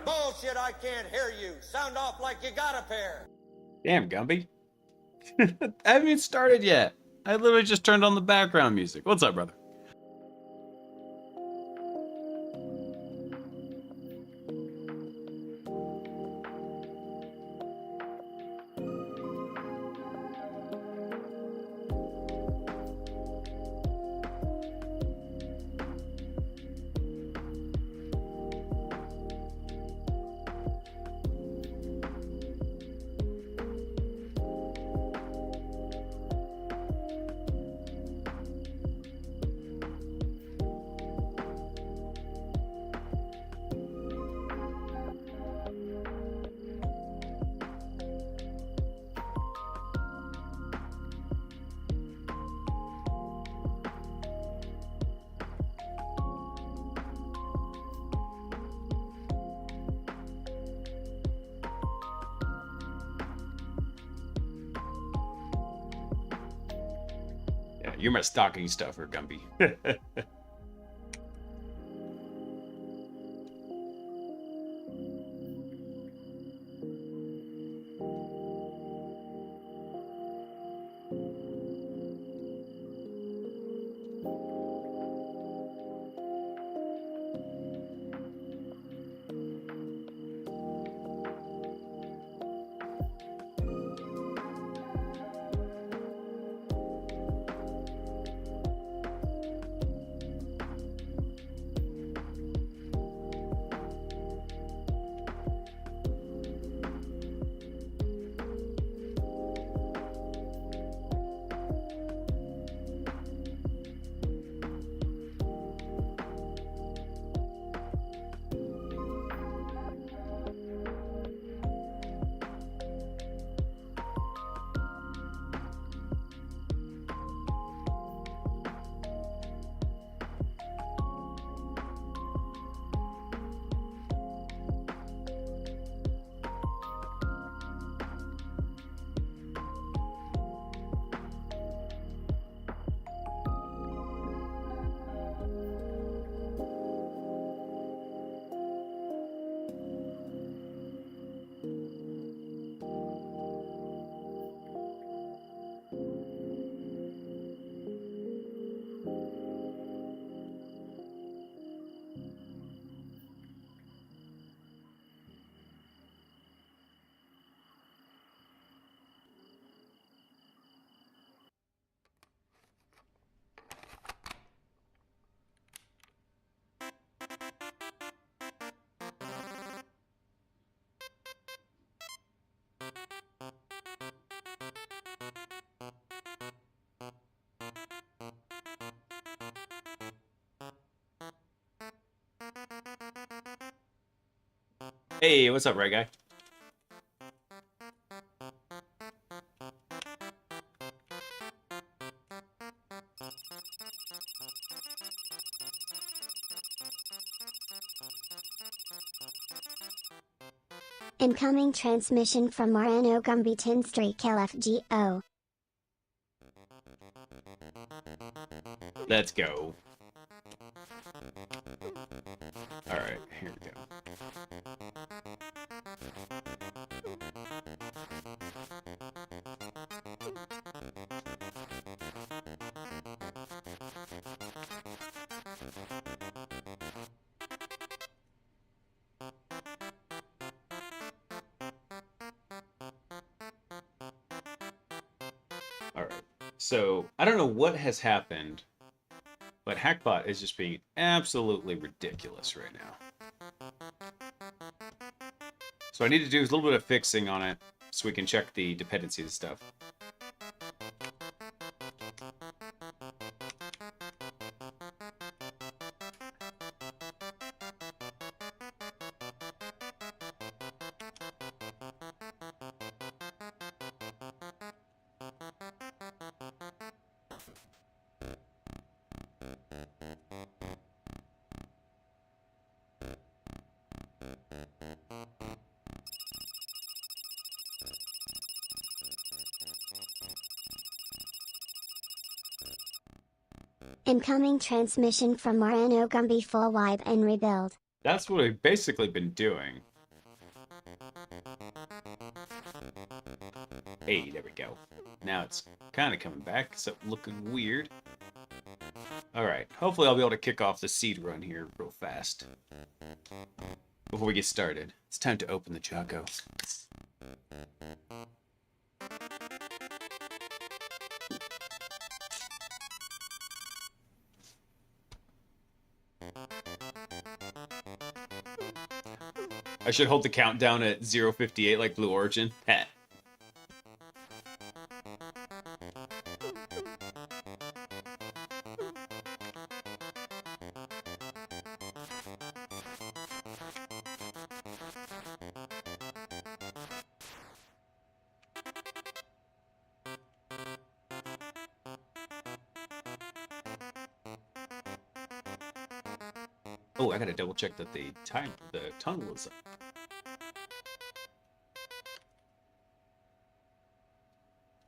Bullshit, I can't hear you. Sound off like you got a pair. Damn, Gumby. I haven't even started yet. I literally just turned on the background music. What's up, brother? Yeah, you're my stocking stuffer, Gumby. Hey, what's up, right guy? Incoming transmission from Moreno Gumby 10 Streak LFGO. Let's go. Alright, here we go. Alright, so I don't know what has happened, but HackBot is just being absolutely ridiculous right now. So I need to do a little bit of fixing on it so we can check the dependencies and stuff. Incoming transmission from Moreno Gumby full wipe and rebuild. That's what I've basically been doing. Hey, there we go. Now it's kind of coming back, except looking weird. Alright, hopefully I'll be able to kick off the seed run here real fast. Before we get started, it's time to open the Jocko. I should hold the countdown at 0:58 like Blue Origin. Heh. Oh, I gotta double check that the tunnel is up.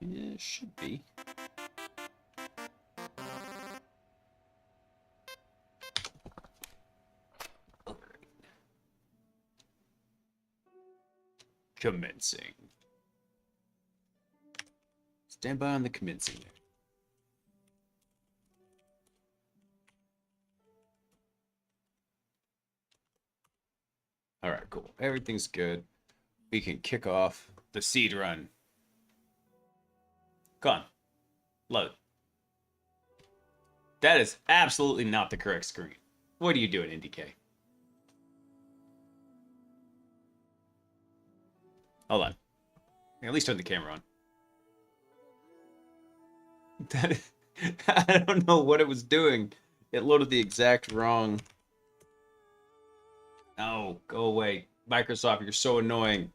Yeah, it should be. Commencing. Stand by on the commencing. Alright, cool. Everything's good. We can kick off the seed run. Come on. Load. That is absolutely not the correct screen. What are you doing, NDK? Hold on. At least turn the camera on. I don't know what it was doing. It loaded the exact wrong... Oh, go away. Microsoft, you're so annoying.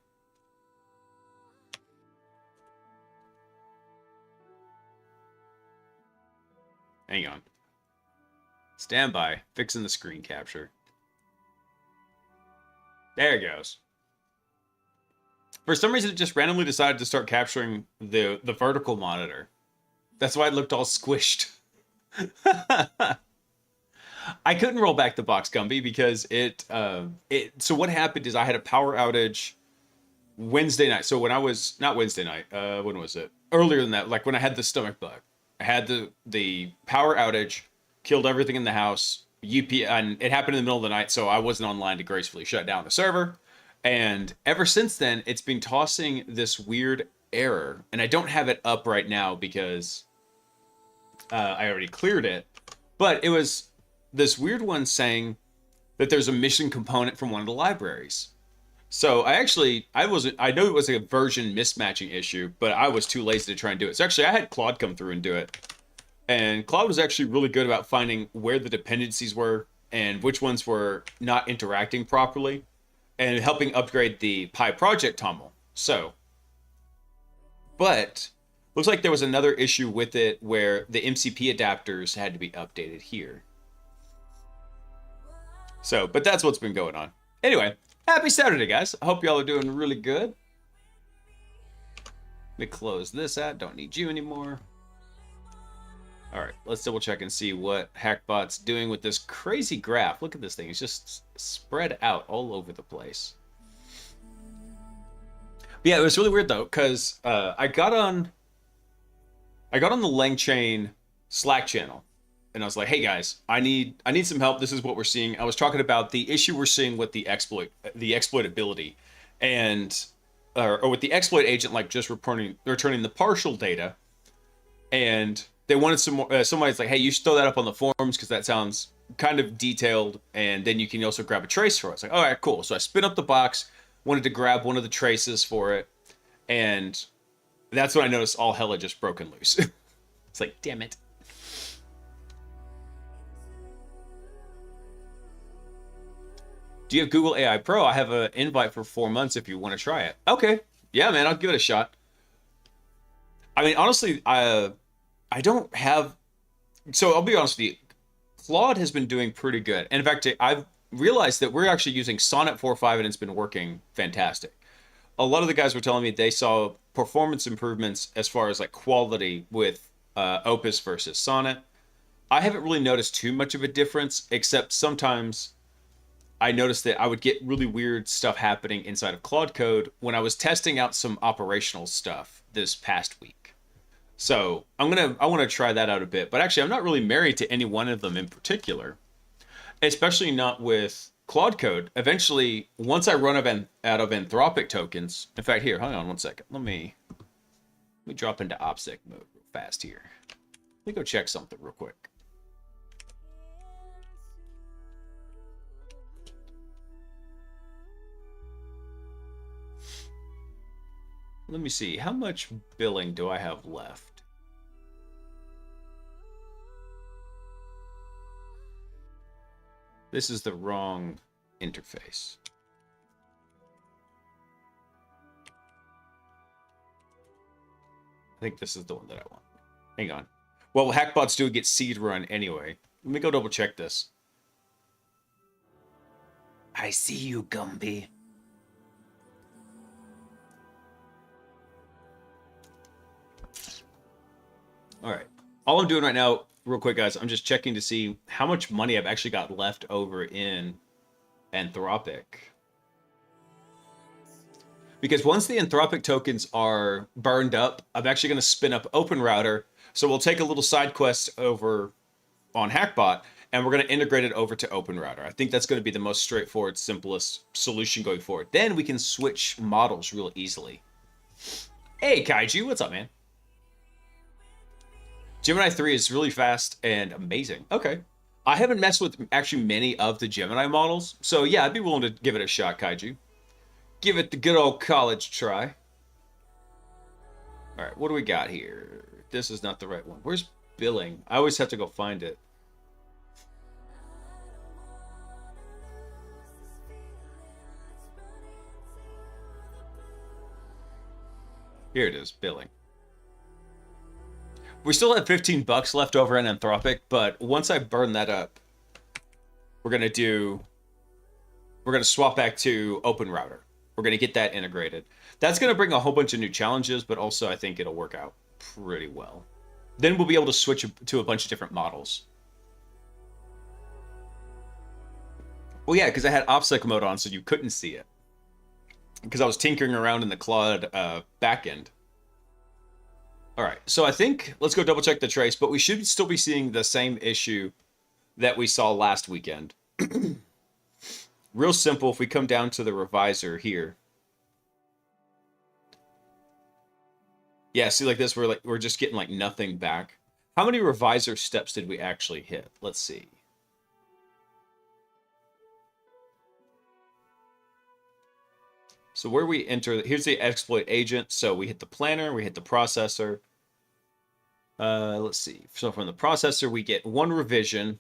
Hang on. Stand by. Fixing the screen capture. There it goes. For some reason, it just randomly decided to start capturing the vertical monitor. That's why it looked all squished. I couldn't roll back the box, Gumby, because so what happened is I had a power outage Wednesday night. So when I was, not Wednesday night, when was it? Earlier than that, like when I had the stomach bug. I had the power outage, killed everything in the house, and it happened in the middle of the night, so I wasn't online to gracefully shut down the server. And ever since then, it's been tossing this weird error. And I don't have it up right now because I already cleared it. But it was this weird one saying that there's a missing component from one of the libraries. So I know it was a version mismatching issue, but I was too lazy to try and do it. So actually I had Claude come through and do it. And Claude was actually really good about finding where the dependencies were and which ones were not interacting properly and helping upgrade the Pi project toml. So, but looks like there was another issue with it where the MCP adapters had to be updated here. So, but that's what's been going on. Anyway, happy Saturday, guys. I hope y'all are doing really good. Let me close this out. Don't need you anymore. All right, let's double check and see what HackBot's doing with this crazy graph. Look at this thing. It's just spread out all over the place. But yeah, it was really weird, though, because I got on the LangChain Slack channel. And I was like, hey guys, I need some help. This is what we're seeing. I was talking about the issue we're seeing with the exploitability, and or with the exploit agent, like just returning the partial data. And they wanted some more. Somebody's like, hey, you should throw that up on the forums because that sounds kind of detailed, and then you can also grab a trace for it. It's like, all right, cool. So I spin up the box, wanted to grab one of the traces for it, and that's when I noticed all hell had just broken loose. It's like, damn it. Do you have Google AI Pro? I have an invite for 4 months if you want to try it. Okay. Yeah, man, I'll give it a shot. I mean, honestly, I don't have... So I'll be honest with you. Claude has been doing pretty good. And in fact, I've realized that we're actually using Sonnet 4.5 and it's been working fantastic. A lot of the guys were telling me they saw performance improvements as far as like quality with Opus versus Sonnet. I haven't really noticed too much of a difference, except sometimes I noticed that I would get really weird stuff happening inside of Claude Code when I was testing out some operational stuff this past week. So I want to try that out a bit. But actually, I'm not really married to any one of them in particular, especially not with Claude Code. Eventually, once I run out of Anthropic tokens. In fact, here, hang on one second. Let me drop into OPSEC mode real fast here. Let me go check something real quick. Let me see. How much billing do I have left? This is the wrong interface. I think this is the one that I want. Hang on. Well, HackBots do get seed run anyway. Let me go double check this. I see you, Gumby. All right. All I'm doing right now, real quick, guys, I'm just checking to see how much money I've actually got left over in Anthropic. Because once the Anthropic tokens are burned up, I'm actually going to spin up OpenRouter. So we'll take a little side quest over on HackBot, and we're going to integrate it over to OpenRouter. I think that's going to be the most straightforward, simplest solution going forward. Then we can switch models real easily. Hey, Kaiju, what's up, man? Gemini 3 is really fast and amazing. Okay. I haven't messed with actually many of the Gemini models. So yeah, I'd be willing to give it a shot, Kaiju. Give it the good old college try. All right, what do we got here? This is not the right one. Where's billing? I always have to go find it. Here it is, billing. We still have 15 bucks left over in Anthropic, but once I burn that up, we're going to swap back to OpenRouter. We're going to get that integrated. That's going to bring a whole bunch of new challenges, but also I think it'll work out pretty well. Then we'll be able to switch to a bunch of different models. Well, yeah, because I had OPSEC mode on, so you couldn't see it. Because I was tinkering around in the Claude backend. All right, so I think, let's go double check the trace, but we should still be seeing the same issue that we saw last weekend. Real simple, if we come down to the revisor here. Yeah, see like this, we're just getting like nothing back. How many revisor steps did we actually hit? Let's see. So where we enter, here's the exploit agent. So we hit the planner, we hit the processor. Let's see. So from the processor, we get one revision.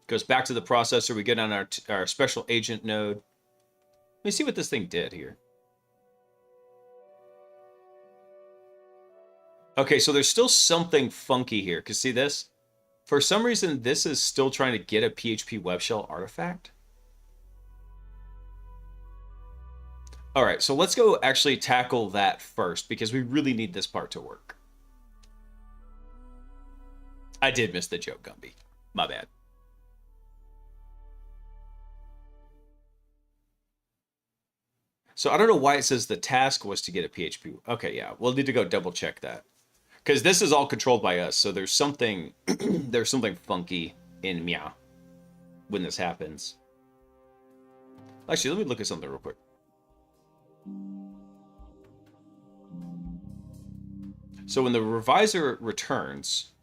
Goes back to the processor. We get on our special agent node. Let me see what this thing did here. Okay, so there's still something funky here. Because see this? For some reason, this is still trying to get a PHP web shell artifact. All right, so let's go actually tackle that first because we really need this part to work. I did miss the joke, Gumby. My bad. So I don't know why it says the task was to get a PHP. Okay, yeah, we'll need to go double check that. Because this is all controlled by us, so there's something there's something funky in Meow when this happens. Actually, let me look at something real quick. So when the revisor returns,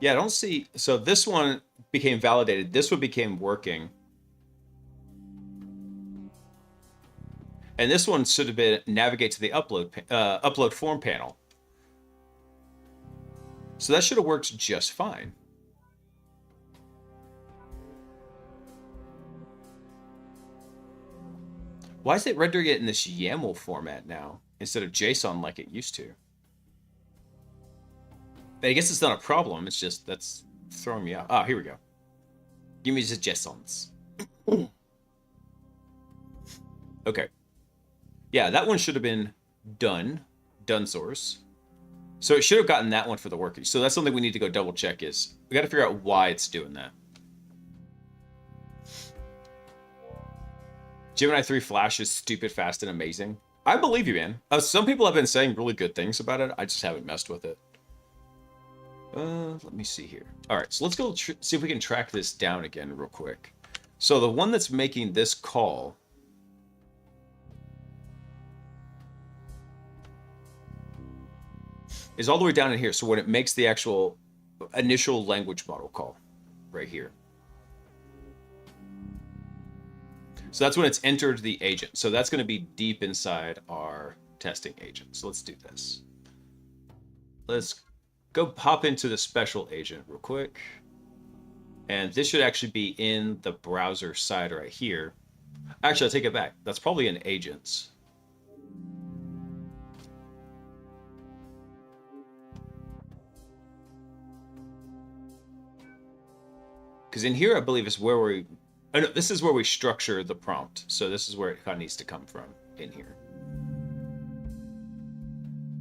yeah, I don't see. So this one became validated. This one became working. And this one should have been navigate to the upload form panel. So that should have worked just fine. Why is it rendering it in this YAML format now instead of JSON like it used to? I guess it's not a problem. It's just that's throwing me out. Ah, here we go. Give me suggestions. Okay. Yeah, that one should have been done source. So it should have gotten that one for the worker. So that's something we need to go double check is we got to figure out why it's doing that. Gemini 3 Flash is stupid, fast, and amazing. I believe you, man. Some people have been saying really good things about it. I just haven't messed with it. Let me see here. All right, so let's go see if we can track this down again real quick. So the one that's making this call is all the way down in here. So when it makes the actual initial language model call right here. So that's when it's entered the agent. So that's going to be deep inside our testing agent. So let's do this. Let's go pop into the special agent real quick. And this should actually be in the browser side right here. Actually, I'll take it back. That's probably in agents. Because in here, I believe is where we... Oh, no, this is where we structure the prompt. So this is where it kind of needs to come from in here.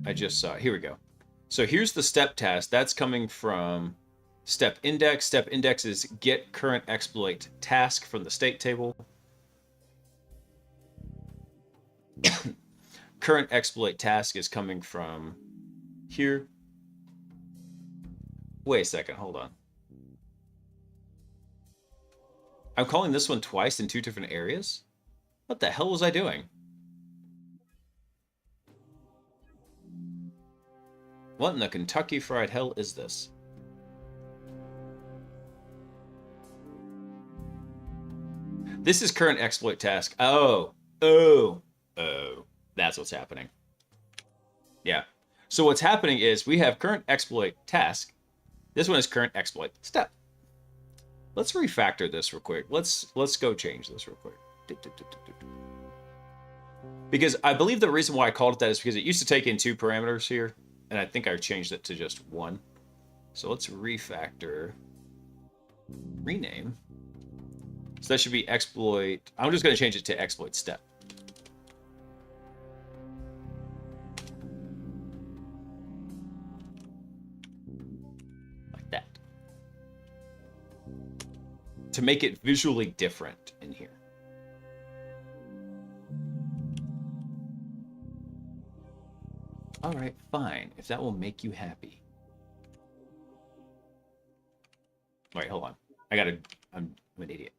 I just saw... Here we go. So here's the step task. That's coming from step index. Step index is get current exploit task from the state table. Current exploit task is coming from here. Wait a second. Hold on. I'm calling this one twice in two different areas? What the hell was I doing? What in the Kentucky Fried Hell is this? This is current exploit task. Oh. That's what's happening. Yeah. So what's happening is we have current exploit task. This one is current exploit step. Let's refactor this real quick. Let's go change this real quick. Because I believe the reason why I called it that is because it used to take in 2 parameters here, and I think I changed it to just 1. So let's refactor, rename. So that should be exploit. I'm just going to change it to exploit step. Like that. To make it visually different in here. All right, fine. If that will make you happy. Wait, hold on. I'm an idiot.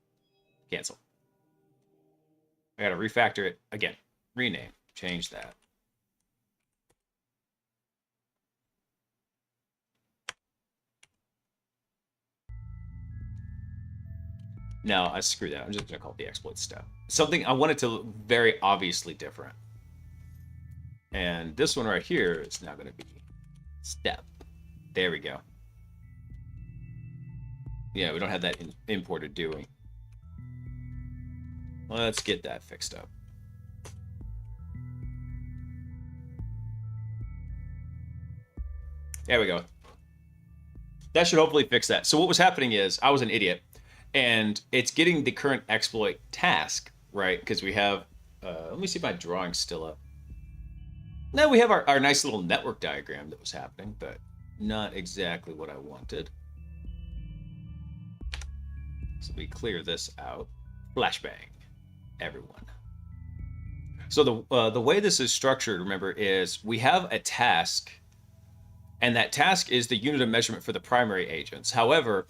Cancel. I gotta refactor it again. Rename. Change that. No, I screwed that. I'm just gonna call it the exploit step. Something I want it to look very obviously different. And this one right here is now gonna be step. There we go. Yeah, we don't have that imported, do we? Let's get that fixed up. There we go. That should hopefully fix that. So what was happening is I was an idiot. And it's getting the current exploit task, right? Because we have, let me see if my drawing's still up. No, we have our nice little network diagram that was happening, but not exactly what I wanted. So we clear this out. Flashbang, everyone. So the way this is structured, remember, is we have a task, and that task is the unit of measurement for the primary agents. However,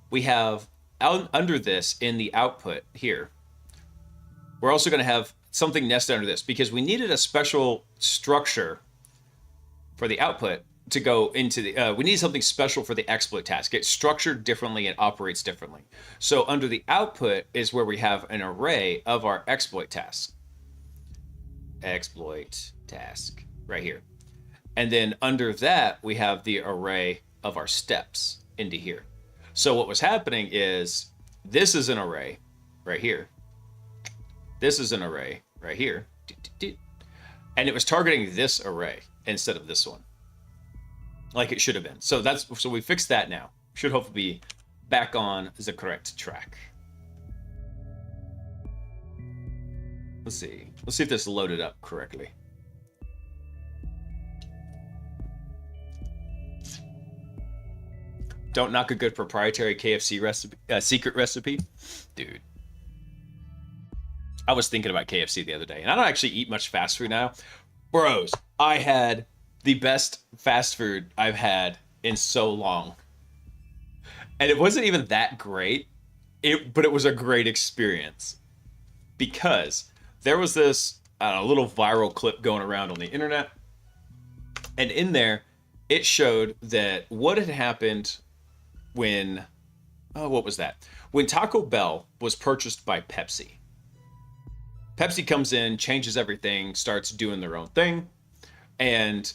we have under this in the output here, we're also going to have something nested under this because we needed a special structure for the output to go into the, we need something special for the exploit task. It's structured differently and operates differently. So under the output is where we have an array of our exploit tasks. Exploit task right here. And then under that, we have the array of our steps into here. So what was happening is this is an array right here. This is an array right here. And it was targeting this array instead of this one, like it should have been. So we fixed that now. Should hopefully be back on the correct track. Let's see. Let's see if this loaded up correctly. Don't knock a good proprietary KFC recipe, secret recipe. Dude. I was thinking about KFC the other day, and I don't actually eat much fast food now. Bros, I had the best fast food I've had in so long. And it wasn't even that great, but it was a great experience. Because there was this little viral clip going around on the internet. And in there, it showed that what had happened when, what was that? When Taco Bell was purchased by Pepsi. Pepsi comes in, changes everything, starts doing their own thing. And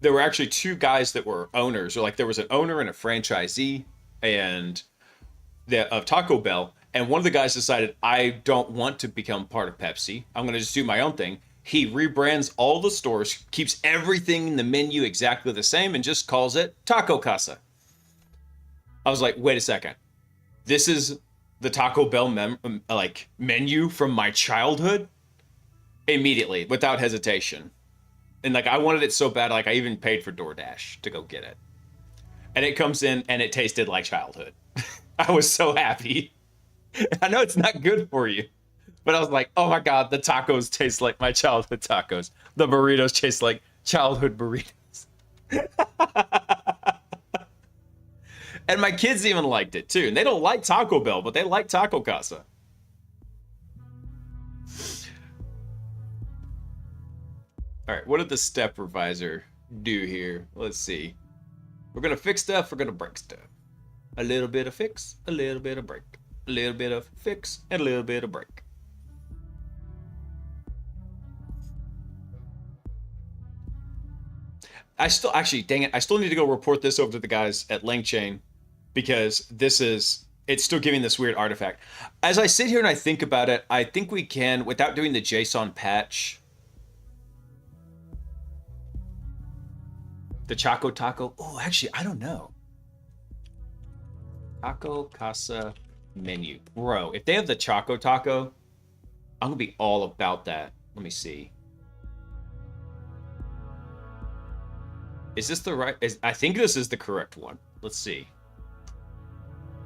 there were actually two guys that were owners, or like there was an owner and a franchisee of Taco Bell. And one of the guys decided, I don't want to become part of Pepsi. I'm going to just do my own thing. He rebrands all the stores, keeps everything in the menu exactly the same, and just calls it Taco Casa. I was like, wait a second. This is the Taco Bell menu from my childhood? Immediately, without hesitation. And like, I wanted it so bad, like I even paid for DoorDash to go get it. And it comes in and it tasted like childhood. I was so happy. I know it's not good for you, but I was like, oh my God, the tacos taste like my childhood tacos. The burritos taste like childhood burritos. And my kids even liked it too. And they don't like Taco Bell, but they like Taco Casa. All right, what did the step revisor do here? Let's see. We're going to fix stuff, we're going to break stuff. A little bit of fix, a little bit of break. A little bit of fix, and a little bit of break. I still, actually, dang it, I still need to go report this over to the guys at LangChain because it's still giving this weird artifact. As I sit here and I think about it, I think we can, without doing the JSON patch, the Choco Taco. Oh, actually, I don't know. Taco Casa menu. Bro, if they have the Choco Taco, I'm gonna be all about that. Let me see. Is this the right? I think this is the correct one. Let's see.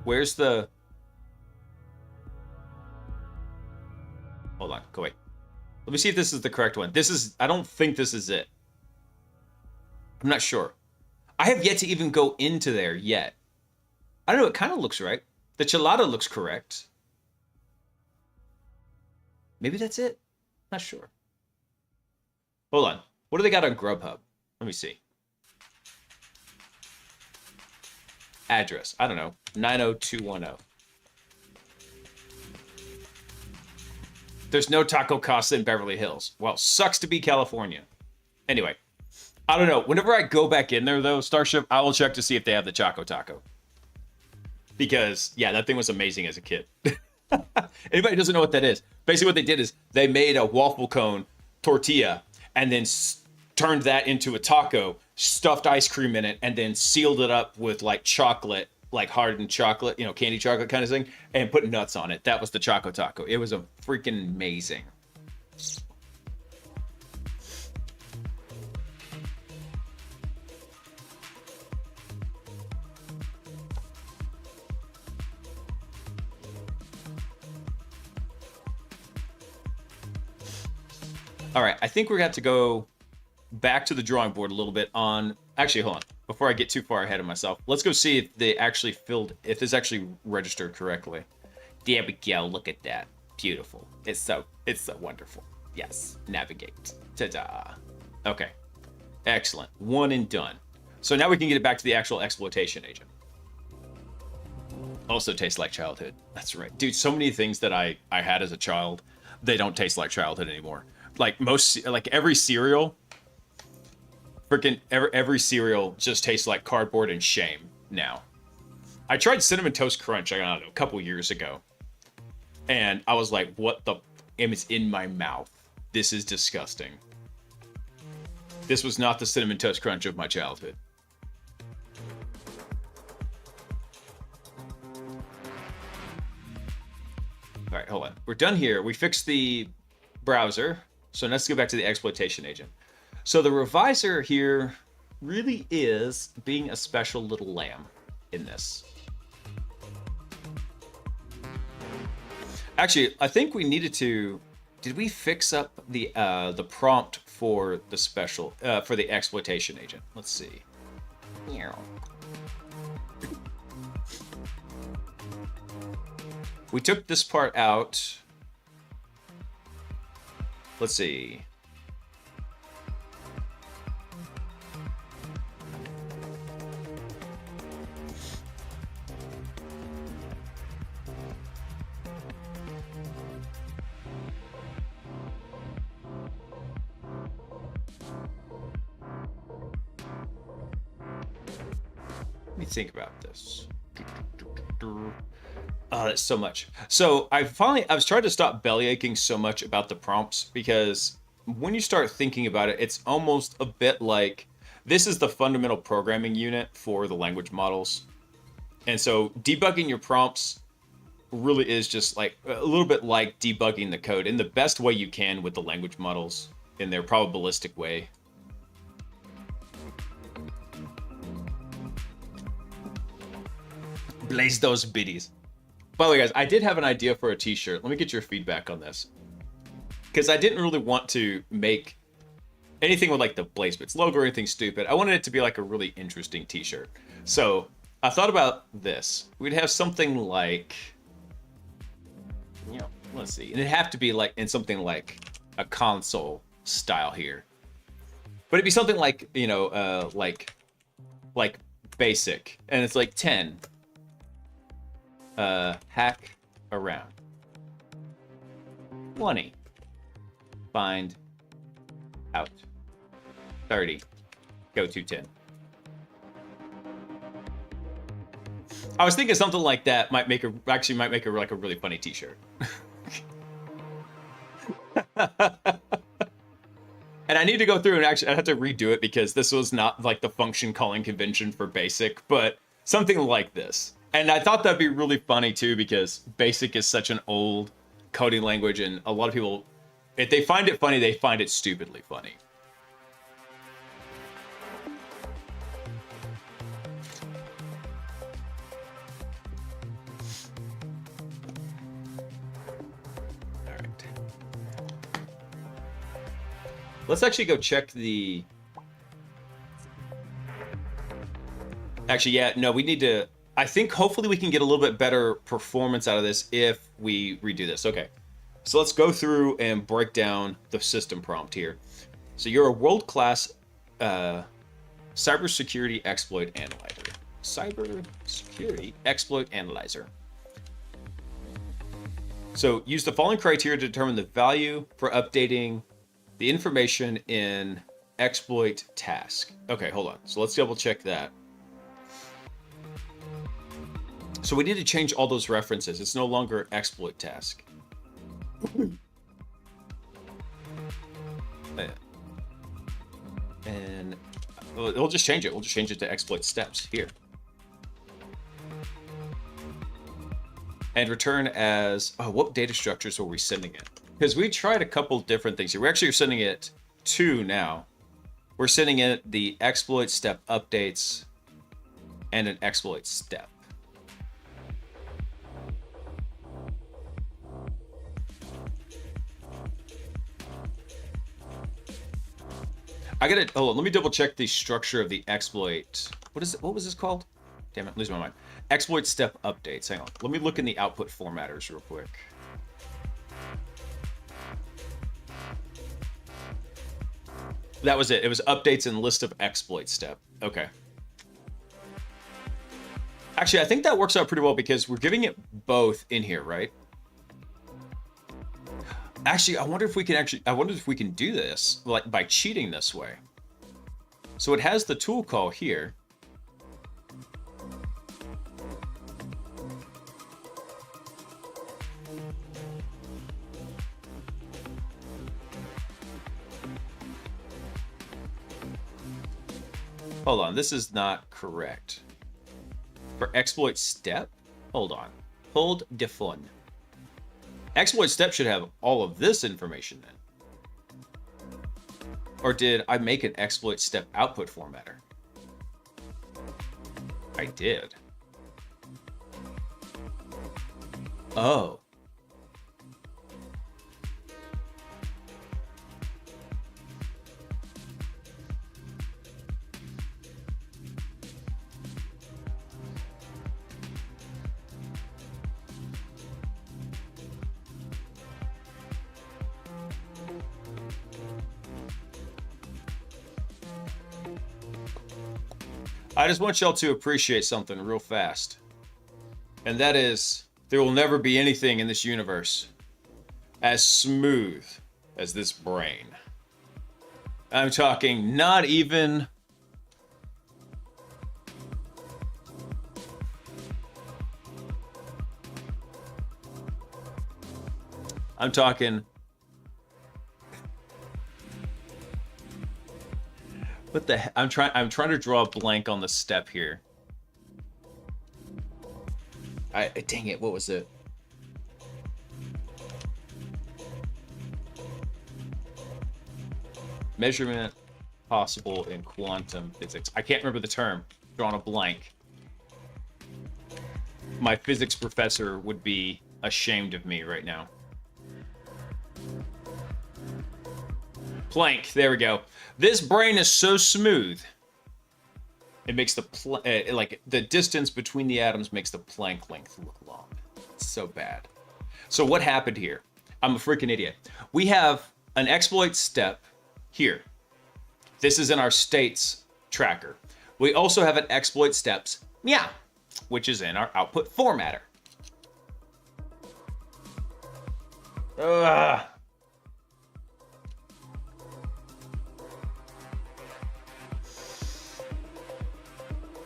Where's the... Hold on, go wait. Let me see if this is the correct one. This is... I don't think this is it. I'm not sure. I have yet to even go into there yet. I don't know, it kind of looks right. The Chelada looks correct. Maybe that's it? Not sure. Hold on. What do they got on Grubhub? Let me see. Address. I don't know. 90210. There's no Taco Casa in Beverly Hills. Well, sucks to be California. Anyway. I don't know. Whenever I go back in there, though, Starship, I will check to see if they have the Choco Taco. Because, yeah, that thing was amazing as a kid. Anybody who doesn't know what that is, basically what they did is they made a waffle cone tortilla and then turned that into a taco, stuffed ice cream in it, and then sealed it up with like chocolate, like hardened chocolate, you know, candy chocolate kind of thing, and put nuts on it. That was the Choco Taco. It was a freaking amazing. All right, I think we're going to have to go back to the drawing board a little bit on... Actually, hold on. Before I get too far ahead of myself, let's go see if they actually if this actually registered correctly. There we go. Look at that. Beautiful. It's so wonderful. Yes. Navigate. Ta-da. Okay. Excellent. One and done. So now we can get it back to the actual exploitation agent. Also tastes like childhood. That's right. Dude, so many things that I had as a child, they don't taste like childhood anymore. Like every cereal, freaking every cereal just tastes like cardboard and shame now. I tried Cinnamon Toast Crunch, I don't know, a couple years ago. And I was like, what the... It's in my mouth. This is disgusting. This was not the Cinnamon Toast Crunch of my childhood. All right, hold on. We're done here. We fixed the browser. So let's go back to the exploitation agent. So the revisor here really is being a special little lamb in this. Actually, I think we needed to. Did we fix up the prompt for the special for the exploitation agent? Let's see. We took this part out. Let's see. Let me think about this. Oh, that's so much. So I was trying to stop bellyaching so much about the prompts, because when you start thinking about it, it's almost a bit like this is the fundamental programming unit for the language models. And so debugging your prompts really is just like a little bit like debugging the code in the best way you can with the language models in their probabilistic way. Blaze those biddies. By the way, guys, I did have an idea for a t-shirt. Let me get your feedback on this. Because I didn't really want to make anything with like the Blaise Bits logo or anything stupid. I wanted it to be like a really interesting t-shirt. So I thought about this. We'd have something like, you know, let's see. And it'd have to be like in something like a console style here. But it'd be something like, you know, like basic. And it's like 10. Hack around. 20. Find out. 30. Go to 10. I was thinking something like that might make a like a really funny t-shirt. And I need to go through and actually I have to redo it because this was not like the function calling convention for basic, but something like this. And I thought that'd be really funny too, because basic is such an old coding language, and a lot of people, if they find it funny, they find it stupidly funny. All right. Let's actually go check the... Actually, yeah, no, we need to... I think hopefully we can get a little bit better performance out of this if we redo this. Okay, so let's go through and break down the system prompt here. So you're a world-class cybersecurity exploit analyzer. Cybersecurity exploit analyzer. So use the following criteria to determine the value for updating the information in exploit task. Okay, hold on. So let's double check that. So we need to change all those references. It's no longer exploit task. And we'll just change it. We'll just change it to exploit steps here. And return as, oh, what data structures are we sending it? Because we tried a couple different things here. We actually are sending it to now. We're sending it the exploit step updates and an exploit step. I gotta, oh, let me double check the structure of the exploit. What is it? What was this called? Damn it, I'm losing my mind. Exploit step updates. Hang on. Let me look in the output formatters real quick. That was it. It was updates and list of exploit step. Okay. Actually, I think that works out pretty well because we're giving it both in here, right? Actually, I wonder if we can do this like by cheating this way. So it has the tool call here. Hold on, this is not correct. For exploit step, hold on. Hold the phone. Exploit step should have all of this information then. Or did I make an exploit step output formatter? I did. Oh. I just want y'all to appreciate something real fast. And that is, there will never be anything in this universe as smooth as this brain. I'm talking not even... I'm talking... What the I'm trying to draw a blank on the step here. Dang it, what was it? Measurement possible in quantum physics. I can't remember the term. Drawing a blank. My physics professor would be ashamed of me right now. Planck, there we go. This brain is so smooth. It makes the like the distance between the atoms makes the Planck length look long. It's so bad. So what happened here? I'm a freaking idiot. We have an exploit step here. This is in our states tracker. We also have an exploit steps, which is in our output formatter. Ugh.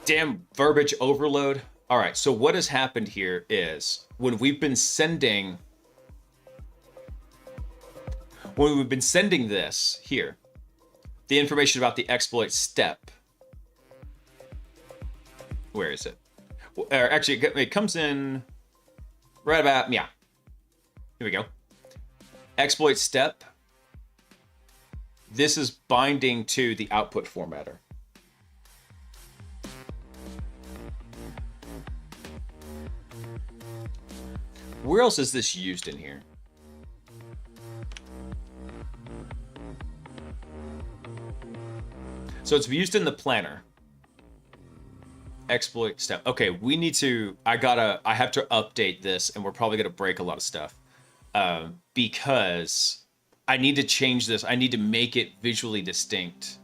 Damn verbiage overload. All right, so what has happened here is when we've been sending this here, the information about the exploit step. Where is it? Or actually, it comes in right about, Here we go. Exploit step. This is binding to the output formatter. Where else is this used in here? So it's used in the planner. Exploit step. Okay, we need to, I have to update this, and we're probably gonna break a lot of stuff. Because I need to change this. I need to make it visually distinct.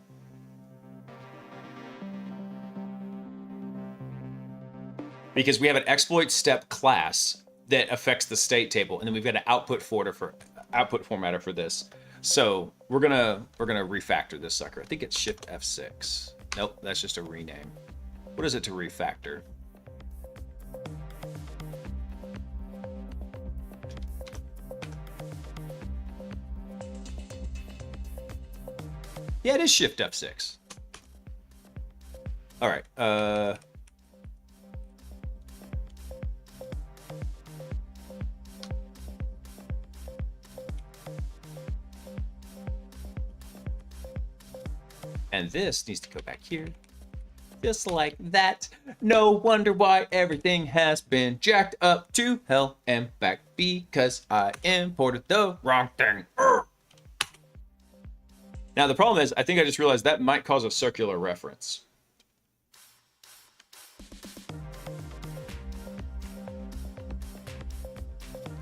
Because we have an exploit step class that affects the state table, and then we've got an output formatter for this. So we're gonna refactor this sucker. I think it's Shift F6. Nope, that's just a rename. What is it to refactor? Yeah, it is Shift F6. All right. And this needs to go back here. Just like that. No wonder why everything has been jacked up to hell and back, because I imported the wrong thing. Now the problem is, I think I just realized that might cause a circular reference.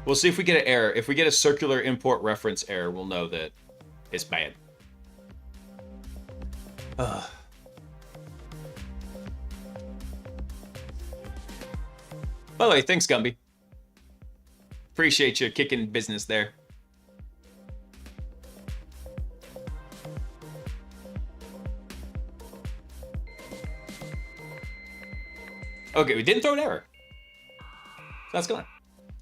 We'll see if we get an error. If we get a circular import reference error, we'll know that it's bad. By the way, thanks, Gumby. Appreciate you kicking business there. Okay, we didn't throw an error. So that's gone.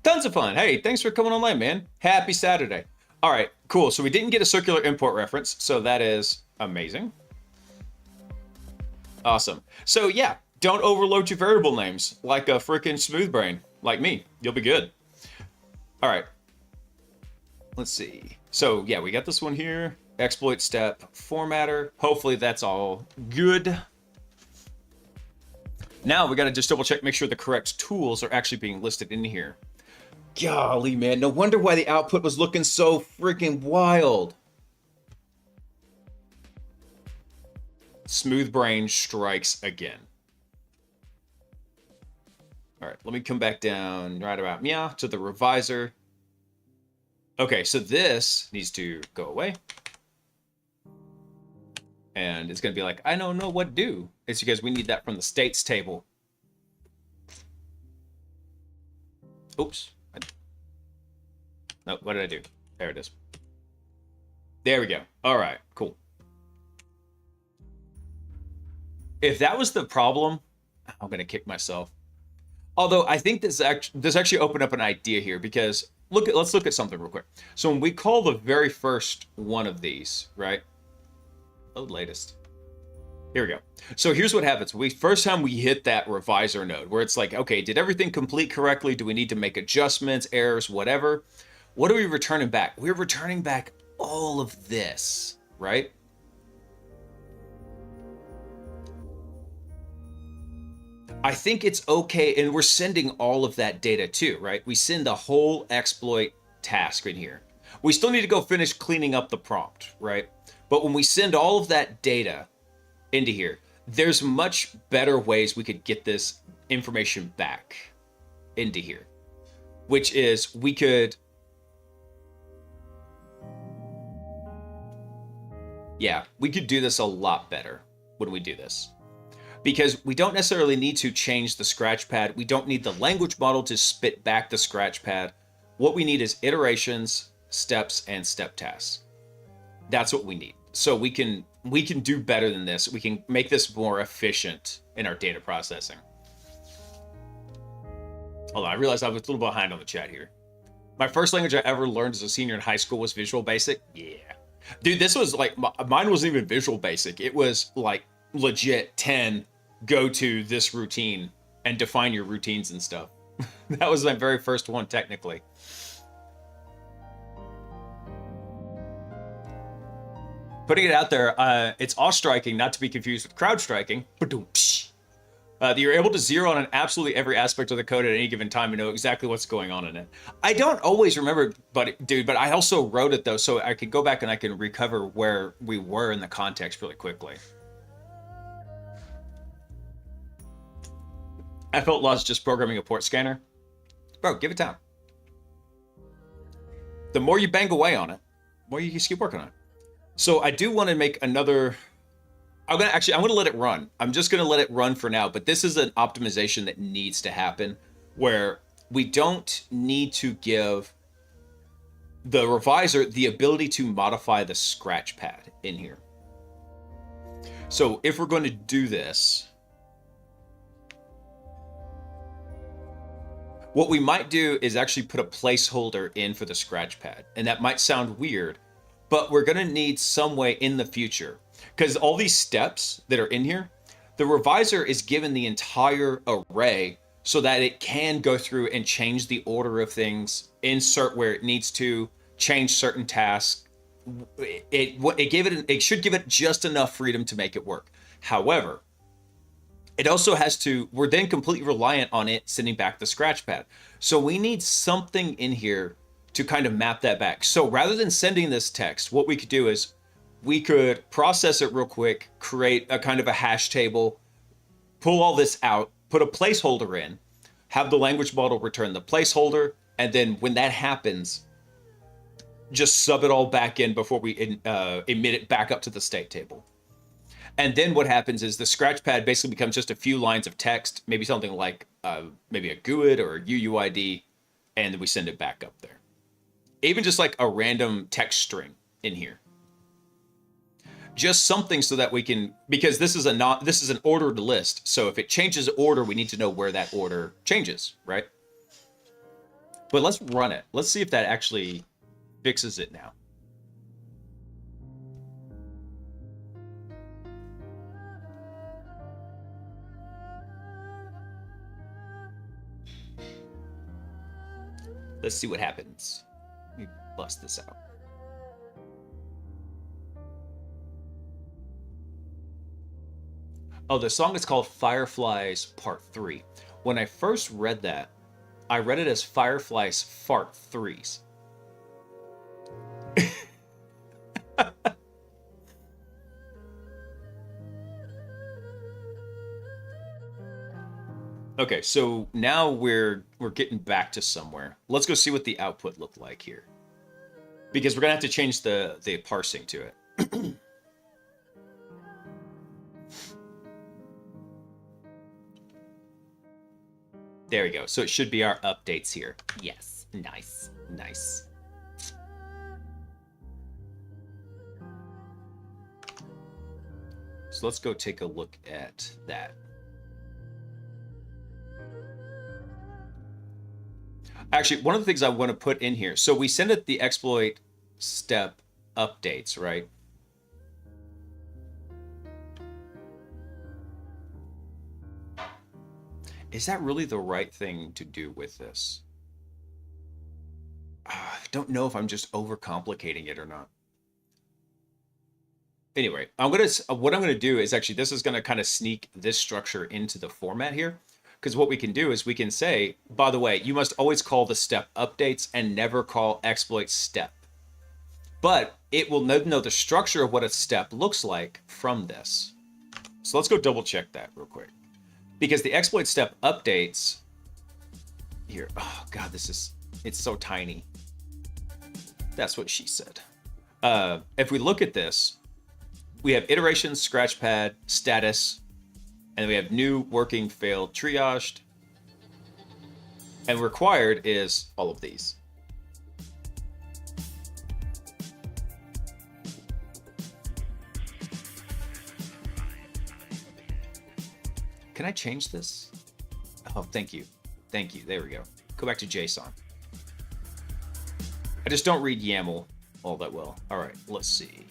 Tons of fun. Hey, thanks for coming online, man. Happy Saturday. All right, cool. So we didn't get a circular import reference, so that is amazing. Awesome. So yeah, don't overload your variable names like a freaking smooth brain like me. You'll be good. All right. let's see. So yeah, we got this one here. Exploit step formatter. Hopefully that's all good. Now we got to just double check, make sure the correct tools are actually being listed in here. Golly, man. No wonder why the output was looking so freaking wild. Smooth brain strikes again. All right, let me come back down right about meow to the revisor. Okay, so this needs to go away. And it's going to be like, I don't know what to do. It's because we need that from the states table. Oops. No, what did I do? There it is. There we go. All right, cool. If that was the problem, I'm going to kick myself. Although I think this actually opened up an idea here, because let's look at something real quick. So when we call the very first one of these, right? Load latest. Here we go. So here's what happens. First time we hit that revisor node where it's like, okay, did everything complete correctly? Do we need to make adjustments, errors, whatever? What are we returning back? We're returning back all of this, right? I think it's okay, and we're sending all of that data too, right? We send the whole exploit task in here. We still need to go finish cleaning up the prompt, right? But when we send all of that data into here, there's much better ways we could get this information back into here, which is we could, we could do this a lot better when we do this. Because we don't necessarily need to change the scratch pad. We don't need the language model to spit back the scratch pad. What we need is iterations, steps, and step tasks. That's what we need. So we can do better than this. We can make this more efficient in our data processing. Hold on, I realized I was a little behind on the chat here. My first language I ever learned as a senior in high school was Visual Basic. Yeah. Dude, this was like, mine wasn't even Visual Basic. It was like legit 10, go to this routine and define your routines and stuff. That was my very first one, technically. Putting it out there, it's off striking, not to be confused with crowd striking. You're able to zero on absolutely every aspect of the code at any given time and know exactly what's going on in it. I don't always remember, but I also wrote it though, so I could go back and I can recover where we were in the context really quickly. I felt lost just programming a port scanner. Bro, give it time. The more you bang away on it, the more you can keep working on it. So I do want to make another, I'm going to let it run. I'm just going to let it run for now, but this is an optimization that needs to happen where we don't need to give the revisor the ability to modify the scratch pad in here. So if we're going to do this, what we might do is actually put a placeholder in for the scratch pad. And that might sound weird, but we're going to need some way in the future, because all these steps that are in here, the revisor is given the entire array so that it can go through and change the order of things, insert where it needs to, change certain tasks. It should give it just enough freedom to make it work. However, it also has to, we're then completely reliant on it sending back the scratch pad. So we need something in here to kind of map that back. So rather than sending this text, what we could do is we could process it real quick, create a kind of a hash table, pull all this out, put a placeholder in, have the language model return the placeholder, and then when that happens, just sub it all back in before we emit it back up to the state table. And then what happens is the scratch pad basically becomes just a few lines of text, maybe something like maybe a GUID or a UUID, and then we send it back up there. Even just like a random text string in here. Just something so that we can, because this is an ordered list. So if it changes order, we need to know where that order changes, right? But let's run it. Let's see if that actually fixes it now. Let's see what happens. bust this out. Oh, the song is called Fireflies Part 3. When I first read that, I read it as Fireflies Fart 3s. Okay, so now we're getting back to somewhere. Let's go see what the output looked like here. Because we're gonna have to change the parsing to it. There we go. So it should be our updates here. Yes. Nice. Nice. So let's go take a look at that. Actually, one of the things I want to put in here. So we send it the exploit step updates, right? Is that really the right thing to do with this? I don't know if I'm just overcomplicating it or not. Anyway, what I'm gonna do is actually, this is gonna kind of sneak this structure into the format here. Because what we can do is we can say, by the way, you must always call the step updates and never call exploit step. But it will know the structure of what a step looks like from this. So let's go double check that real quick. Because the exploit step updates here, oh God, it's so tiny. That's what she said. If we look at this, we have iterations, scratchpad, status, and we have new, working, failed, triaged. And required is all of these. Can I change this? Oh, thank you. Thank you. There we go. Go back to JSON. I just don't read YAML all that well. All right, let's see.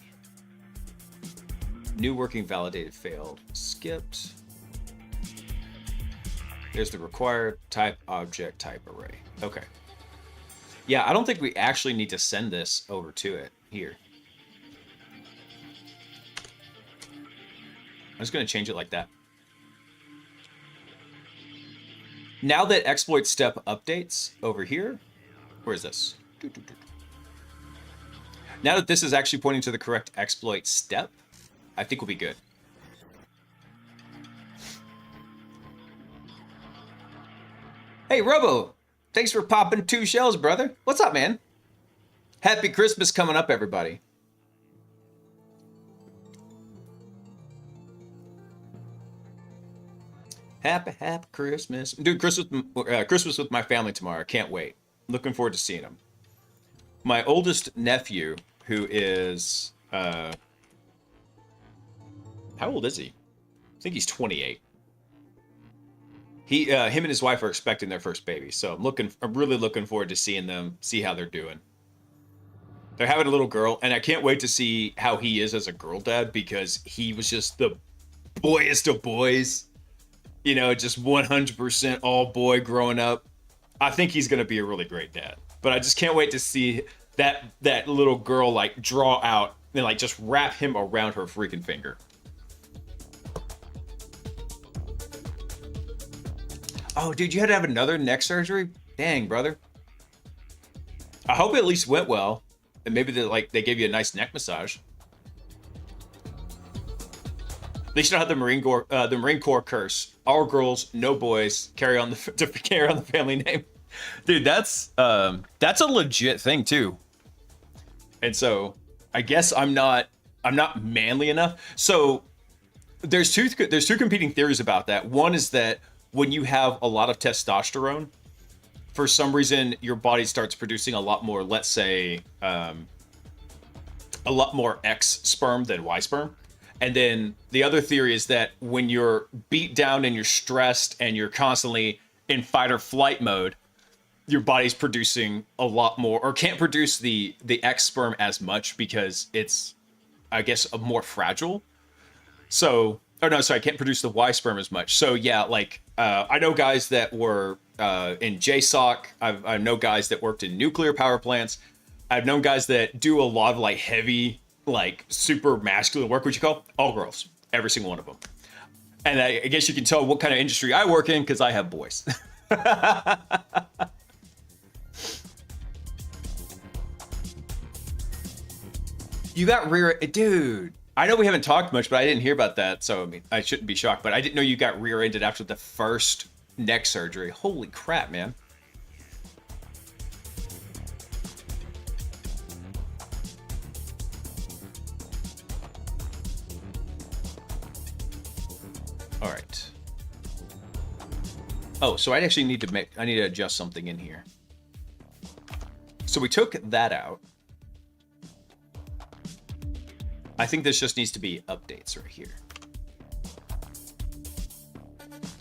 New working validated failed. Skipped. There's the required type object type array. Okay. Yeah, I don't think we actually need to send this over to it here. I'm just going to change it like that. Now that exploit step updates over here, where is this? Now that this is actually pointing to the correct exploit step, I think we'll be good. Hey, Robo, thanks for popping 2 shells, brother. What's up, man? Happy Christmas coming up, everybody. Happy Christmas. Dude, Christmas with my family tomorrow. I can't wait. Looking forward to seeing them. My oldest nephew, who is... how old is he? I think he's 28. Him and his wife are expecting their first baby, so I'm really looking forward to seeing them, see how they're doing. They're having a little girl, and I can't wait to see how he is as a girl dad, because he was just the boyest of boys. You know, just 100% all boy growing up. I think he's going to be a really great dad. But I just can't wait to see that little girl, like, draw out and, like, just wrap him around her freaking finger. Oh, dude, you had to have another neck surgery? Dang, brother. I hope it at least went well. And maybe they gave you a nice neck massage. At least you don't have the Marine Corps curse. All girls, no boys. Carry on the family name, dude. That's a legit thing too. And so I guess I'm not manly enough. So there's two competing theories about that. One is that when you have a lot of testosterone, for some reason your body starts producing a lot more, let's say, a lot more X sperm than Y sperm. And then the other theory is that when you're beat down and you're stressed and you're constantly in fight or flight mode, your body's producing a lot more, or can't produce the X sperm as much because it's, I guess, more fragile. So, oh no, sorry, I can't produce the Y sperm as much. So yeah, like I know guys that were in JSOC. I know guys that worked in nuclear power plants. I've known guys that do a lot of like heavy, like super masculine work, which you call all girls, every single one of them. And I guess you can tell what kind of industry I work in because I have boys. You got rear, dude. I know we haven't talked much, but I didn't hear about that. So, I mean, I shouldn't be shocked, but I didn't know you got rear-ended after the first neck surgery. Holy crap, man. All right. Oh, so I actually need to I need to adjust something in here. So we took that out. I think this just needs to be updates right here.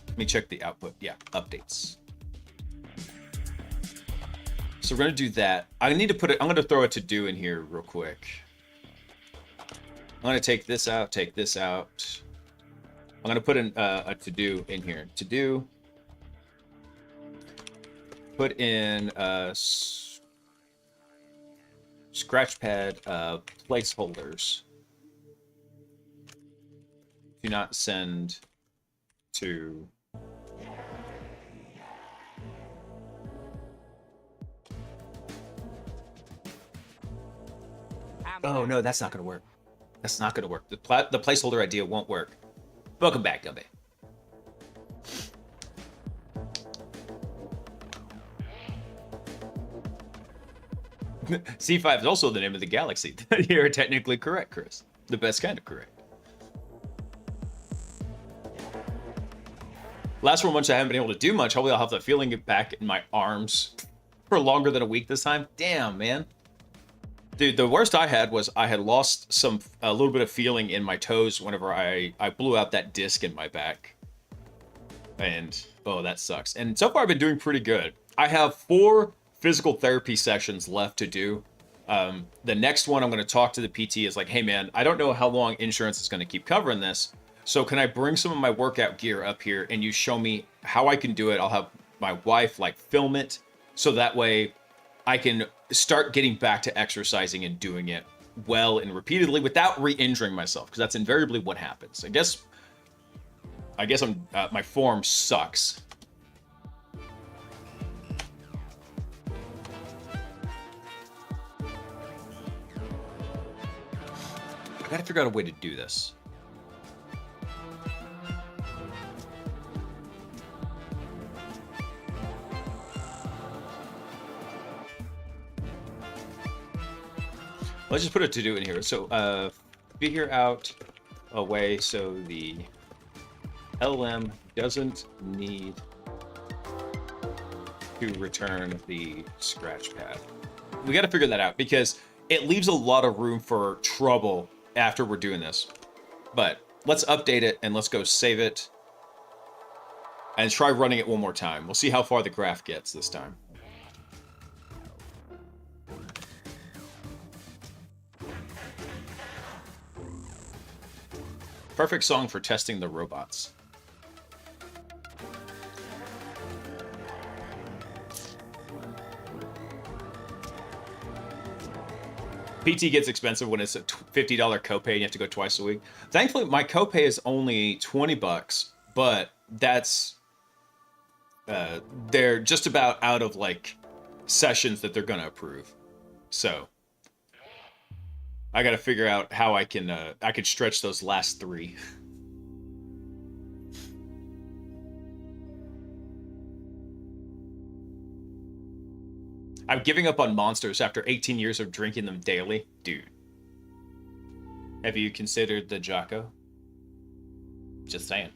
Let me check the output. Yeah, updates. So we're gonna do that. I need to put it, I'm gonna throw a to-do in here real quick. I'm gonna take this out, take this out. I'm gonna put in a to-do in here. To-do. Put in scratchpad placeholders. Do not send to oh no, that's not gonna work. That's not gonna work. The placeholder idea won't work. Welcome back, Gumby. C5 is also the name of the galaxy. You're technically correct, Chris. The best kind of correct. Last 4 months I haven't been able to do much. Hopefully I'll have the feeling back in my arms for longer than a week this time. Damn, man. Dude, the worst I had was I had lost a little bit of feeling in my toes whenever I blew out that disc in my back. And, oh, that sucks. And so far I've been doing pretty good. I have 4 physical therapy sessions left to do. The next one I'm going to talk to the PT is like, hey man, I don't know how long insurance is going to keep covering this. So can I bring some of my workout gear up here and you show me how I can do it? I'll have my wife like film it so that way I can start getting back to exercising and doing it well and repeatedly without re-injuring myself, because that's invariably what happens. I guess I'm my form sucks. I gotta figure out a way to do this. Let's just put a to-do in here. So figure out a way so the LM doesn't need to return the scratch pad. We got to figure that out because it leaves a lot of room for trouble after we're doing this. But let's update it and let's go save it and try running it one more time. We'll see how far the graph gets this time. Perfect song for testing the robots. PT gets expensive when it's a $50 copay and you have to go twice a week. Thankfully, my copay is only $20, but that's they're just about out of like sessions that they're gonna approve. So I got to figure out how I can stretch those last 3. I'm giving up on monsters after 18 years of drinking them daily. Dude. Have you considered the Jocko? Just saying.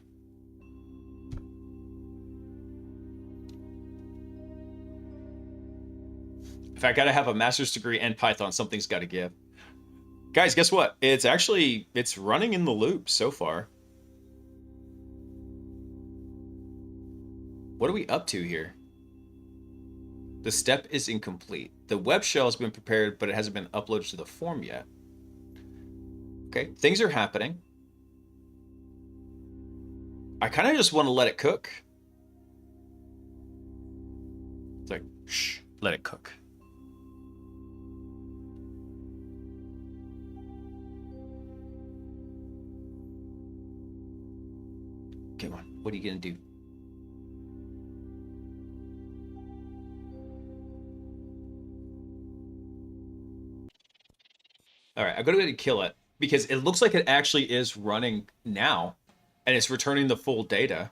If I gotta have a master's degree and Python, something's gotta give. Guys, guess what? It's running in the loop so far. What are we up to here? The step is incomplete. The web shell has been prepared, but it hasn't been uploaded to the form yet. Okay, things are happening. I kind of just want to let it cook. It's like, shh, let it cook. What are you gonna do? All right, I'm gonna go ahead and kill it because it looks like it actually is running now, and it's returning the full data.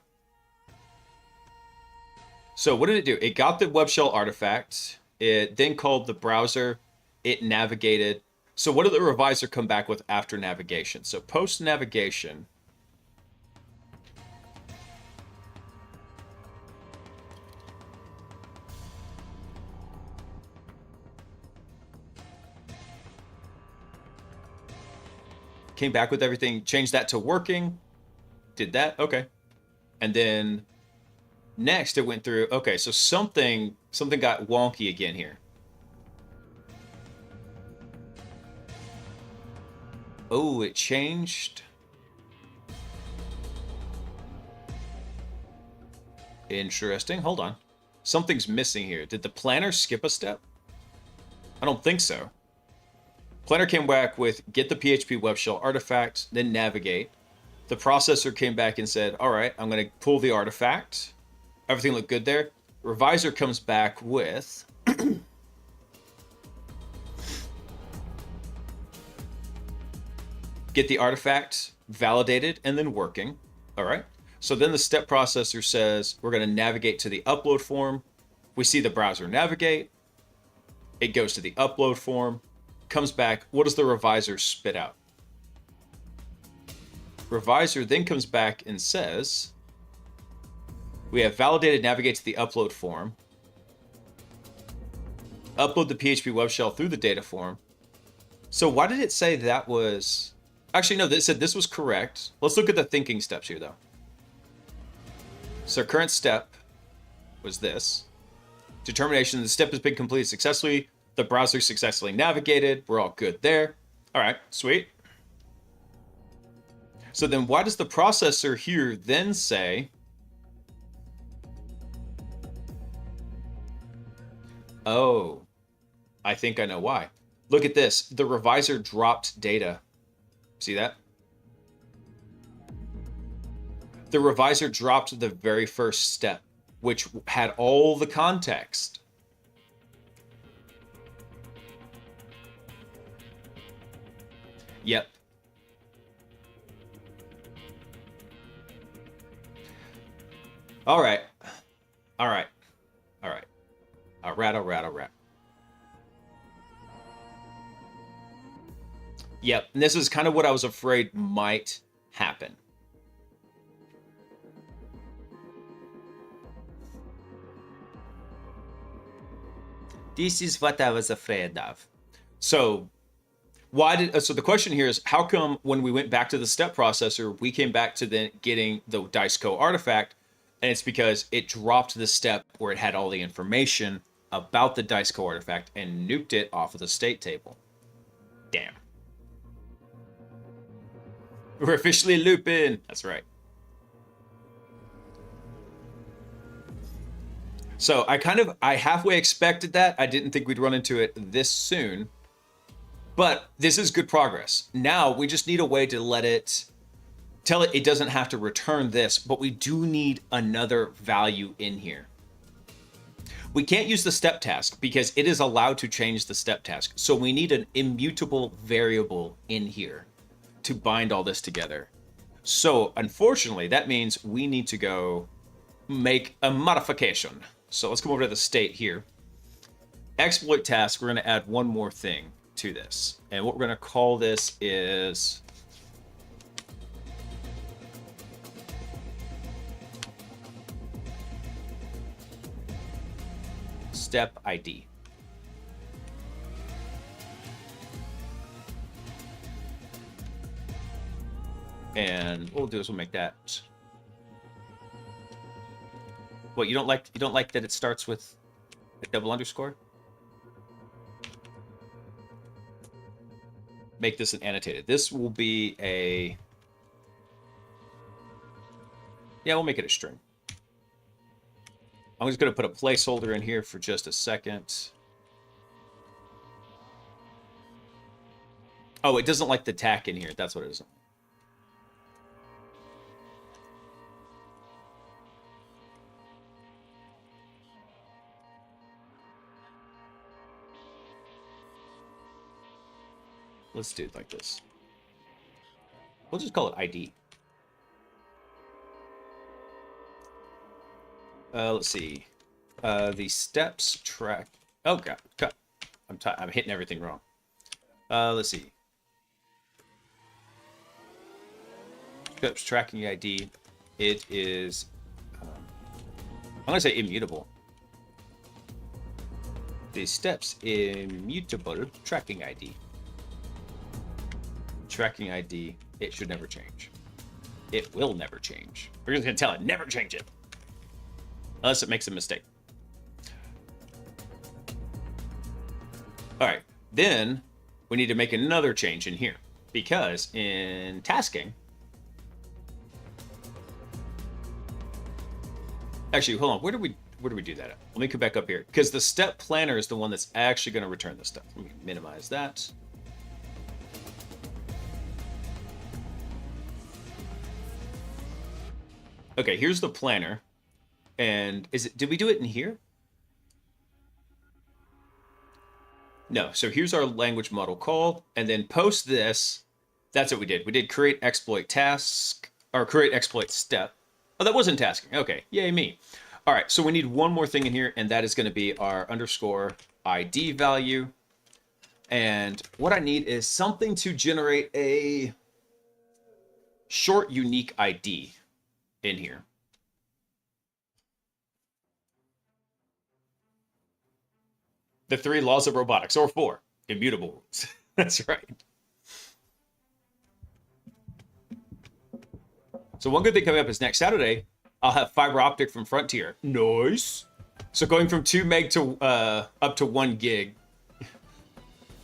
So what did it do? It got the web shell artifact. It then called the browser. It navigated. So what did the revisor come back with after navigation? So post navigation. Came back with everything, changed that to working. Did that? Okay. And then next it went through, okay, so something got wonky again here. Oh, it changed. Interesting. Hold on. Something's missing here. Did the planner skip a step? I don't think so. Planner came back with get the PHP web shell artifact, then navigate. The processor came back and said, all right, I'm going to pull the artifact. Everything looked good there. Revisor comes back with get the artifact validated and then working. All right. So then the step processor says we're going to navigate to the upload form. We see the browser navigate. It goes to the upload form, comes back. What does the revisor spit out? Revisor then comes back and says, we have validated navigate to the upload form. Upload the PHP web shell through the data form. So why did it say that was... Actually, no, it said this was correct. Let's look at the thinking steps here, though. So current step was this. Determination, the step has been completed successfully. The browser successfully navigated. We're all good there. All right, sweet. So then why does the processor here then say, oh, I think I know why. Look at this. The revisor dropped data. See that? The revisor dropped the very first step, which had all the context. Yep. All right. All right. All right. All right. Yep. And this is kind of what I was afraid might happen. This is what I was afraid of. So so the question here is, how come when we went back to the step processor, we came back to then getting the DiceCo artifact, and it's because it dropped the step where it had all the information about the DiceCo artifact and nuked it off of the state table. Damn. We're officially looping. That's right. So I halfway expected that. I didn't think we'd run into it this soon. But this is good progress. Now we just need a way to tell it doesn't have to return this, but we do need another value in here. We can't use the step task because it is allowed to change the step task. So we need an immutable variable in here to bind all this together. So unfortunately, that means we need to go make a modification. So let's come over to the state here. Exploit task, we're going to add one more thing to this. And what we're going to call this is step ID. And what we'll do is we'll make that. What, you don't like that it starts with a double underscore? Make this an annotated. This will be a... Yeah, we'll make it a string. I'm just going to put a placeholder in here for just a second. Oh, it doesn't like the tack in here. That's what it is. let's do it like this. We'll just call it ID. Let's see. The steps track. Oh god, cut. I'm hitting everything wrong. Let's see. Steps tracking ID. It is. I'm gonna say immutable. The steps immutable tracking ID. Tracking ID. It should never change. It will never change. We're just gonna tell it never change it, unless it makes a mistake. All right, then we need to make another change in here because in tasking, actually, hold on, where do we do that at? Let me come back up here because the step planner is the one that's actually going to return this stuff. Let me minimize that. Okay, here's the planner, and did we do it in here? No, so here's our language model call, and then post this, that's what we did. We did create exploit task, or create exploit step. Oh, that wasn't tasking. Okay, yay me. All right, so we need one more thing in here, and that is gonna be our underscore ID value. And what I need is something to generate a short unique ID in here. The 3 laws of robotics, or 4 immutable rules. That's right. So one good thing coming up is next Saturday, I'll have fiber optic from Frontier. Nice. So going from 2 meg to up to 1 gig.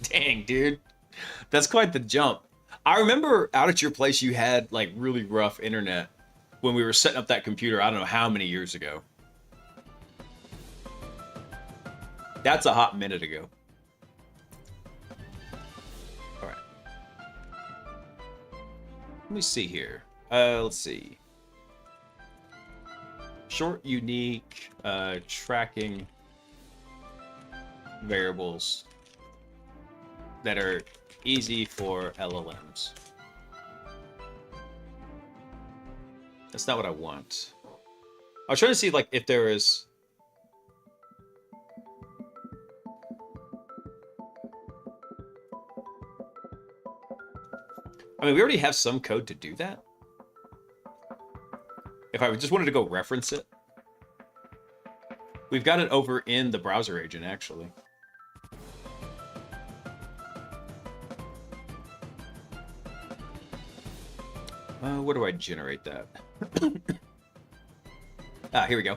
Dang, dude. That's quite the jump. I remember out at your place you had like really rough internet when we were setting up that computer, I don't know how many years ago. That's a hot minute ago. All right. Let me see here. Let's see. Short, unique, tracking variables that are easy for LLMs. That's not what I want. I was trying to see like if there is. I mean, we already have some code to do that. If I just wanted to go reference it. We've got it over in the browser agent, actually. Where do I generate that? Ah, here we go.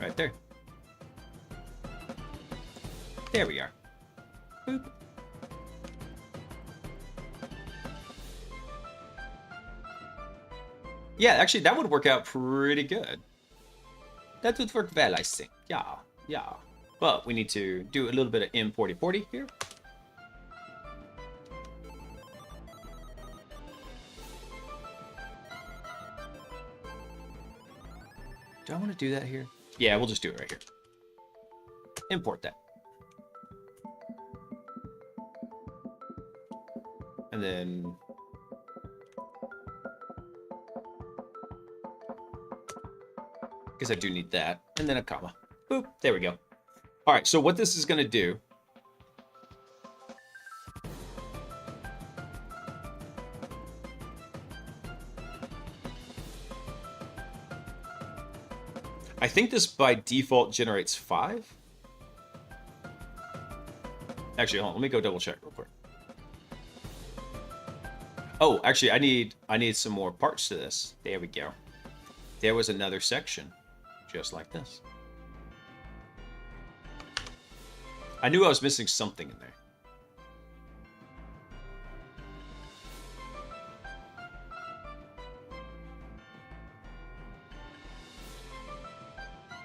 Right there. There we are. Boop. Yeah, actually, that would work out pretty good. That would work well, I think. Yeah, yeah. But we need to do a little bit of importy-porty here. Do I want to do that here? Yeah, we'll just do it right here. Import that. And then... because I do need that. And then a comma. Boop. There we go. All right, so what this is going to do... I think this by default generates 5. Actually, hold on. Let me go double check real quick. Oh, actually, I need some more parts to this. There we go. There was another section, just like this. I knew I was missing something in there.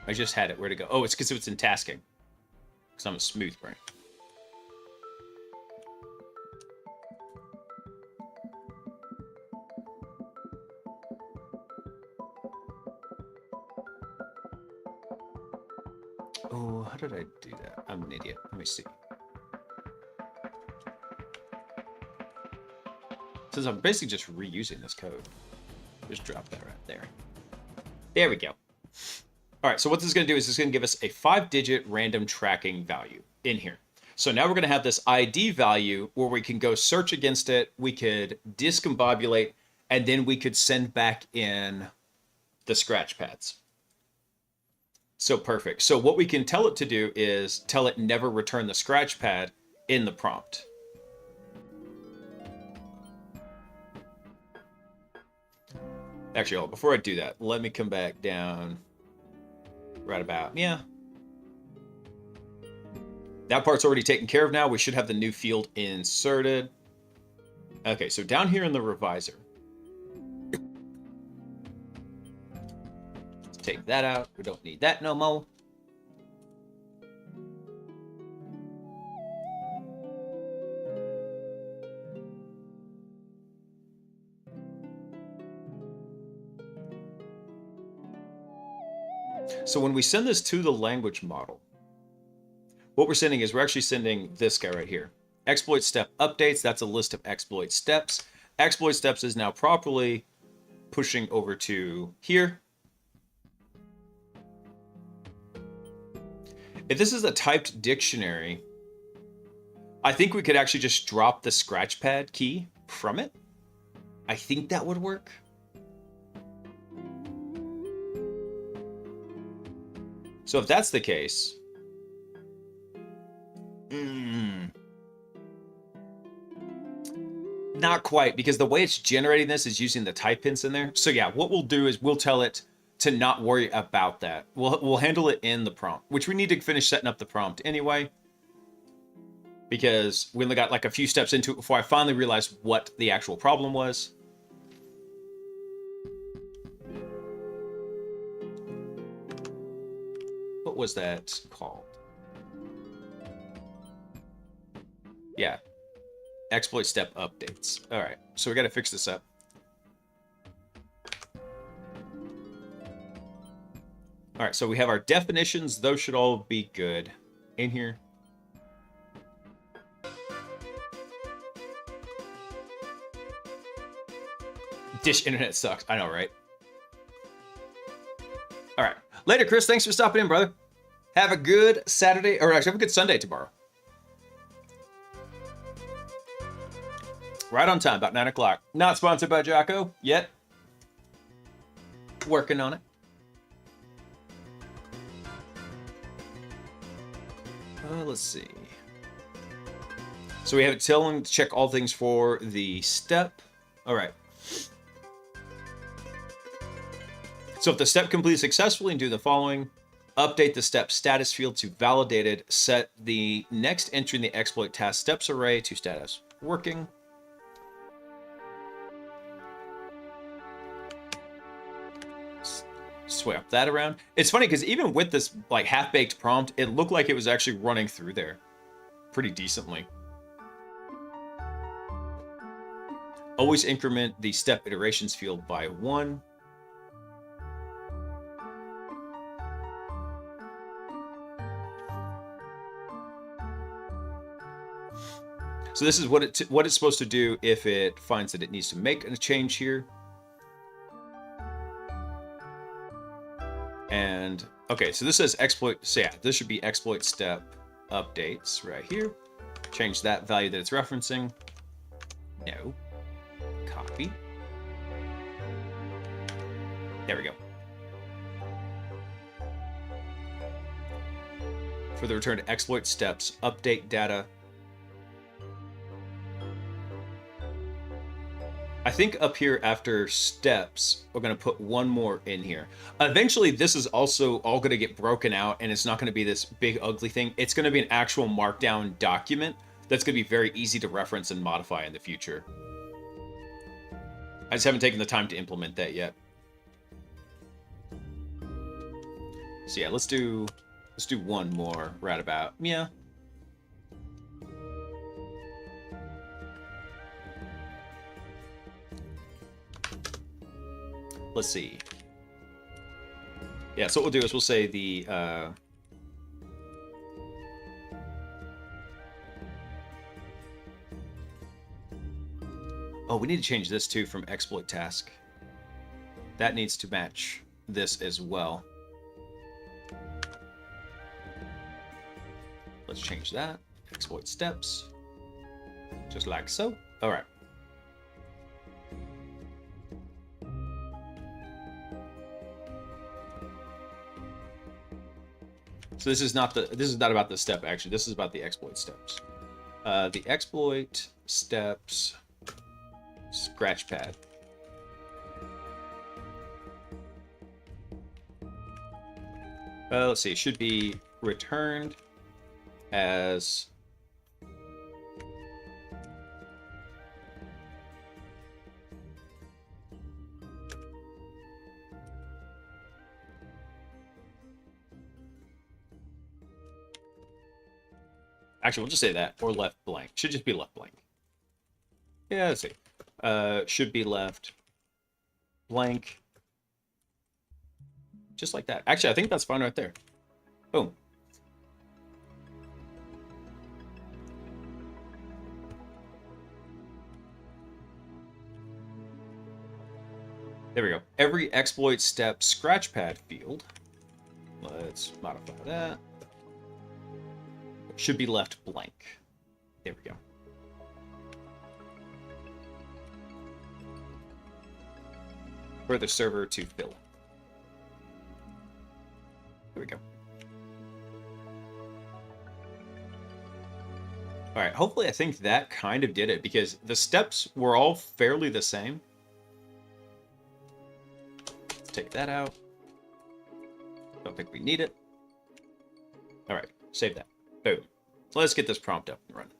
I just had it. Where to go? Oh, it's because it's in tasking. Because I'm a smooth brain. Oh, how did I do that? I'm an idiot. Let me see. Since I'm basically just reusing this code. Just drop that right there. There we go. All right, so what this is going to do is it's going to give us a 5-digit random tracking value in here. So now we're going to have this ID value where we can go search against it. We could discombobulate, and then we could send back in the scratch pads. So perfect. So what we can tell it to do is tell it never return the scratch pad in the prompt. Actually, before I do that, let me come back down right about, yeah. That part's already taken care of now. We should have the new field inserted. Okay, so down here in the revisor, let's take that out. We don't need that no more. So when we send this to the language model, what we're sending is we're actually sending this guy right here. Exploit step updates, that's a list of exploit steps. Exploit steps is now properly pushing over to here. If this is a typed dictionary, I think we could actually just drop the scratchpad key from it. I think that would work. So if that's the case, not quite, because the way it's generating this is using the type hints in there. So yeah, what we'll do is we'll tell it to not worry about that. We'll handle it in the prompt, which we need to finish setting up the prompt anyway, because we only got like a few steps into it before I finally realized what the actual problem was. What was that called? Yeah. Exploit step updates. All right. So we got to fix this up. All right. So we have our definitions. Those should all be good in here. Dish internet sucks. I know, right? All right. Later, Chris. Thanks for stopping in, brother. Have a good Saturday, or actually have a good Sunday tomorrow. Right on time, about 9 o'clock. Not sponsored by Jocko yet. Working on it. Let's see. So we have it telling to check all things for the step. All right. So if the step completes successfully, and do the following: update the step status field to validated, set the next entry in the exploit task steps array to status working. Swap that around. It's funny because even with this like half-baked prompt, it looked like it was actually running through there pretty decently. Always increment the step iterations field by 1. So this is what it's supposed to do if it finds that it needs to make a change here. And okay, so this says exploit. So yeah, this should be exploit step updates right here. Change that value that it's referencing. No. Copy. There we go. For the return to exploit steps, update data. I think up here after steps, we're going to put one more in here. Eventually, this is also all going to get broken out, and it's not going to be this big ugly thing. It's going to be an actual markdown document that's going to be very easy to reference and modify in the future. I just haven't taken the time to implement that yet. So yeah, let's do one more right about. Yeah. Let's see. Yeah, so what we'll do is we'll say the oh, we need to change this too from exploit task. That needs to match this as well. Let's change that. Exploit steps. Just like so. All right. So this is not about the step actually. This is about the exploit steps. The exploit steps scratch pad. Let's see. It should be returned as actually, we'll just say that, or left blank. Should just be left blank. Yeah, let's see. Should be left blank. Just like that. Actually, I think that's fine right there. Boom. There we go. Every exploit step scratchpad field. Let's modify that. Should be left blank. There we go. For the server to fill. There we go. All right, hopefully I think that kind of did it because the steps were all fairly the same. Let's take that out. Don't think we need it. All right, save that. Boom. So let's get this prompt up and running.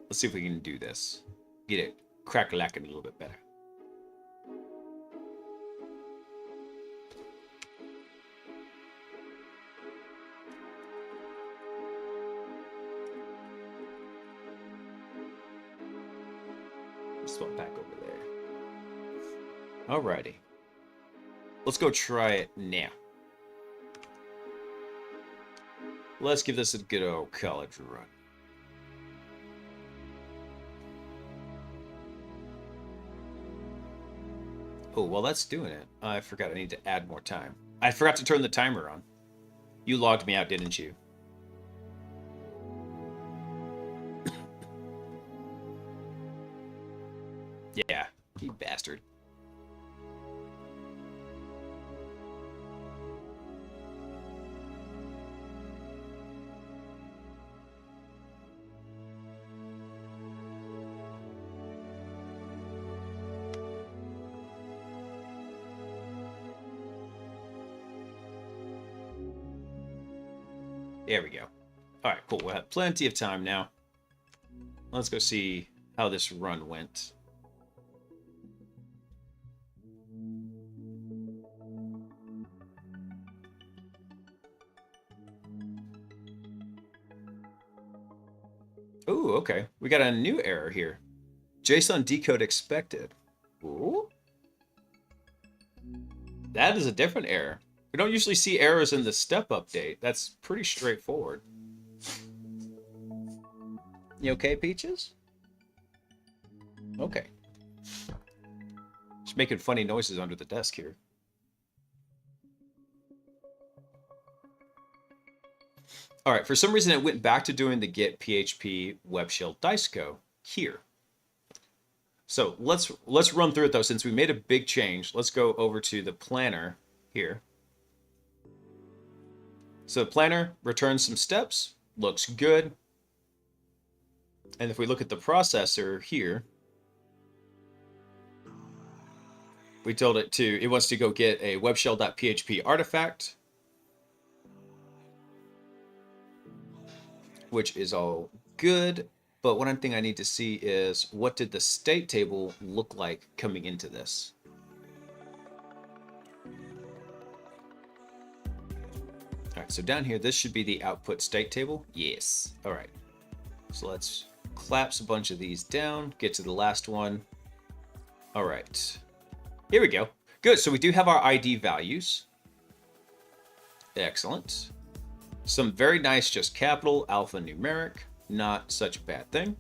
Let's see if we can do this. Get it crack-a-lacking a little bit better. Swap back over there. Alrighty. Let's go try it now. Let's give this a good old college run. Oh, while that's doing it, I forgot I need to add more time. I forgot to turn the timer on. You logged me out, didn't you? Yeah, you bastard. There we go. All right, cool. We'll have plenty of time now. Let's go see how this run went. Ooh, okay. We got a new error here. JSON decode expected. Ooh. That is a different error. We don't usually see errors in the step update. That's pretty straightforward. You okay, Peaches? Okay. She's making funny noises under the desk here. All right, for some reason it went back to doing the get PHP web shell diceco here. So let's run through it though. Since we made a big change, let's go over to the planner here. So the planner returns some steps, looks good. And if we look at the processor here, we told it it wants to go get a webshell.php artifact, which is all good. But one thing I need to see is what did the state table look like coming into this? All right, so down here, this should be the output state table. Yes. All right. So let's collapse a bunch of these down, get to the last one. All right. Here we go. Good. So we do have our ID values. Excellent. Some very nice, just capital, alphanumeric. Not such a bad thing.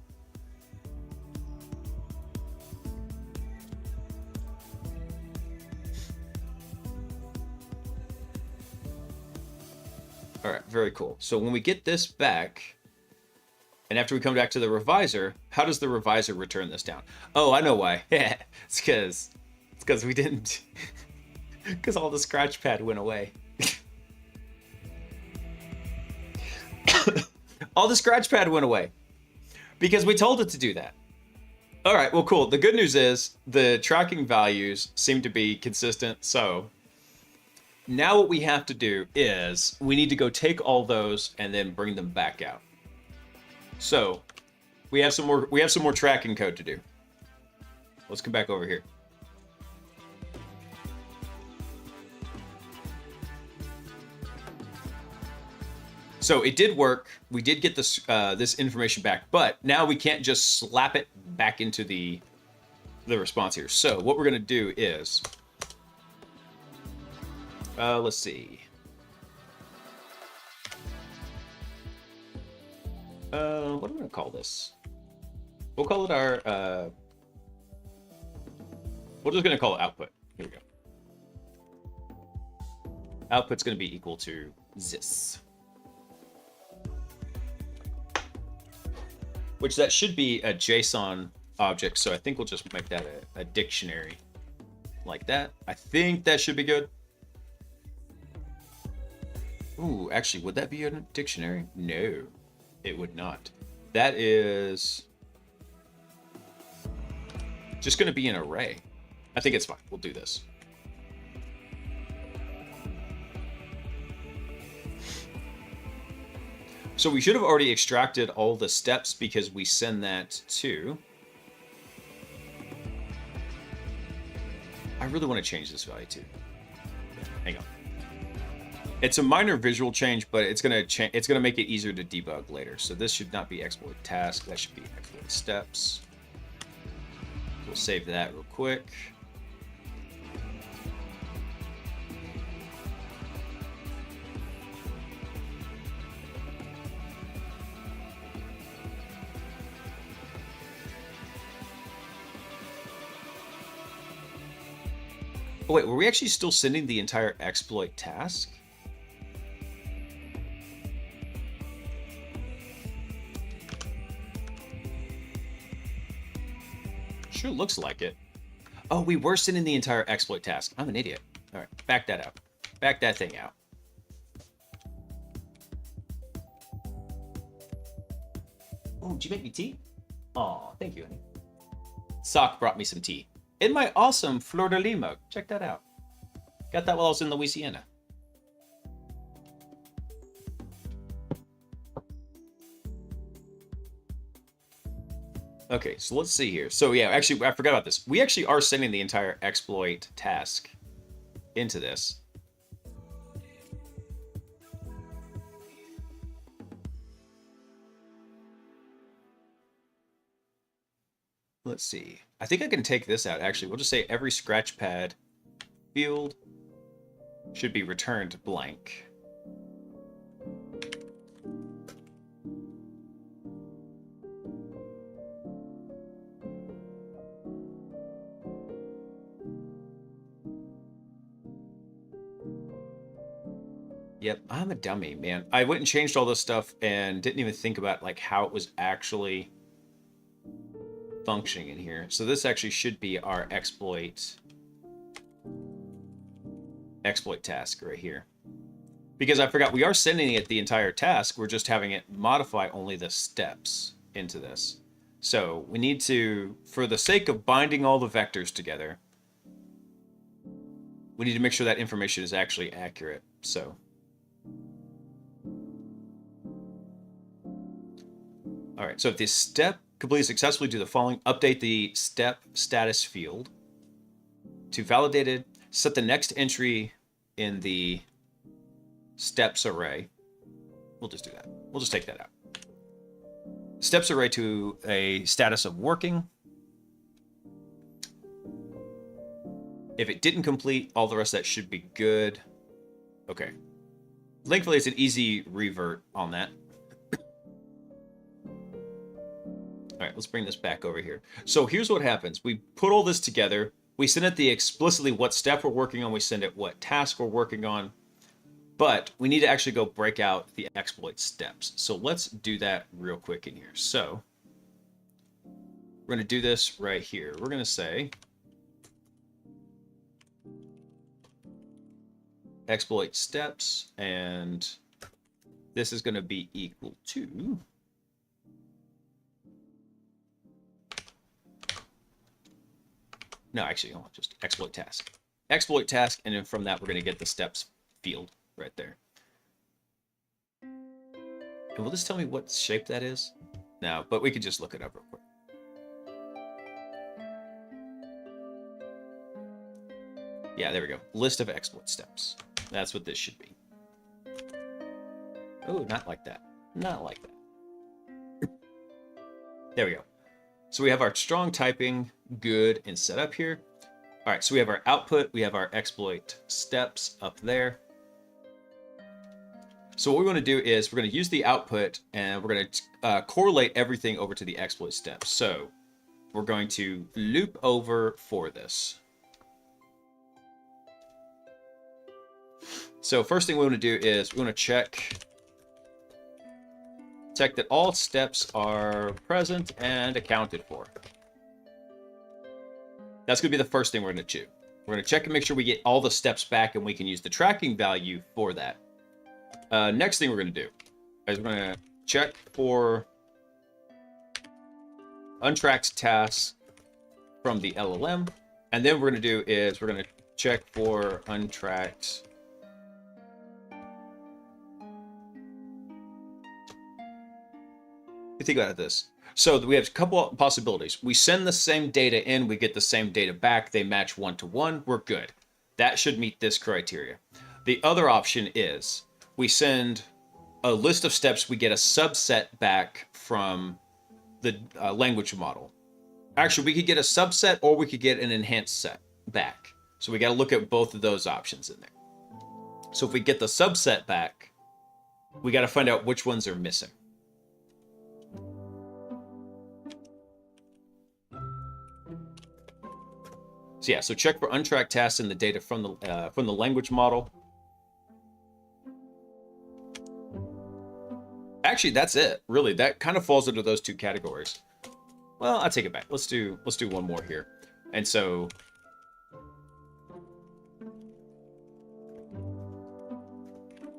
All right, very cool. So when we get this back, and after we come back to the revisor, how does the revisor return this down? Oh, I know why. It's because we didn't, because all the scratch pad went away. All the scratch pad went away because we told it to do that. All right, well, cool. The good news is the tracking values seem to be consistent. So now what we have to do is we need to go take all those and then bring them back out. So we have some more tracking code to do. Let's come back over here. So it did work. We did get this this information back, but now we can't just slap it back into the response here. So what we're gonna do is, let's see. What are we gonna call this? We'll call it our. We're just gonna call it output. Here we go. Output's gonna be equal to this. Which that should be a JSON object, so I think we'll just make that a dictionary like that. I think that should be good. Ooh, actually, would that be a dictionary? No, it would not. That is just going to be an array. I think it's fine. We'll do this. So we should have already extracted all the steps because we send that to... I really want to change this value too. Hang on. It's a minor visual change, but it's gonna make it easier to debug later. So this should not be exploit task. That should be exploit steps. We'll save that real quick. Oh, wait, were we actually still sending the entire exploit task? Sure looks like it. Oh, we were sending the entire exploit task. I'm an idiot. All right, back that out. Back that thing out. Oh, did you make me tea? Oh, thank you, honey. Sock brought me some tea. In my awesome Fleur de Lis mug. Check that out. Got that while I was in Louisiana. Okay, so let's see here. So yeah, actually, I forgot about this. We actually are sending the entire exploit task into this. Let's see. I think I can take this out, actually. We'll just say every scratch pad field should be returned blank. Yep, I'm a dummy, man. I went and changed all this stuff and didn't even think about like how it was actually functioning in here. So this actually should be our exploit task right here. Because I forgot we are sending it the entire task, we're just having it modify only the steps into this. So we need to, for the sake of binding all the vectors together, we need to make sure that information is actually accurate. So all right, so if this step completed successfully, do the following: update the step status field to validated, set the next entry in the steps array. We'll just do that. We'll just take that out. Steps array to a status of working. If it didn't complete, all the rest of that should be good. Okay. Thankfully, it's an easy revert on that. All right, let's bring this back over here. So here's what happens. We put all this together. We send it the explicitly what step we're working on. We send it what task we're working on. But we need to actually go break out the exploit steps. So let's do that real quick in here. So we're going to do this right here. We're going to say exploit steps, and this is going to be equal to no, actually, hold on, just exploit task. Exploit task, and then from that, we're going to get the steps field right there. And will this tell me what shape that is? No, but we could just look it up real quick. Yeah, there we go. List of exploit steps. That's what this should be. Oh, not like that. Not like that. There we go. So we have our strong typing good and set up here. All right, so we have our output. We have our exploit steps up there. So what we want to do is we're going to use the output and we're going to correlate everything over to the exploit steps. So we're going to loop over for this. So first thing we want to do is we want to check that all steps are present and accounted for. That's going to be the first thing we're going to do. We're going to check and make sure we get all the steps back and we can use the tracking value for that. Next thing we're going to do is we're going to check for untracked tasks from the LLM. And then what we're going to do is we're going to check for untracked think about this. So we have a couple of possibilities. We send the same data in, we get the same data back, they match 1-to-1, we're good. That should meet this criteria. The other option is we send a list of steps, we get a subset back from the language model. Actually, we could get a subset or we could get an enhanced set back. So we got to look at both of those options in there. So if we get the subset back, we got to find out which ones are missing. So yeah, so check for untracked tasks in the data from the language model. Actually, that's it. Really, that kind of falls into those two categories. Well, I'll take it back. Let's do one more here. And so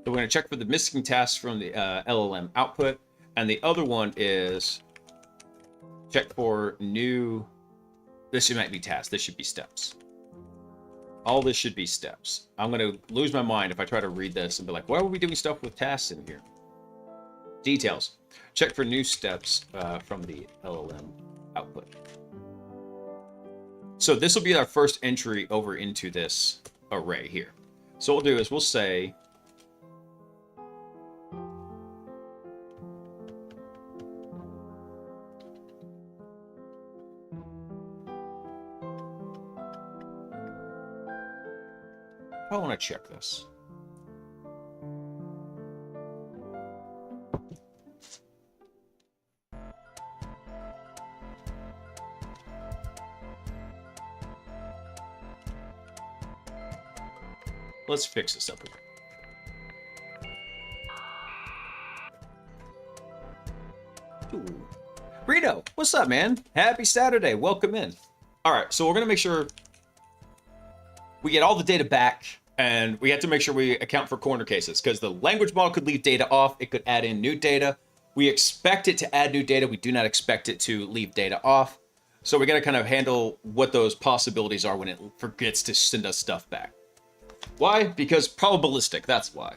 we're going to check for the missing tasks from the LLM output, and the other one is check for new. This might be tasks. This should be steps. All this should be steps. I'm going to lose my mind if I try to read this and be like, why are we doing stuff with tasks in here? Details. Check for new steps from the LLM output. So this will be our first entry over into this array here. So what we'll do is we'll say I want to check this. Let's fix this up here. Ooh. Rito, what's up, man? Happy Saturday. Welcome in. All right, so we're going to make sure we get all the data back, and we have to make sure we account for corner cases because the language model could leave data off. It could add in new data. We expect it to add new data. We do not expect it to leave data off. So we got to kind of handle what those possibilities are when it forgets to send us stuff back. Why? Because probabilistic, that's why.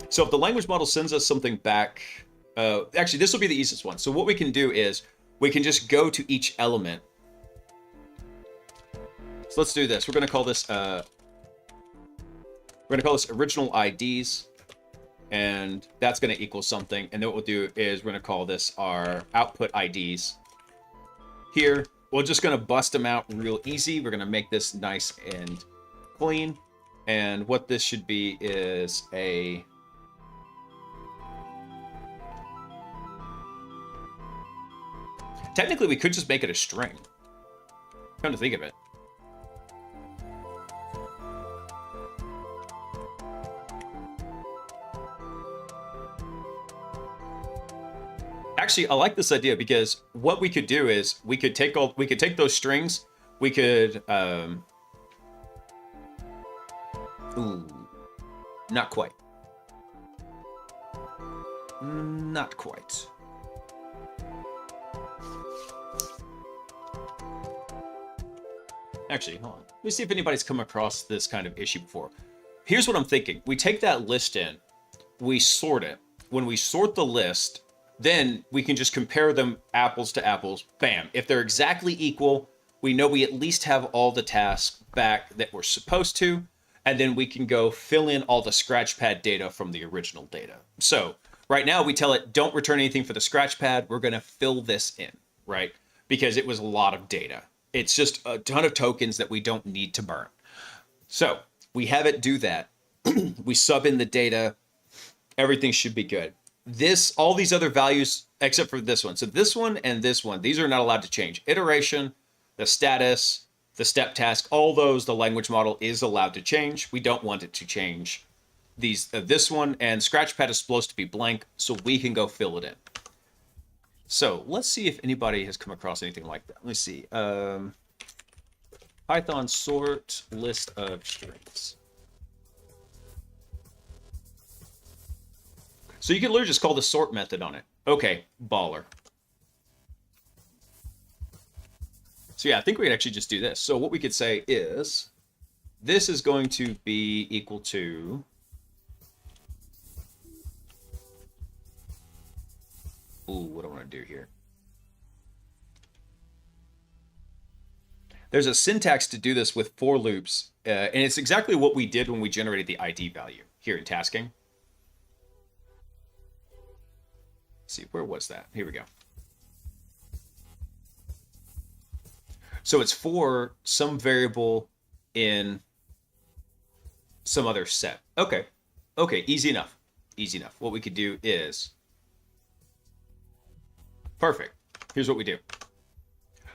So if the language model sends us something back, actually this will be the easiest one. So what we can do is we can just go to each element. So let's do this. We're going to call this original IDs, and that's going to equal something. And then what we'll do is we're going to call this our output IDs. Here, we're just going to bust them out real easy. We're going to make this nice and clean. And what this should be is a... Technically, we could just make it a string. Come to think of it. Actually, I like this idea because what we could do is we could take those strings, we could ooh, not quite. Not quite. Actually, hold on. Let me see if anybody's come across this kind of issue before. Here's what I'm thinking. We take that list in, we sort it. When we sort the list, then we can just compare them apples to apples. Bam. If they're exactly equal, we know we at least have all the tasks back that we're supposed to, and then we can go fill in all the scratchpad data from the original data. So right now we tell it, don't return anything for the scratchpad. We're going to fill this in, right? Because it was a lot of data. It's just a ton of tokens that we don't need to burn. So we have it do that. We sub in the data. Everything should be good. All these other values, except for this one. So this one and this one, these are not allowed to change. Iteration, the status, the step task, all those, the language model is allowed to change. We don't want it to change this one, and Scratchpad is supposed to be blank, so we can go fill it in. So let's see if anybody has come across anything like that. Let me see. Python sort list of strings. So you can literally just call the sort method on it. Okay, baller. So yeah, I think we could actually just do this. So what we could say is, this is going to be equal to... Ooh, what do I want to do here? There's a syntax to do this with for loops, and it's exactly what we did when we generated the ID value here in tasking. Let's see, where was that? Here we go. So it's for some variable in some other set. Okay, easy enough. Easy enough. What we could do is... Perfect. Here's what we do.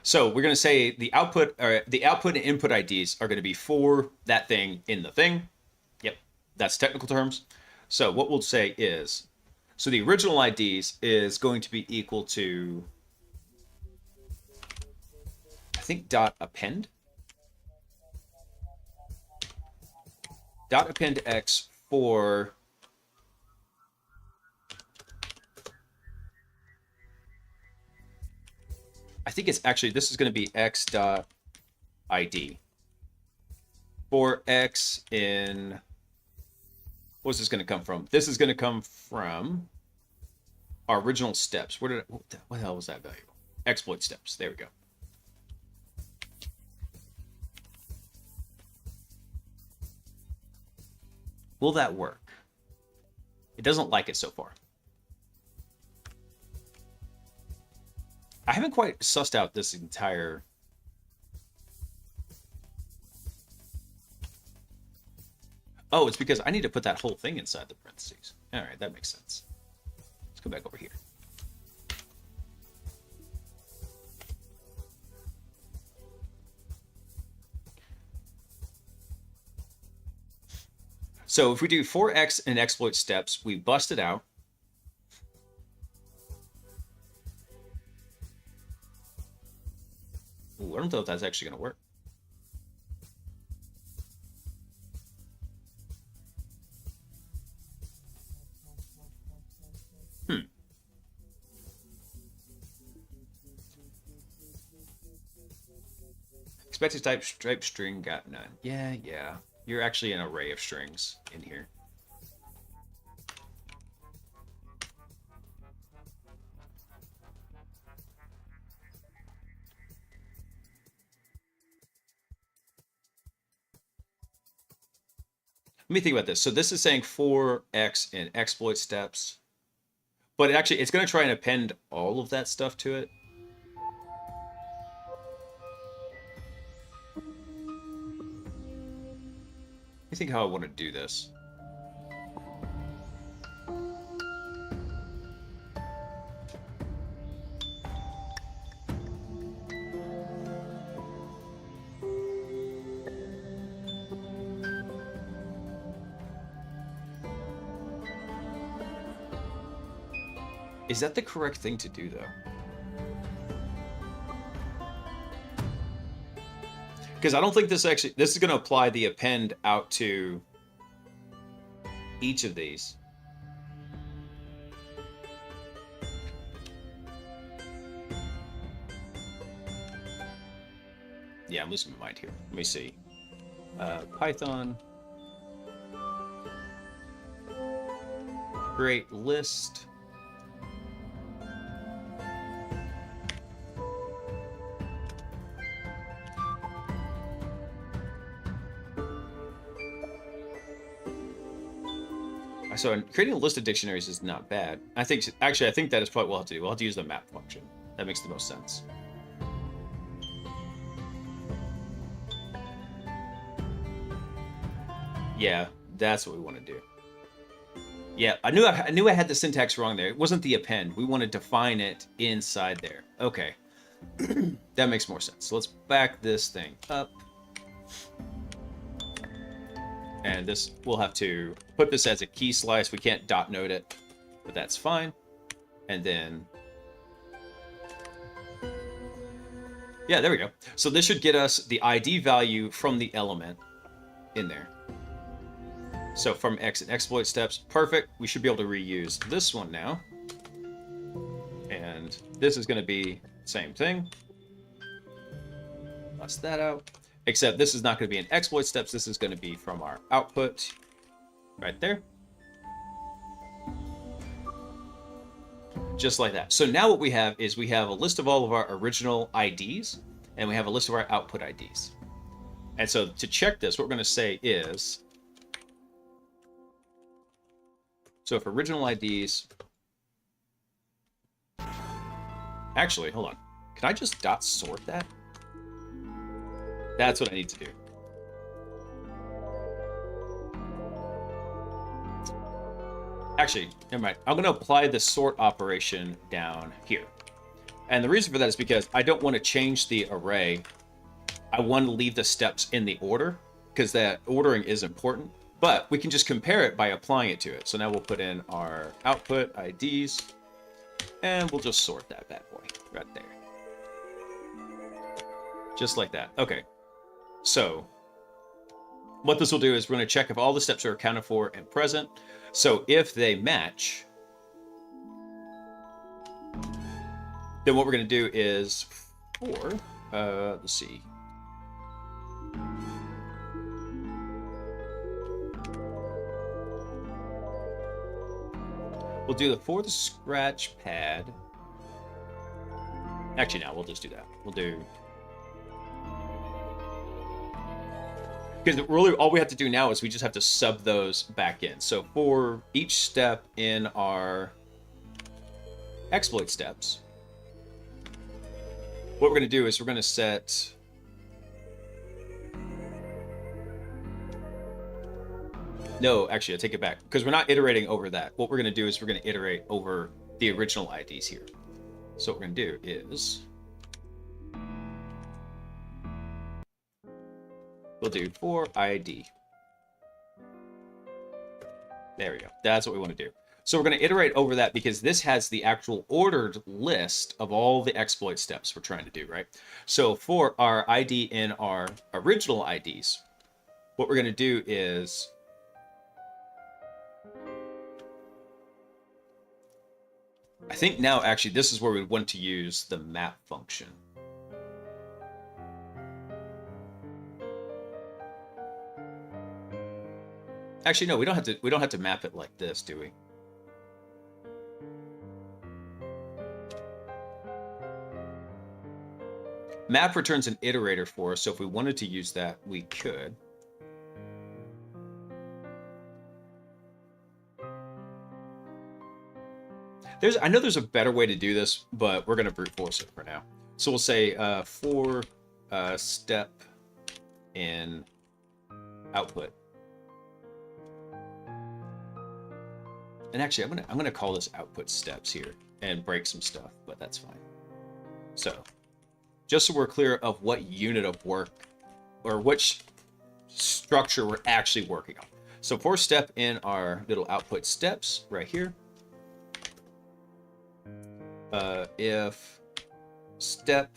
So we're going to say the output and input IDs are going to be for that thing in the thing. Yep, that's technical terms. So what we'll say is, so the original IDs is going to be equal to, I think, dot append x for I think it's actually, this is going to be x dot ID for x in, what's this going to come from? This is going to come from our original steps. What the hell was that value? Exploit steps. There we go. Will that work? It doesn't like it so far. I haven't quite sussed out this entire... Oh, it's because I need to put that whole thing inside the parentheses. All right, that makes sense. Let's go back over here. So if we do 4x in exploit steps, we bust it out. Ooh, I don't know if that's actually going to work. Expected type string got none. Yeah. You're actually an array of strings in here. Let me think about this. So this is saying 4x in exploit steps, but it's going to try and append all of that stuff to it. me think how I want to do this. Is that the correct thing to do, though? Because I don't think this is going to apply the append out to each of these. Yeah, I'm losing my mind here. Let me see. Python. Create list. So creating a list of dictionaries is not bad. I think that is probably what we'll have to do. We'll have to use the map function. That makes the most sense. Yeah, that's what we want to do. Yeah, I knew I had the syntax wrong there. It wasn't the append. We want to define it inside there. Okay. That makes more sense. So let's back this thing up. And this, we'll have to put this as a key slice. We can't dot node it, but that's fine. And then, yeah, there we go. So this should get us the ID value from the element in there. So from exit exploit steps, perfect. We should be able to reuse this one now. And this is going to be the same thing. Bust that out. Except this is not going to be in exploit steps. This is going to be from our output right there. Just like that. So now what we have is we have a list of all of our original IDs, and we have a list of our output IDs. And so to check this, what we're going to say is, so if original IDs, actually, hold on. Can I just dot sort that? That's what I need to do. Actually, never mind. I'm going to apply the sort operation down here. And the reason for that is because I don't want to change the array. I want to leave the steps in the order because that ordering is important. But we can just compare it by applying it to it. So now we'll put in our output IDs and we'll just sort that bad boy right there. Just like that. Okay. So what this will do is we're going to check if all the steps are accounted for and present. So if they match, then what we're going to do is for, let's see. We'll do the for the scratch pad. Actually, no, we'll just do that. We'll do, because really all we have to do now is we just have to sub those back in. So for each step in our exploit steps, what we're going to do is we're going to set no, actually, I take it back because we're not iterating over that. What we're going to do is we're going to iterate over the original IDs here. So what we're going to do is we'll do for ID. There we go. That's what we want to do. So we're going to iterate over that because this has the actual ordered list of all the exploit steps we're trying to do, right? So for our ID in our original IDs, what we're going to do is I think now actually this is where we want to use the map function. Actually, no, we don't have to map it like this, do we? Map returns an iterator for us, so if we wanted to use that, we could. I know there's a better way to do this, but we're going to brute force it for now. So we'll say for step in output. And actually, I'm gonna call this output steps here and break some stuff, but that's fine. So, just so we're clear of what unit of work or which structure we're actually working on. So for step in our little output steps right here, if step,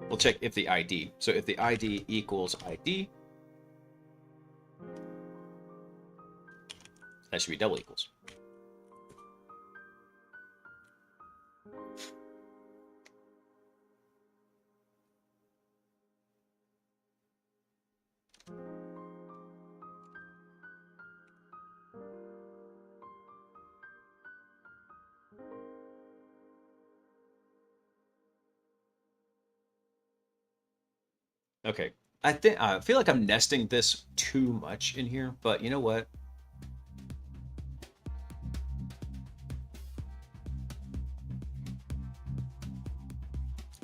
we'll check if the ID. So if the ID equals ID, that should be double equals. Okay, I feel like I'm nesting this too much in here, but you know what?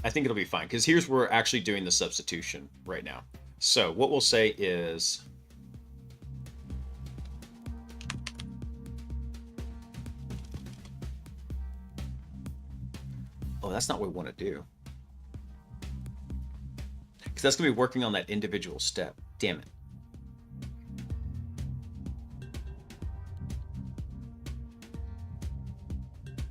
I think it'll be fine because here's where we're actually doing the substitution right now. So what we'll say is oh, that's not what we want to do. Because that's going to be working on that individual step. Damn it.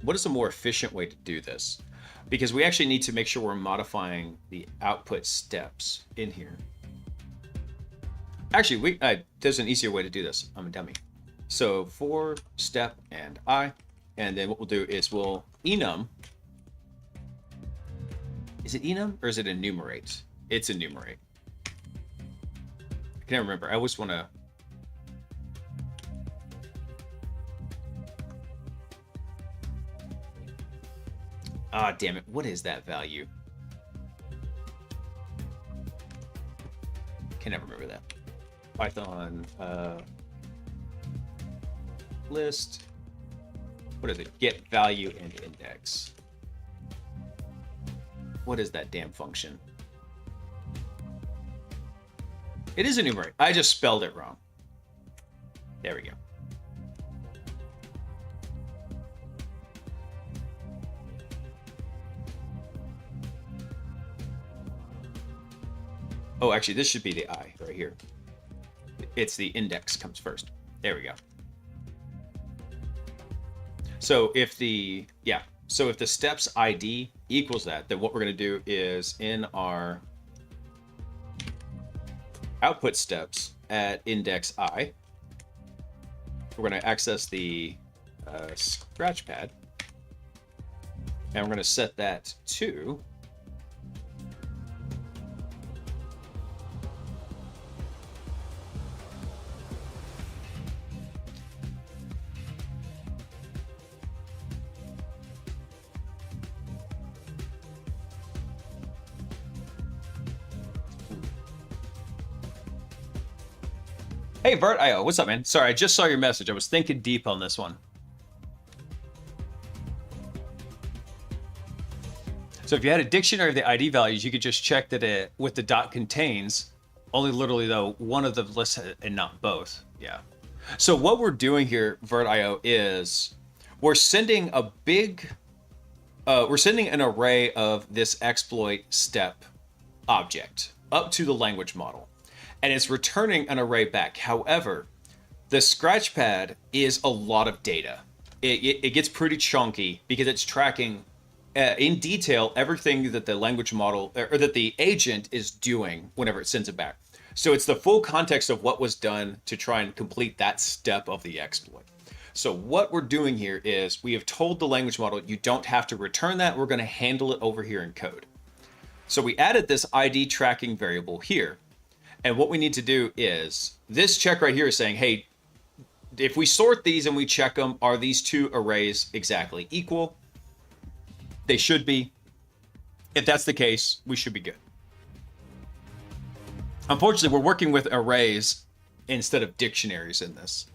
What is a more efficient way to do this? Because we actually need to make sure we're modifying the output steps in here. Actually, there's an easier way to do this. I'm a dummy. So for step and I, and then what we'll do is we'll enum. Is it enum or is it enumerate? It's enumerate. I can't remember. I always want to. Ah, damn it. What is that value? Can never remember that. Python list. What is it? Get value and index. What is that damn function? It is enumerate. I just spelled it wrong. There we go. Oh, actually, this should be the I right here. It's the index comes first. There we go. So if the, so if the steps ID equals that, then what we're going to do is in our output steps at index I, we're going to access the scratch pad, and we're going to set that to Hey, Vert.io, what's up, man? Sorry, I just saw your message. I was thinking deep on this one. So if you had a dictionary of the ID values, you could just check that it, with the dot contains, only literally, though, one of the lists and not both. Yeah. So what we're doing here, Vert.io, is we're sending a big, we're sending an array of this exploit step object up to the language model. And it's returning an array back. However, the scratchpad is a lot of data. It gets pretty chunky because it's tracking in detail everything that the language model or that the agent is doing whenever it sends it back. So it's the full context of what was done to try and complete that step of the exploit. So what we're doing here is we have told the language model, you don't have to return that. We're going to handle it over here in code. So we added this ID tracking variable here. And what we need to do is this check right here is saying, hey, if we sort these and we check them, are these two arrays exactly equal? They should be. If that's the case, we should be good. Unfortunately, we're working with arrays instead of dictionaries in this.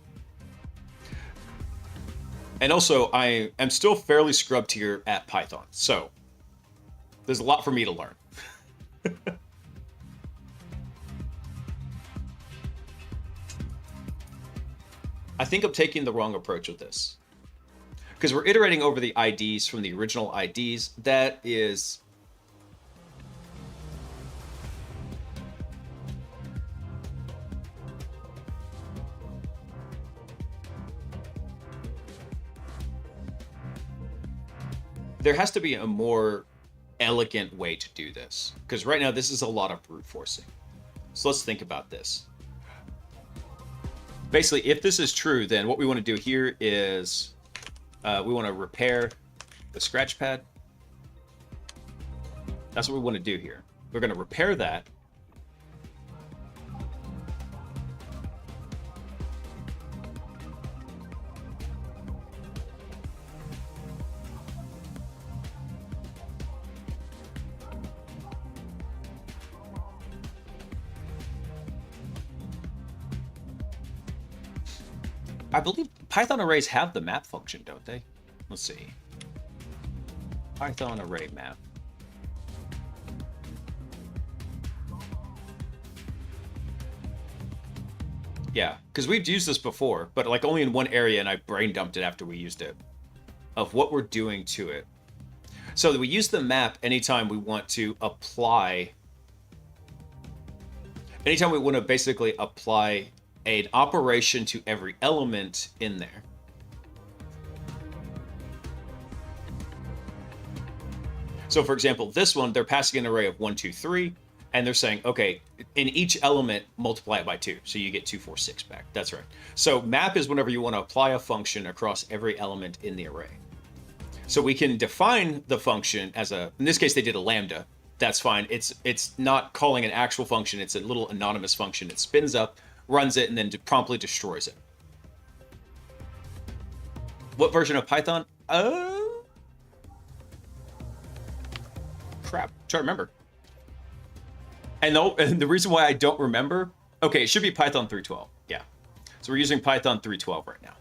And also, I am still fairly scrubbed here at Python. So there's a lot for me to learn. I think I'm taking the wrong approach with this. Because we're iterating over the IDs from the original IDs. That is... There has to be a more elegant way to do this. Because right now, this is a lot of brute forcing. So let's think about this. Basically, if this is true, then what we want to do here is we want to repair the scratch pad. That's what we want to do here. We're going to repair that. I believe Python arrays have the map function, don't they? Let's see. Python array map. Yeah, because we've used this before, but like only in one area, and I brain dumped it after we used it, of what we're doing to it. So we use the map anytime we want to apply, anytime we want to basically apply an operation to every element in there. So for example, this one, they're passing an array of 1, 2, 3, and they're saying, okay, in each element, multiply it by 2. So you get 2, 4, 6 back. That's right. So map is whenever you want to apply a function across every element in the array. So we can define the function as a, in this case, they did a lambda. That's fine. It's not calling an actual function. It's a little anonymous function. It spins up, runs it, and then promptly destroys it. What version of Python? Crap. Try to remember. And the reason why I don't remember, okay, it should be Python 3.12. Yeah. So we're using Python 3.12 right now.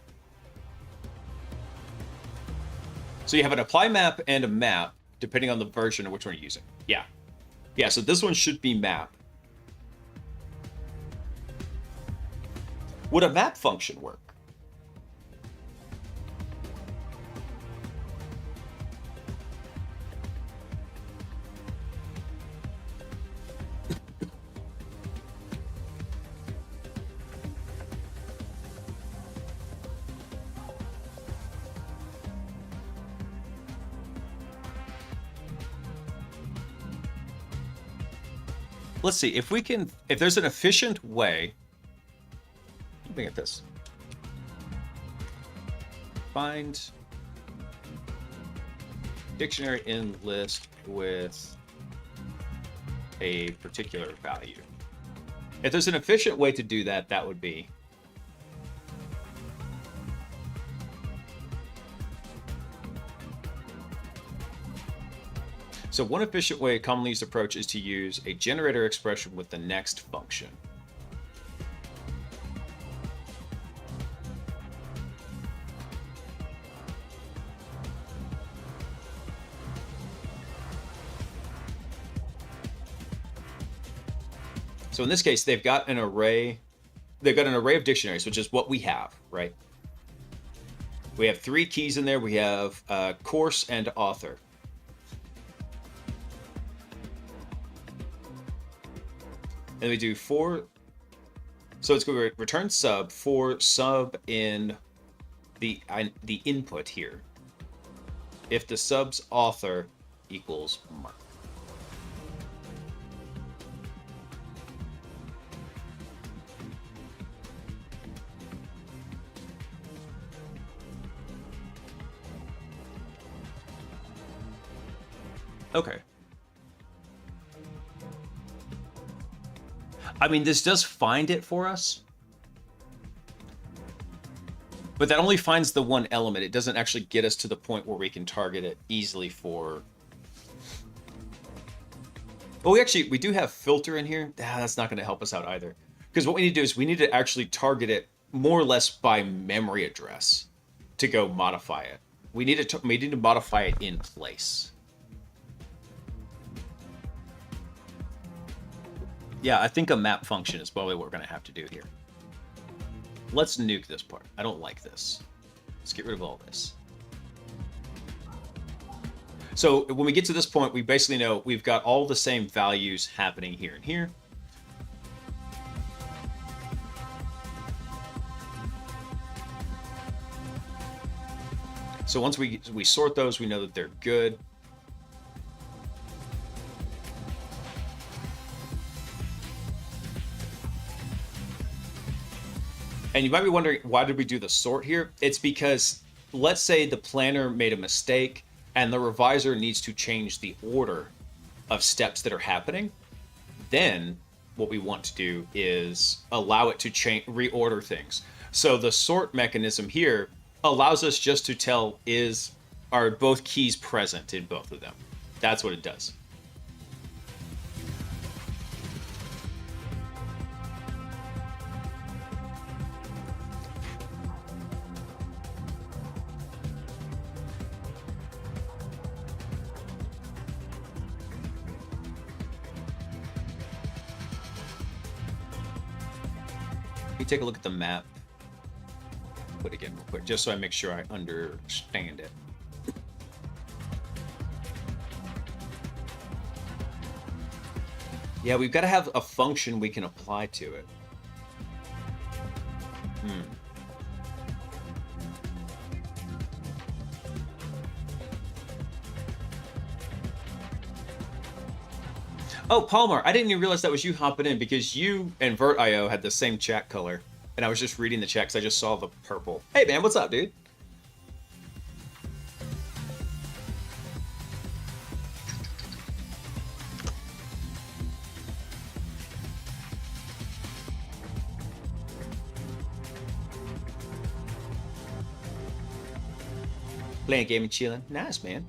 So you have an apply map and a map, depending on the version of which one you're using. Yeah. Yeah, so this one should be map. Would a map function work? Let's see if we can, if there's an efficient way. Let me get this. Find dictionary in list with a particular value. If there's an efficient way to do that, that would be. So one efficient way, commonly used approach, is to use a generator expression with the next function. So in this case, they've got an array of dictionaries, which is what we have, right? We have 3 keys in there. We have course and author. And we do 4. So it's going to return sub for sub in the input here. If the sub's author equals Mark. Okay. I mean, this does find it for us. But that only finds the one element. It doesn't actually get us to the point where we can target it easily for... Well, we do have filter in here. That's not going to help us out either. Because what we need to do is we need to actually target it more or less by memory address to go modify it. We need to modify it in place. Yeah, I think a map function is probably what we're going to have to do here. Let's nuke this part. I don't like this. Let's get rid of all this. So when we get to this point, we basically know we've got all the same values happening here and here. So once we sort those, we know that they're good. And you might be wondering, why did we do the sort here? It's because, let's say the planner made a mistake and the reviser needs to change the order of steps that are happening. Then what we want to do is allow it to reorder things. So the sort mechanism here allows us just to tell, are both keys present in both of them? That's what it does. Let me take a look at the map. Put it again real quick, just so I make sure I understand it. Yeah, we've got to have a function we can apply to it. Oh, Palmer, I didn't even realize that was you hopping in, because you and Vert.io had the same chat color. And I was just reading the chat because I just saw the purple. Hey, man, what's up, dude? Playing a game and chilling. Nice, man.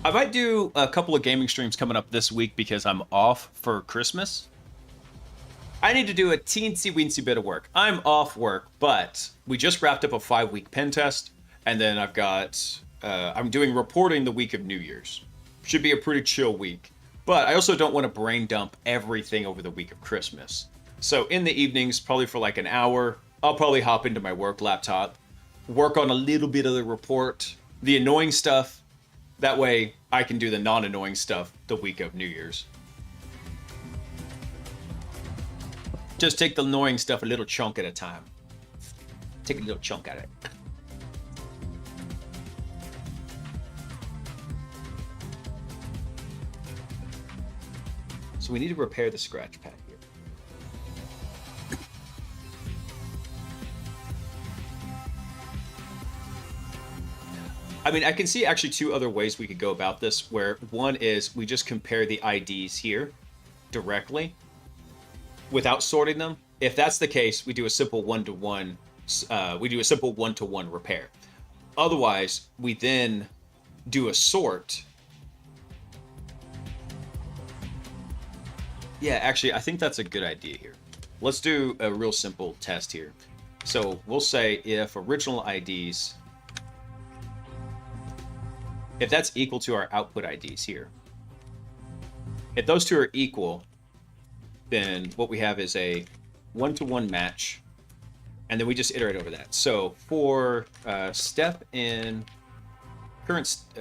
I might do a couple of gaming streams coming up this week because I'm off for Christmas. I need to do a teensy-weensy bit of work. I'm off work, but we just wrapped up a 5-week pen test, and then I've got, I'm doing reporting the week of New Year's. Should be a pretty chill week. But I also don't want to brain dump everything over the week of Christmas. So in the evenings, probably for like an hour, I'll probably hop into my work laptop, work on a little bit of the report, the annoying stuff. That way I can do the non-annoying stuff the week of New Year's. Just take the annoying stuff a little chunk at a time. Take a little chunk at it. So we need to repair the scratch pad here. I mean, I can see actually two other ways we could go about this, where one is we just compare the IDs here directly without sorting them. If that's the case, we do a simple one-to-one repair. Otherwise, we then do a sort. Yeah, actually, I think that's a good idea here. Let's do a real simple test here. So we'll say if original IDs, if that's equal to our output IDs here, if those two are equal, then what we have is a one-to-one match, and then we just iterate over that. So for step in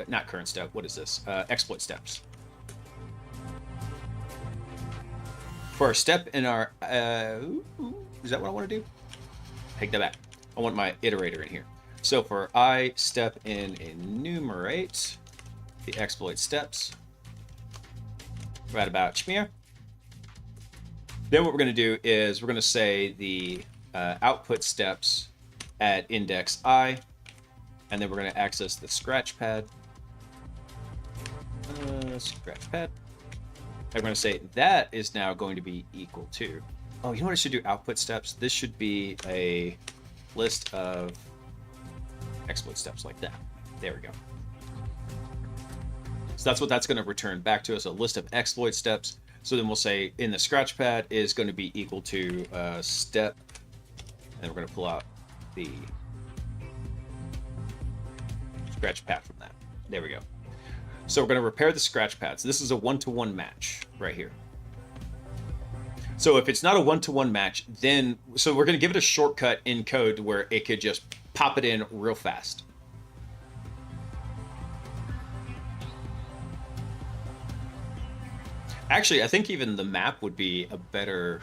not current step, what is this? Exploit steps. For our step in our, is that what I want to do? Take that back. I want my iterator in here. So for I step in enumerate the exploit steps, right about here. Then what we're going to do is we're going to say the output steps at index I, and then we're going to access the scratch pad. Scratch pad. I'm going to say that is now going to be equal to, oh, you know what I should do? Output steps. This should be a list of exploit steps like that. There we go. So that's what that's going to return back to us, a list of exploit steps. So then we'll say in the scratch pad is going to be equal to step, and we're going to pull out the scratch pad from that. There we go. So we're going to repair the scratch pads. This is a one-to-one match right here. So if it's not a one-to-one match, then so we're going to give it a shortcut in code where it could just pop it in real fast. Actually, I think even the map would be a better...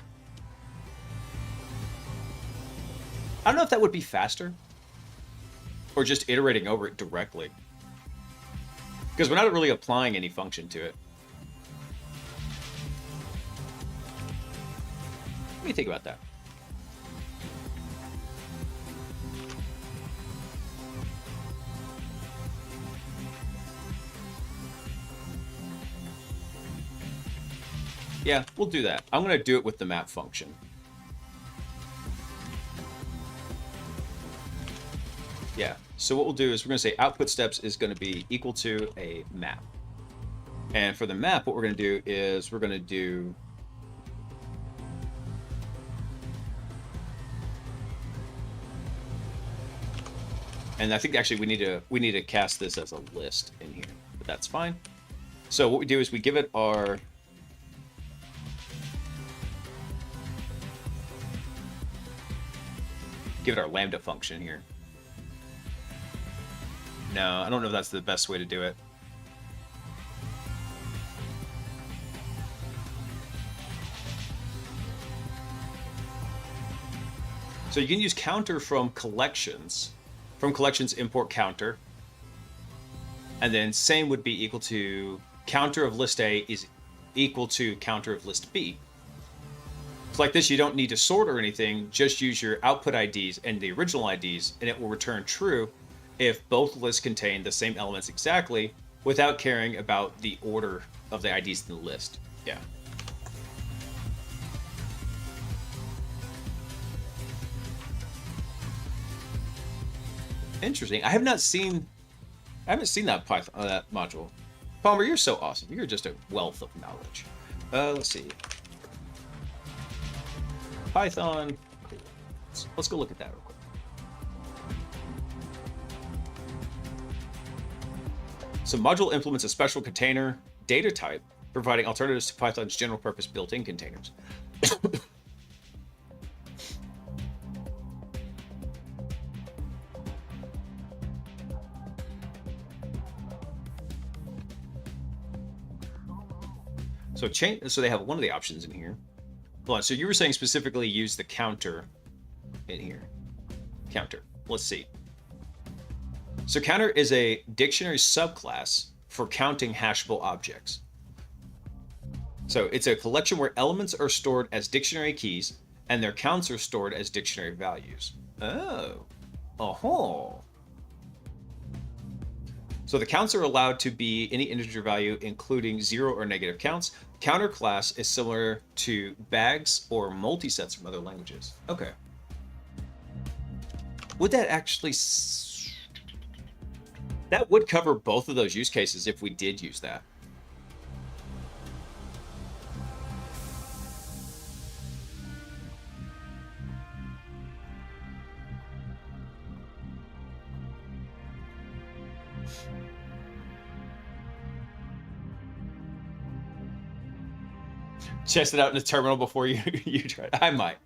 I don't know if that would be faster or just iterating over it directly, because we're not really applying any function to it. What do you think about that? Yeah, we'll do that. I'm going to do it with the map function. Yeah, so what we'll do is we're going to say output steps is going to be equal to a map. And for the map, what we're going to do is we're going to do... And I think actually we need to cast this as a list in here, but that's fine. So what we do is we give it our... give it our lambda function here. No, I don't know if that's the best way to do it. So you can use counter from collections. From collections, import counter. And then same would be equal to counter of list A is equal to counter of list B. So like this, you don't need to sort or anything, just use your output IDs and the original IDs, and it will return true if both lists contain the same elements exactly without caring about the order of the IDs in the list. Yeah. Interesting. I haven't seen that Python that module. Palmer, you're so awesome. You're just a wealth of knowledge. Let's see. Python. Let's go look at that real quick. So module implements a special container data type, providing alternatives to Python's general purpose built-in containers. So they have one of the options in here. Hold on, so you were saying specifically use the counter in here. Counter. Let's see. So counter is a dictionary subclass for counting hashable objects. So it's a collection where elements are stored as dictionary keys and their counts are stored as dictionary values. Oh. Oh. So the counts are allowed to be any integer value, including 0 or negative counts. Counter class is similar to bags or multisets from other languages. Okay. Would that actually... That would cover both of those use cases if we did use that. Test it out in the terminal before you try it. I might.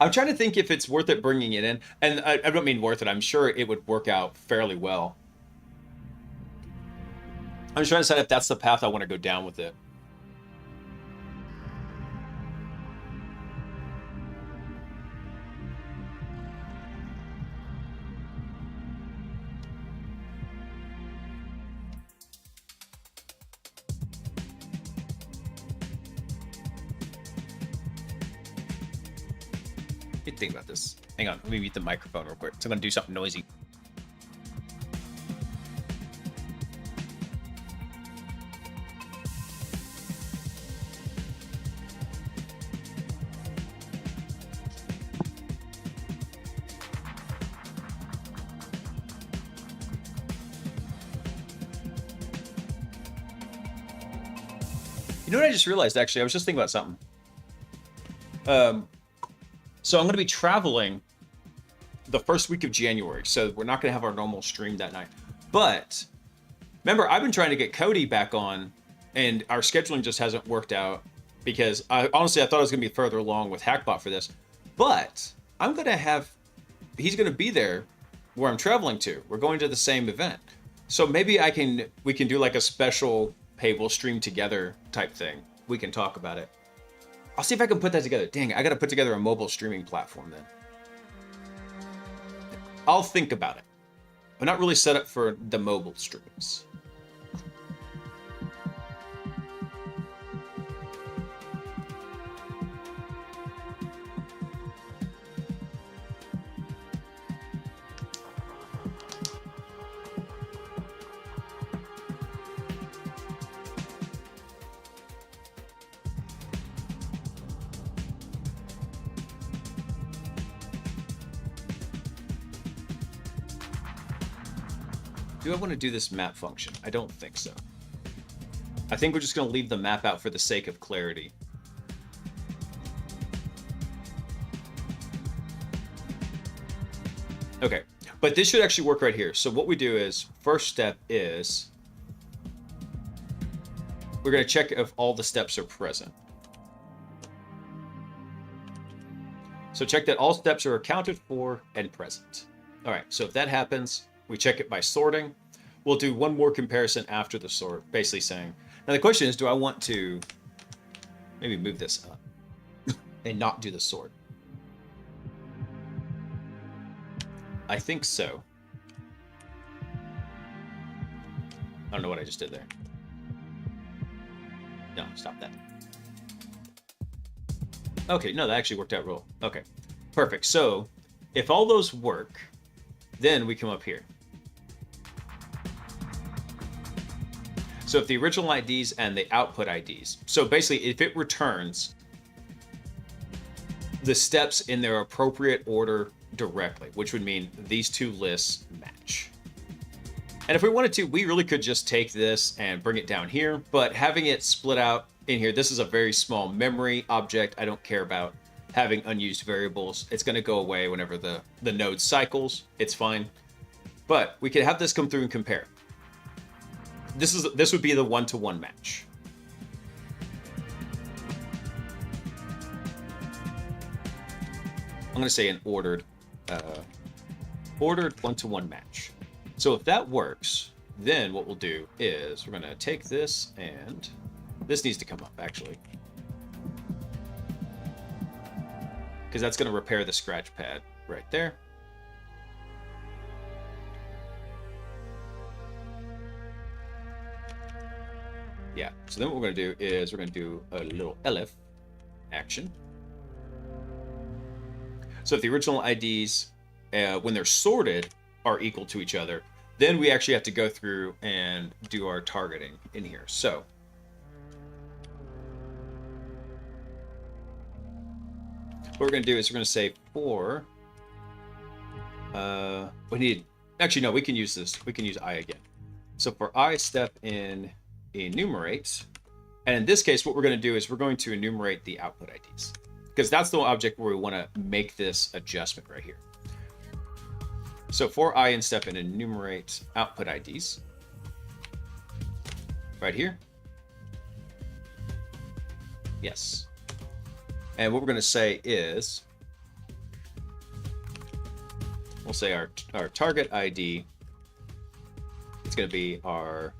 I'm trying to think if it's worth it bringing it in. And I don't mean worth it. I'm sure it would work out fairly well. I'm just trying to decide if that's the path I want to go down with it. Think about this. Hang on, let me mute the microphone real quick. So I'm gonna do something noisy. You know what I just realized, actually? I was just thinking about something. So I'm going to be traveling the first week of January, so we're not going to have our normal stream that night. But remember, I've been trying to get Cody back on, and our scheduling just hasn't worked out because honestly I thought I was going to be further along with HackBot for this, but I'm going to have, he's going to be there where I'm traveling to. We're going to the same event. So maybe we can do like a special, hey, we'll stream together type thing. We can talk about it. I'll see if I can put that together. Dang, I got to put together a mobile streaming platform then. I'll think about it. I'm not really set up for the mobile streams. Do I want to do this map function? I don't think so. I think we're just going to leave the map out for the sake of clarity. Okay, but this should actually work right here. So what we do is, first step is, we're going to check if all the steps are present. So check that all steps are accounted for and present. All right, so if that happens, we check it by sorting. We'll do one more comparison after the sort, basically saying, now the question is, do I want to maybe move this up and not do the sort? I think so. I don't know what I just did there. No, stop that. Okay, no, that actually worked out real. Okay, perfect. So if all those work, then we come up here. So if the original IDs and the output IDs, so basically if it returns the steps in their appropriate order directly, which would mean these two lists match. And if we wanted to, we really could just take this and bring it down here, but having it split out in here, this is a very small memory object. I don't care about having unused variables. It's going to go away whenever the node cycles. It's fine. But we could have this come through and compare. This would be the one-to-one match. I'm going to say an ordered one-to-one match. So if that works, then what we'll do is we're going to take this, and this needs to come up actually, because that's going to repair the scratch pad right there. Yeah, so then what we're going to do is we're going to do a little elif action. So if the original IDs, when they're sorted, are equal to each other, then we actually have to go through and do our targeting in here. So what we're going to do is we're going to say for, actually no, we can use this. We can use I again. So for I step in enumerate, and in this case what we're going to do is we're going to enumerate the output IDs, because that's the object where we want to make this adjustment right here. So for I in step and enumerate output IDs right here. Yes. And what we're going to say is, we'll say our target ID, it's going to be our,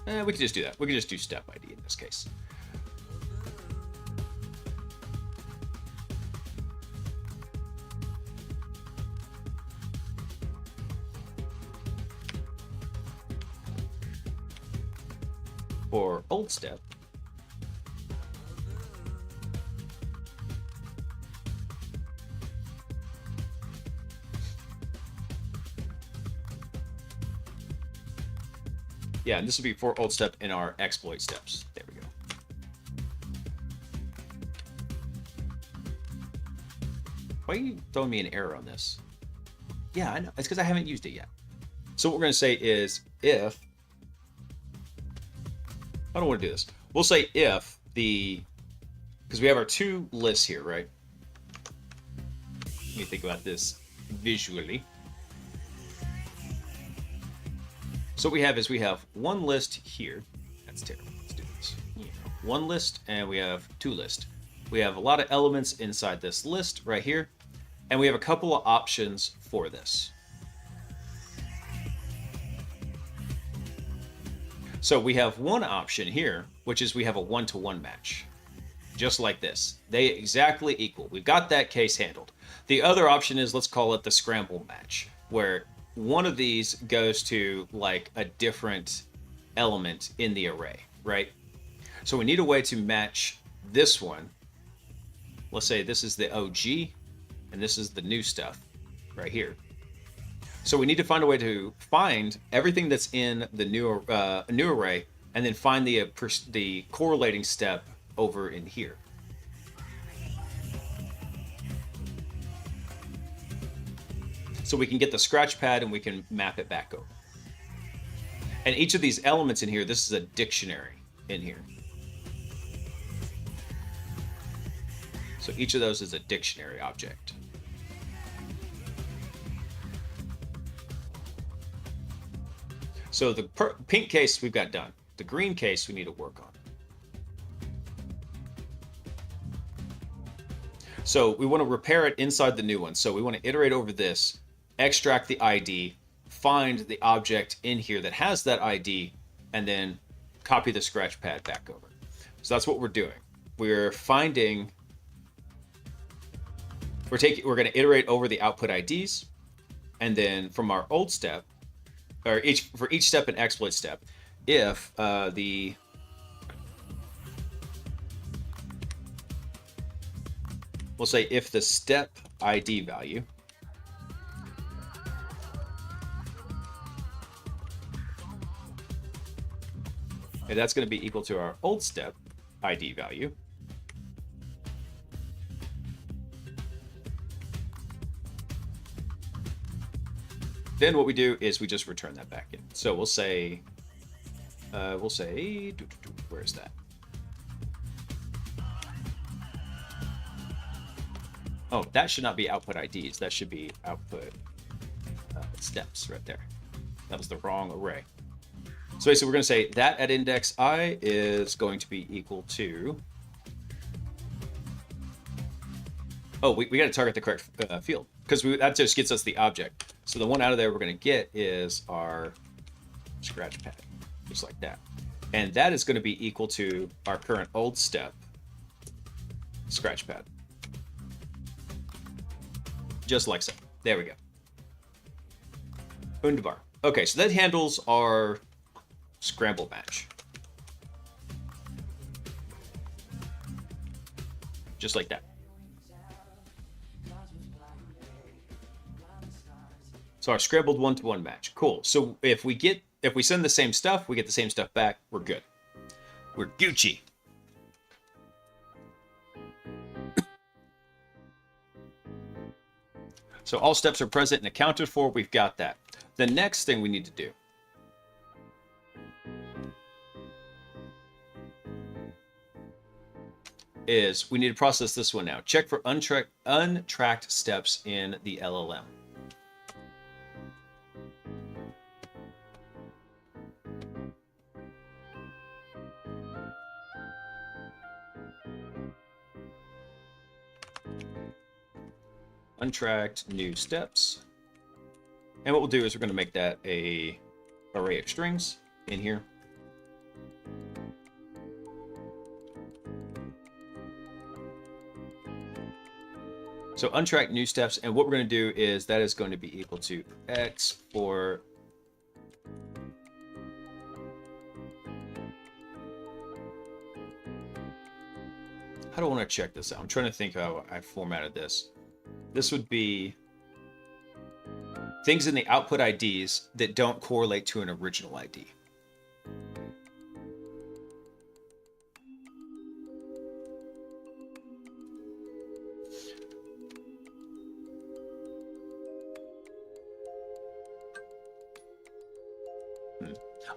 we can just do that. We can just do step ID in this case. For old step, yeah, and this will be for old step in our exploit steps. There we go. Why are you throwing me an error on this? Yeah, I know. It's because I haven't used it yet. So what we're going to say is if, I don't want to do this. We'll say if the, because we have our two lists here, right? Let me think about this visually. So what we have is we have one list here. That's terrible. Let's do this. Yeah. one list and we have two lists. We have a lot of elements inside this list right here, and we have a couple of options for this. So we have one option here, which is we have a one-to-one match, just like this. They exactly equal. We've got that case handled. The other option is, let's call it the scramble match, where one of these goes to like a different element in the array, right? So we need a way to match this one. Let's say this is the OG and this is the new stuff right here. So we need to find a way to find everything that's in the new array and then find the correlating step over in here. So we can get the scratch pad and we can map it back over. And each of these elements in here, this is a dictionary in here. So each of those is a dictionary object. So the pink case we've got done. The green case we need to work on. So we want to repair it inside the new one. So we want to iterate over this, extract the ID, find the object in here that has that ID, and then copy the scratch pad back over. So that's what we're doing. We're finding, we're going to iterate over the output IDs, and then from our old step, or for each step and exploit step, if we'll say if the step ID value and that's going to be equal to our old step ID value, then what we do is we just return that back in. So we'll say, where is that? Oh, that should not be output IDs. That should be output steps right there. That was the wrong array. So basically we're going to say that at index I is going to be equal to, oh, we got to target the correct field, because that just gets us the object. So the one out of there we're going to get is our scratch pad, just like that. And that is going to be equal to our current old step scratch pad. Just like so. There we go. Wunderbar. Okay, so that handles our scramble match. Just like that. So our scrambled one-to-one match. Cool. So if we send the same stuff, we get the same stuff back, we're good. We're Gucci. So all steps are present and accounted for. We've got that. The next thing we need to do is we need to process this one now. Check for untracked steps in the LLM. Untracked new steps. And what we'll do is we're going to make that a array of strings in here. So untracked new steps, and what we're going to do is that is going to be equal to X for how do I want to check this out? I'm trying to think how I formatted this. This would be things in the output IDs that don't correlate to an original ID.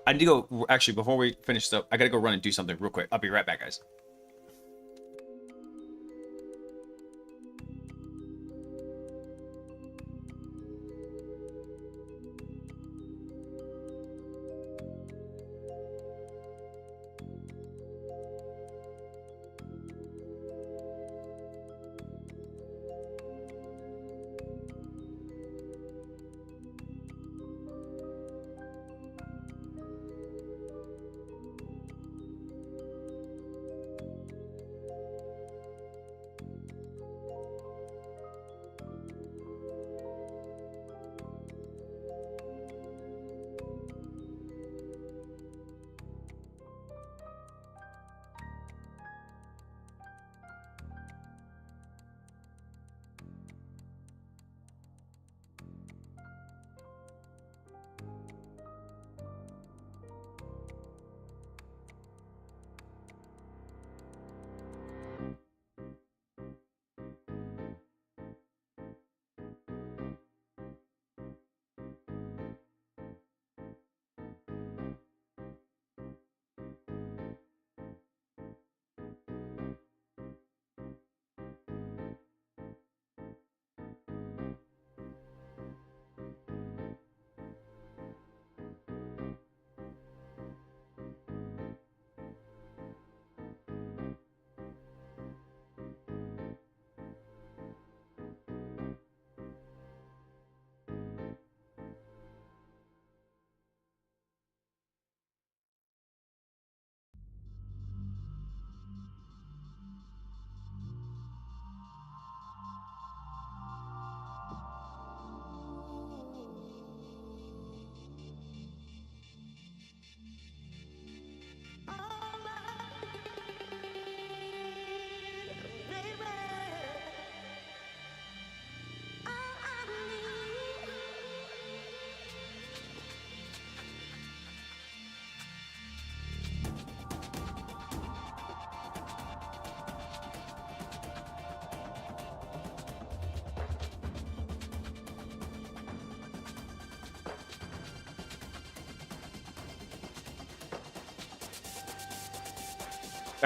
I need to go, actually, before we finish this up, I gotta go run and do something real quick. I'll be right back, guys.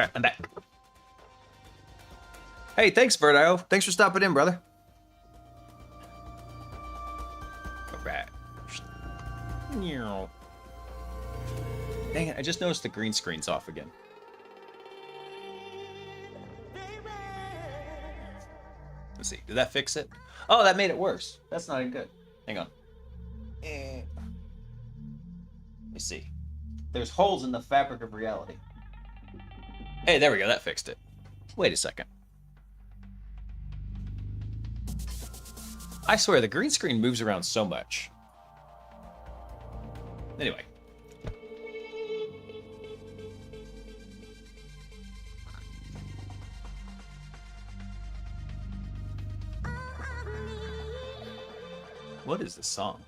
All right, I'm back. Hey, thanks, Verdio. Thanks for stopping in, brother. All right. Dang it, I just noticed the green screen's off again. Let's see, did that fix it? Oh, that made it worse. That's not even good. Hang on. Let me see. There's holes in the fabric of reality. Hey, there we go, that fixed it. Wait a second. I swear, the green screen moves around so much. Anyway. What is this song?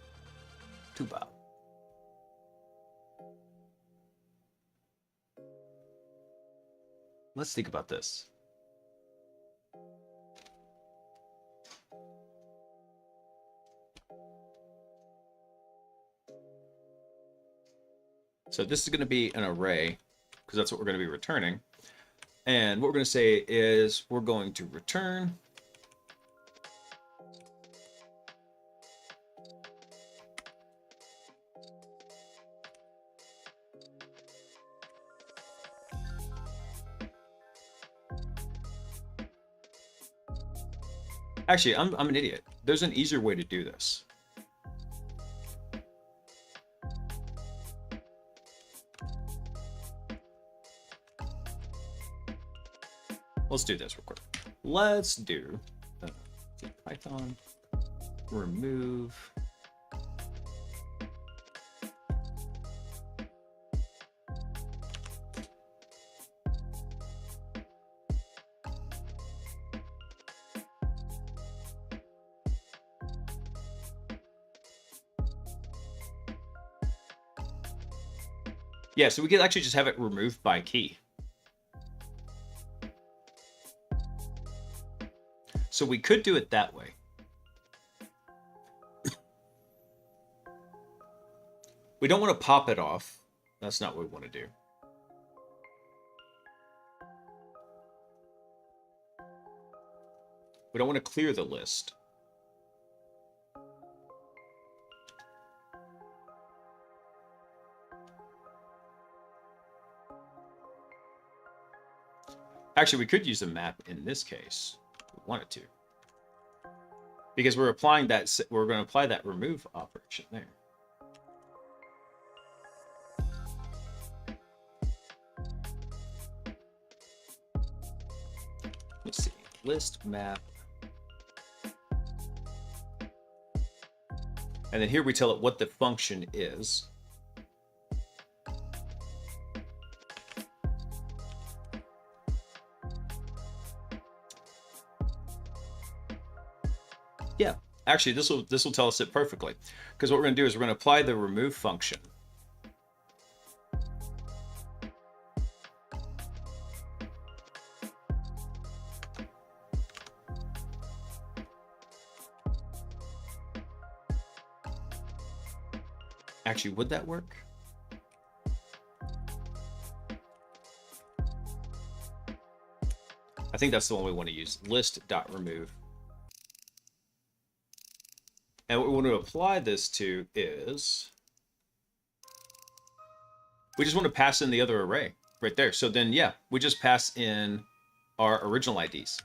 Tuba. Let's think about this. So this is going to be an array, because that's what we're going to be returning. And what we're going to say is we're going to return Actually, I'm an idiot. There's an easier way to do this. Let's do this real quick. Let's do Python remove Yeah, so we could actually just have it removed by key. So we could do it that way. We don't want to pop it off. That's not what we want to do. We don't want to clear the list. Actually, we could use a map in this case if we wanted to. Because we're applying that, we're going to apply that remove operation there. Let's see, list map. And then here we tell it what the function is. Yeah, actually, this will tell us it perfectly. Because what we're going to do is we're going to apply the remove function. Actually, would that work? I think that's the one we want to use. List.remove. And what we want to apply this to is, we just want to pass in the other array right there. So then, yeah, we just pass in our original IDs.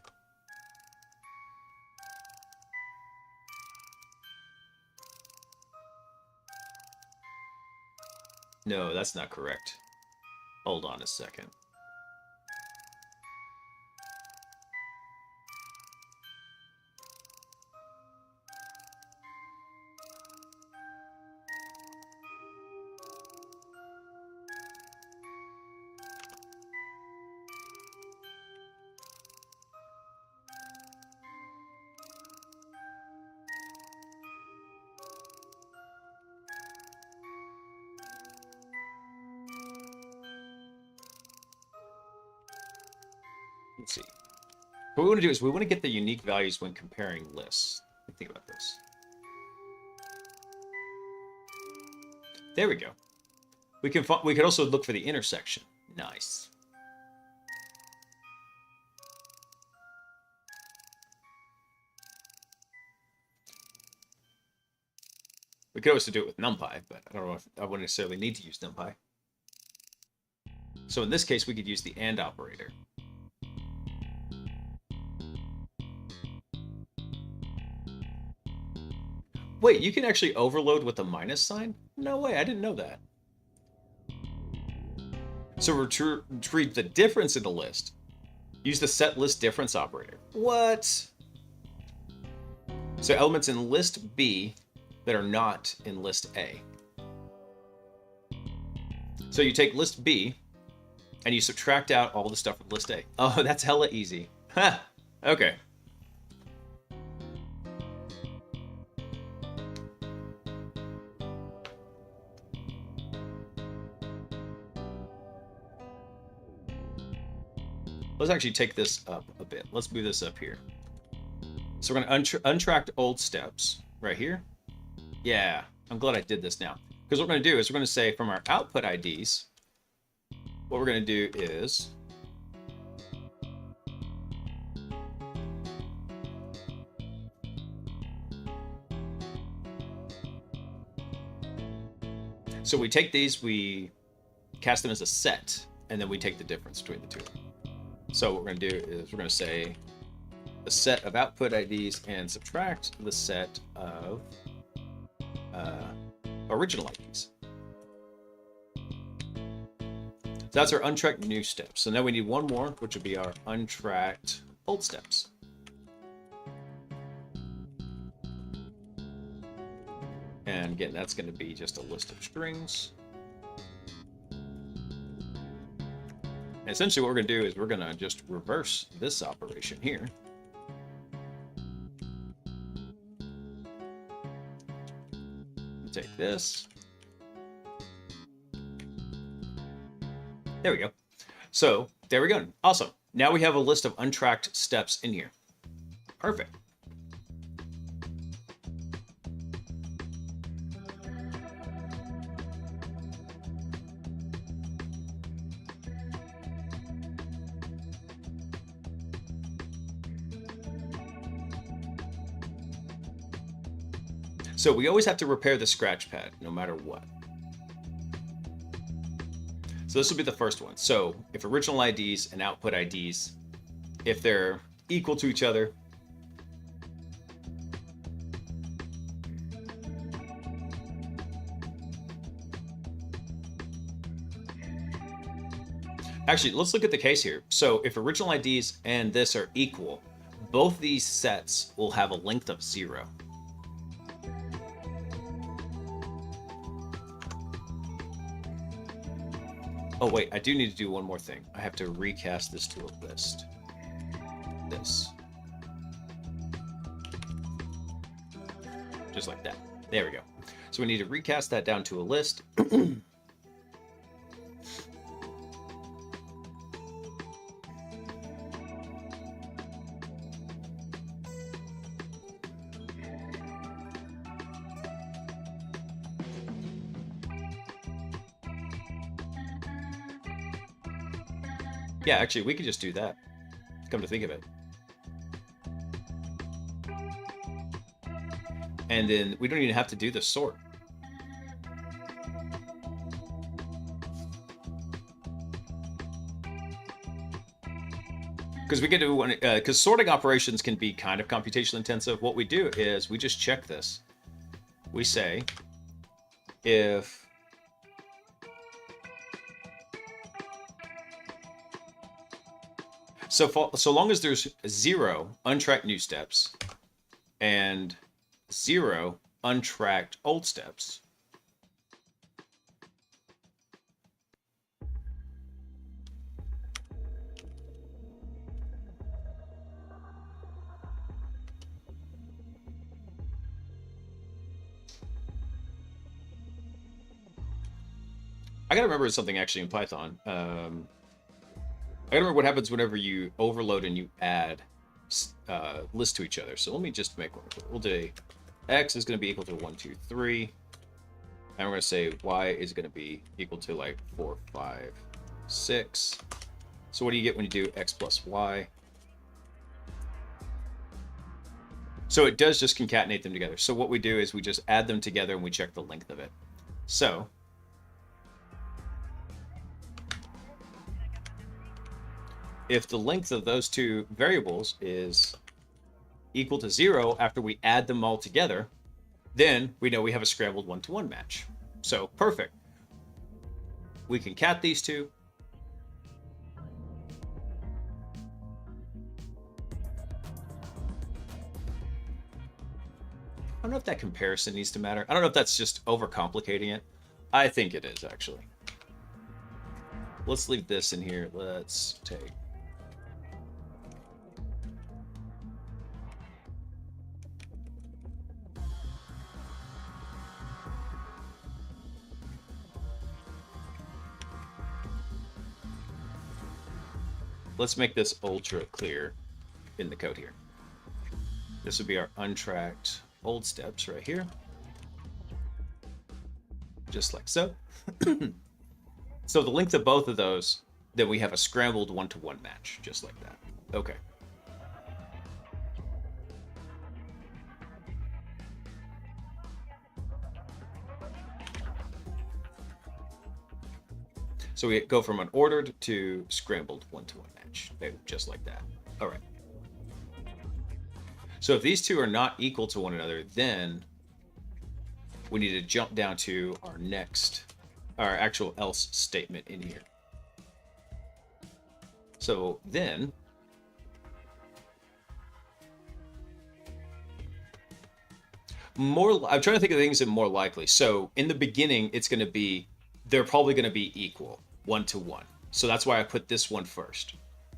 No, that's not correct. Hold on a second. Let's see. What we want to do is we want to get the unique values when comparing lists. Think about this. There we go. We could also look for the intersection. Nice. We could also do it with NumPy, but I don't know if I wouldn't necessarily need to use NumPy. So in this case, we could use the AND operator. Wait, you can actually overload with a minus sign? No way, I didn't know that. So retrieve the difference in the list. Use the set list difference operator. What? So elements in list B that are not in list A. So you take list B and you subtract out all the stuff from list A. Oh, that's hella easy. Ha! Okay. Let's actually take this up a bit. Let's move this up here. So we're going to untracked old steps right here. Yeah, I'm glad I did this now. Because what we're going to do is we're going to say from our output IDs, what we're going to do is so we take these, we cast them as a set, and then we take the difference between the two. So what we're going to do is we're going to say the set of output IDs and subtract the set of original IDs. So that's our untracked new steps. So now we need one more, which would be our untracked old steps. And again, that's going to be just a list of strings. And essentially what we're going to do is we're going to just reverse this operation here. Take this. There we go. So there we go. Awesome. Now we have a list of untracked steps in here. Perfect. So we always have to repair the scratch pad no matter what. So this will be the first one. So if original IDs and output IDs, if they're equal to each other, actually, let's look at the case here. So if original IDs and this are equal, both these sets will have a length of 0. Oh wait, I do need to do one more thing. I have to recast this to a list. This. Just like that. There we go. So we need to recast that down to a list. Yeah, actually, we could just do that. Come to think of it. And then we don't even have to do the sort. Because we get to, because sorting operations can be kind of computationally intensive. What we do is we just check this. We say if so long as there's 0 untracked new steps and 0 untracked old steps, I gotta remember something actually in Python. I gotta remember what happens whenever you overload and you add lists to each other. So let me just make one. We'll do x is going to be equal to 1, 2, 3. And we're going to say y is going to be equal to like 4, 5, 6. So what do you get when you do x plus y? So it does just concatenate them together. So what we do is we just add them together and we check the length of it. So if the length of those two variables is equal to 0 after we add them all together, then we know we have a scrambled one-to-one match. So perfect. We can cat these two. I don't know if that comparison needs to matter. I don't know if that's just overcomplicating it. I think it is, actually. Let's leave this in here. Let's take... Let's make this ultra clear in the code here. This would be our untracked old steps right here. Just like so. So the length of both of those, then we have a scrambled one-to-one match, just like that. Okay. So we go from an ordered to scrambled one-to-one match, just like that. All right. So if these two are not equal to one another, then we need to jump down to our actual else statement in here. So then I'm trying to think of things that are more likely. So in the beginning, they're probably going to be equal, one-to-one. So that's why I put this one first.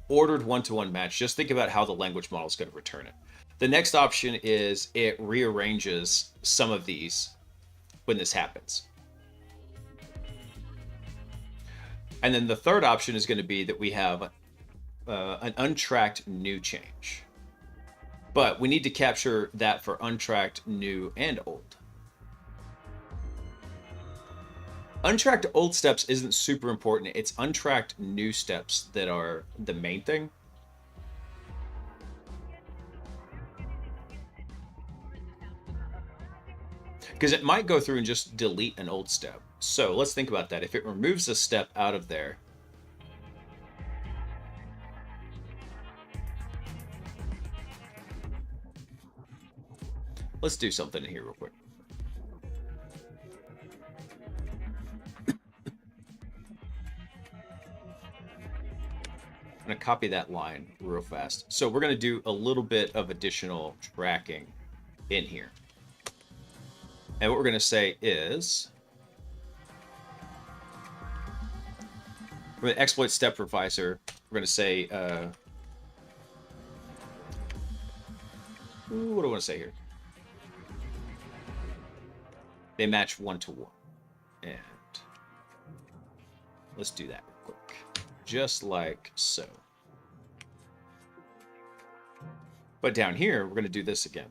Ordered one-to-one match. Just think about how the language model is going to return it. The next option is it rearranges some of these when this happens. And then the third option is going to be that we have an untracked new change. But we need to capture that for untracked new and old. Untracked old steps isn't super important. It's untracked new steps that are the main thing. Because it might go through and just delete an old step. So let's think about that. If it removes a step out of there, let's do something in here real quick. I'm going to copy that line real fast. So we're going to do a little bit of additional tracking in here. And what we're going to say is, we're going to exploit step revisor. We're going to say, what do I want to say here? They match one-to-one. And let's do that real quick. Just like so. But down here, we're going to do this again.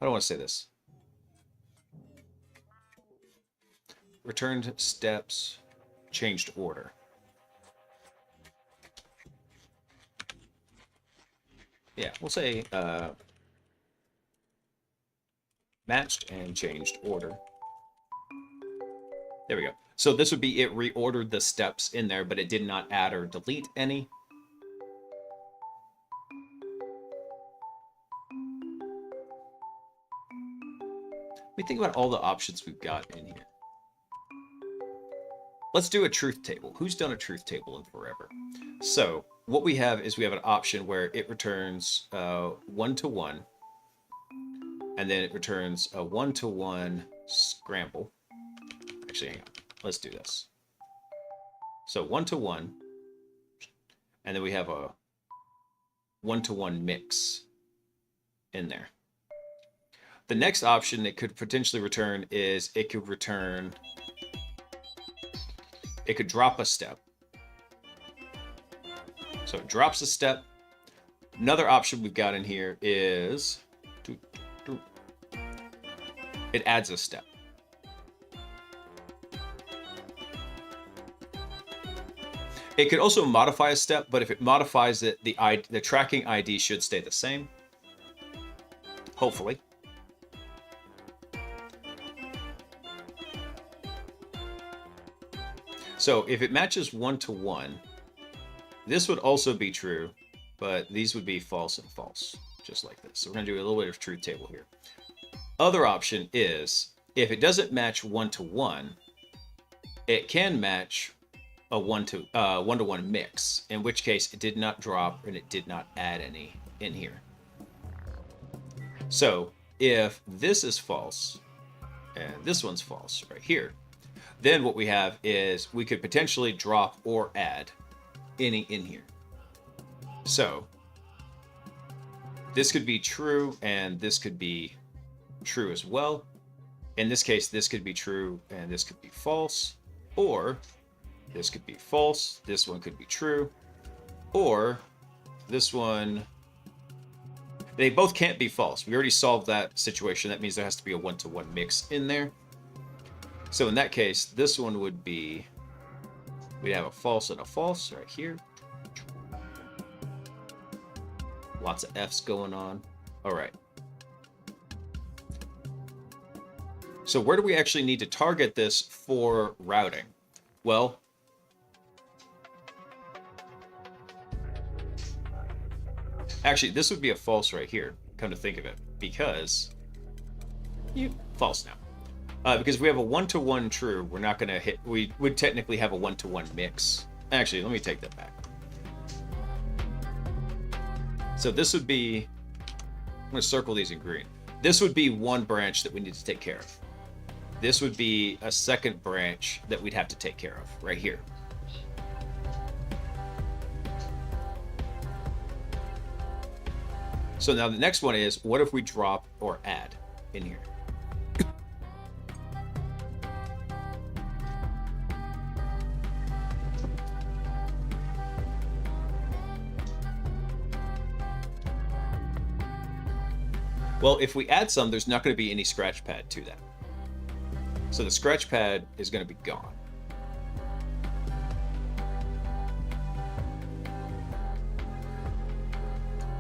I don't want to say this. Returned steps, changed order. Yeah, we'll say matched and changed order. There we go. So this would be it reordered the steps in there, but it did not add or delete any. Let me think about all the options we've got in here. Let's do a truth table. Who's done a truth table in forever? So what we have is we have an option where it returns one-to-one, and then it returns a one-to-one scramble. Actually, hang on. Let's do this. So one-to-one, and then we have a one-to-one mix in there. The next option it could potentially return is it could drop a step. So it drops a step. Another option we've got in here is it adds a step. It could also modify a step, but if it modifies it, the tracking ID should stay the same. Hopefully. So if it matches 1-to-1, this would also be true, but these would be false and false, just like this. So we're going to do a little bit of truth table here. Other option is, if it doesn't match 1-to-1, it can match a 1-to-1 mix, in which case it did not drop and it did not add any in here. So if this is false and this one's false right here, then what we have is we could potentially drop or add any in here. So this could be true and this could be true as well. In this case, this could be true and this could be false, or this could be false, this one could be true, or this one, they both can't be false. We already solved that situation. That means there has to be a 1-to-1 mix in there. So in that case, this one would be, we'd have a false and a false right here. Lots of F's going on. All right. So where do we actually need to target this for routing? Well, actually, this would be a false right here, come to think of it, because false now. Because if we have a 1-to-1 true, we're not going to hit, we would technically have a 1-to-1 mix. Actually, let me take that back. So this would be, I'm going to circle these in green. This would be one branch that we need to take care of. This would be a second branch that we'd have to take care of right here. So now the next one is, what if we drop or add in here? Well, if we add some, there's not going to be any scratch pad to that. So the scratch pad is going to be gone.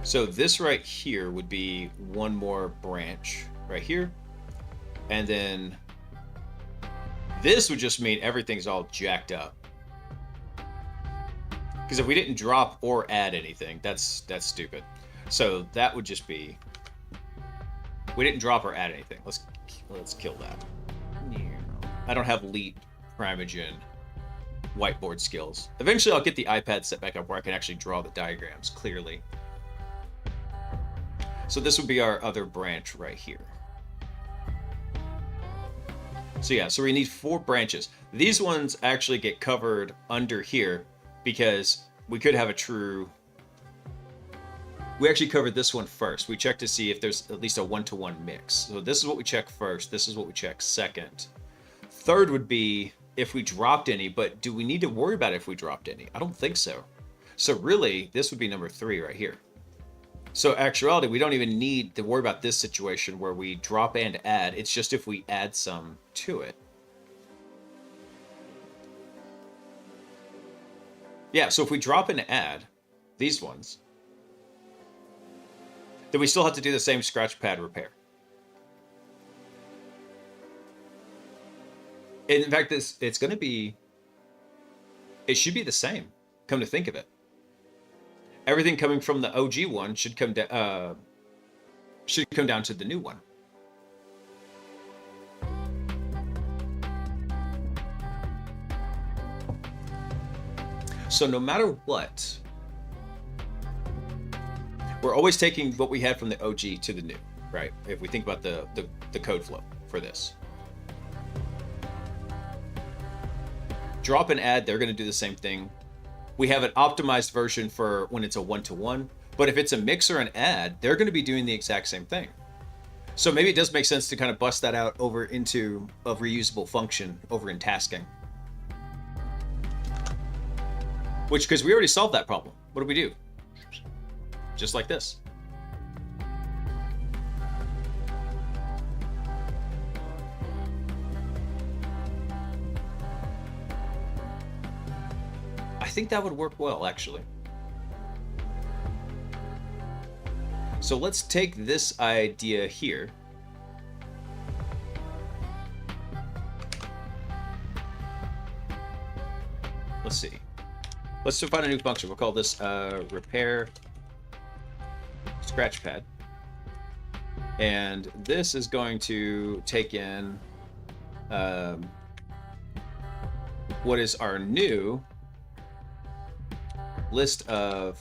So this right here would be one more branch right here. And then this would just mean everything's all jacked up. Because if we didn't drop or add anything, that's stupid. So that would just be, we didn't drop or add anything. Let's kill that. I don't have Leap, Primogen, whiteboard skills. Eventually I'll get the iPad set back up where I can actually draw the diagrams clearly. So this would be our other branch right here. So yeah, so we need 4 branches. These ones actually get covered under here because we could have a true... We actually covered this one first. We checked to see if there's at least a 1-to-1 mix. So this is what we check first. This is what we check second. Third would be if we dropped any, but do we need to worry about it if we dropped any? I don't think so. So really, this would be number 3 right here. So actuality, we don't even need to worry about this situation where we drop and add. It's just if we add some to it. Yeah, so if we drop and add these ones, then we still have to do the same scratch pad repair. In fact, it's going to be, it should be the same, come to think of it. Everything coming from the OG one should come down to the new one. So no matter what, we're always taking what we had from the OG to the new, right? If we think about the code flow for this. Drop and add, they're going to do the same thing. We have an optimized version for when it's a 1-to-1, but if it's a mix or an add, they're going to be doing the exact same thing. So maybe it does make sense to kind of bust that out over into a reusable function over in tasking. Which, because we already solved that problem. What do we do? Just like this. I think that would work well, actually. So let's take this idea here. Let's see. Let's define a new function. We'll call this repair scratchpad. And this is going to take in what is our new list of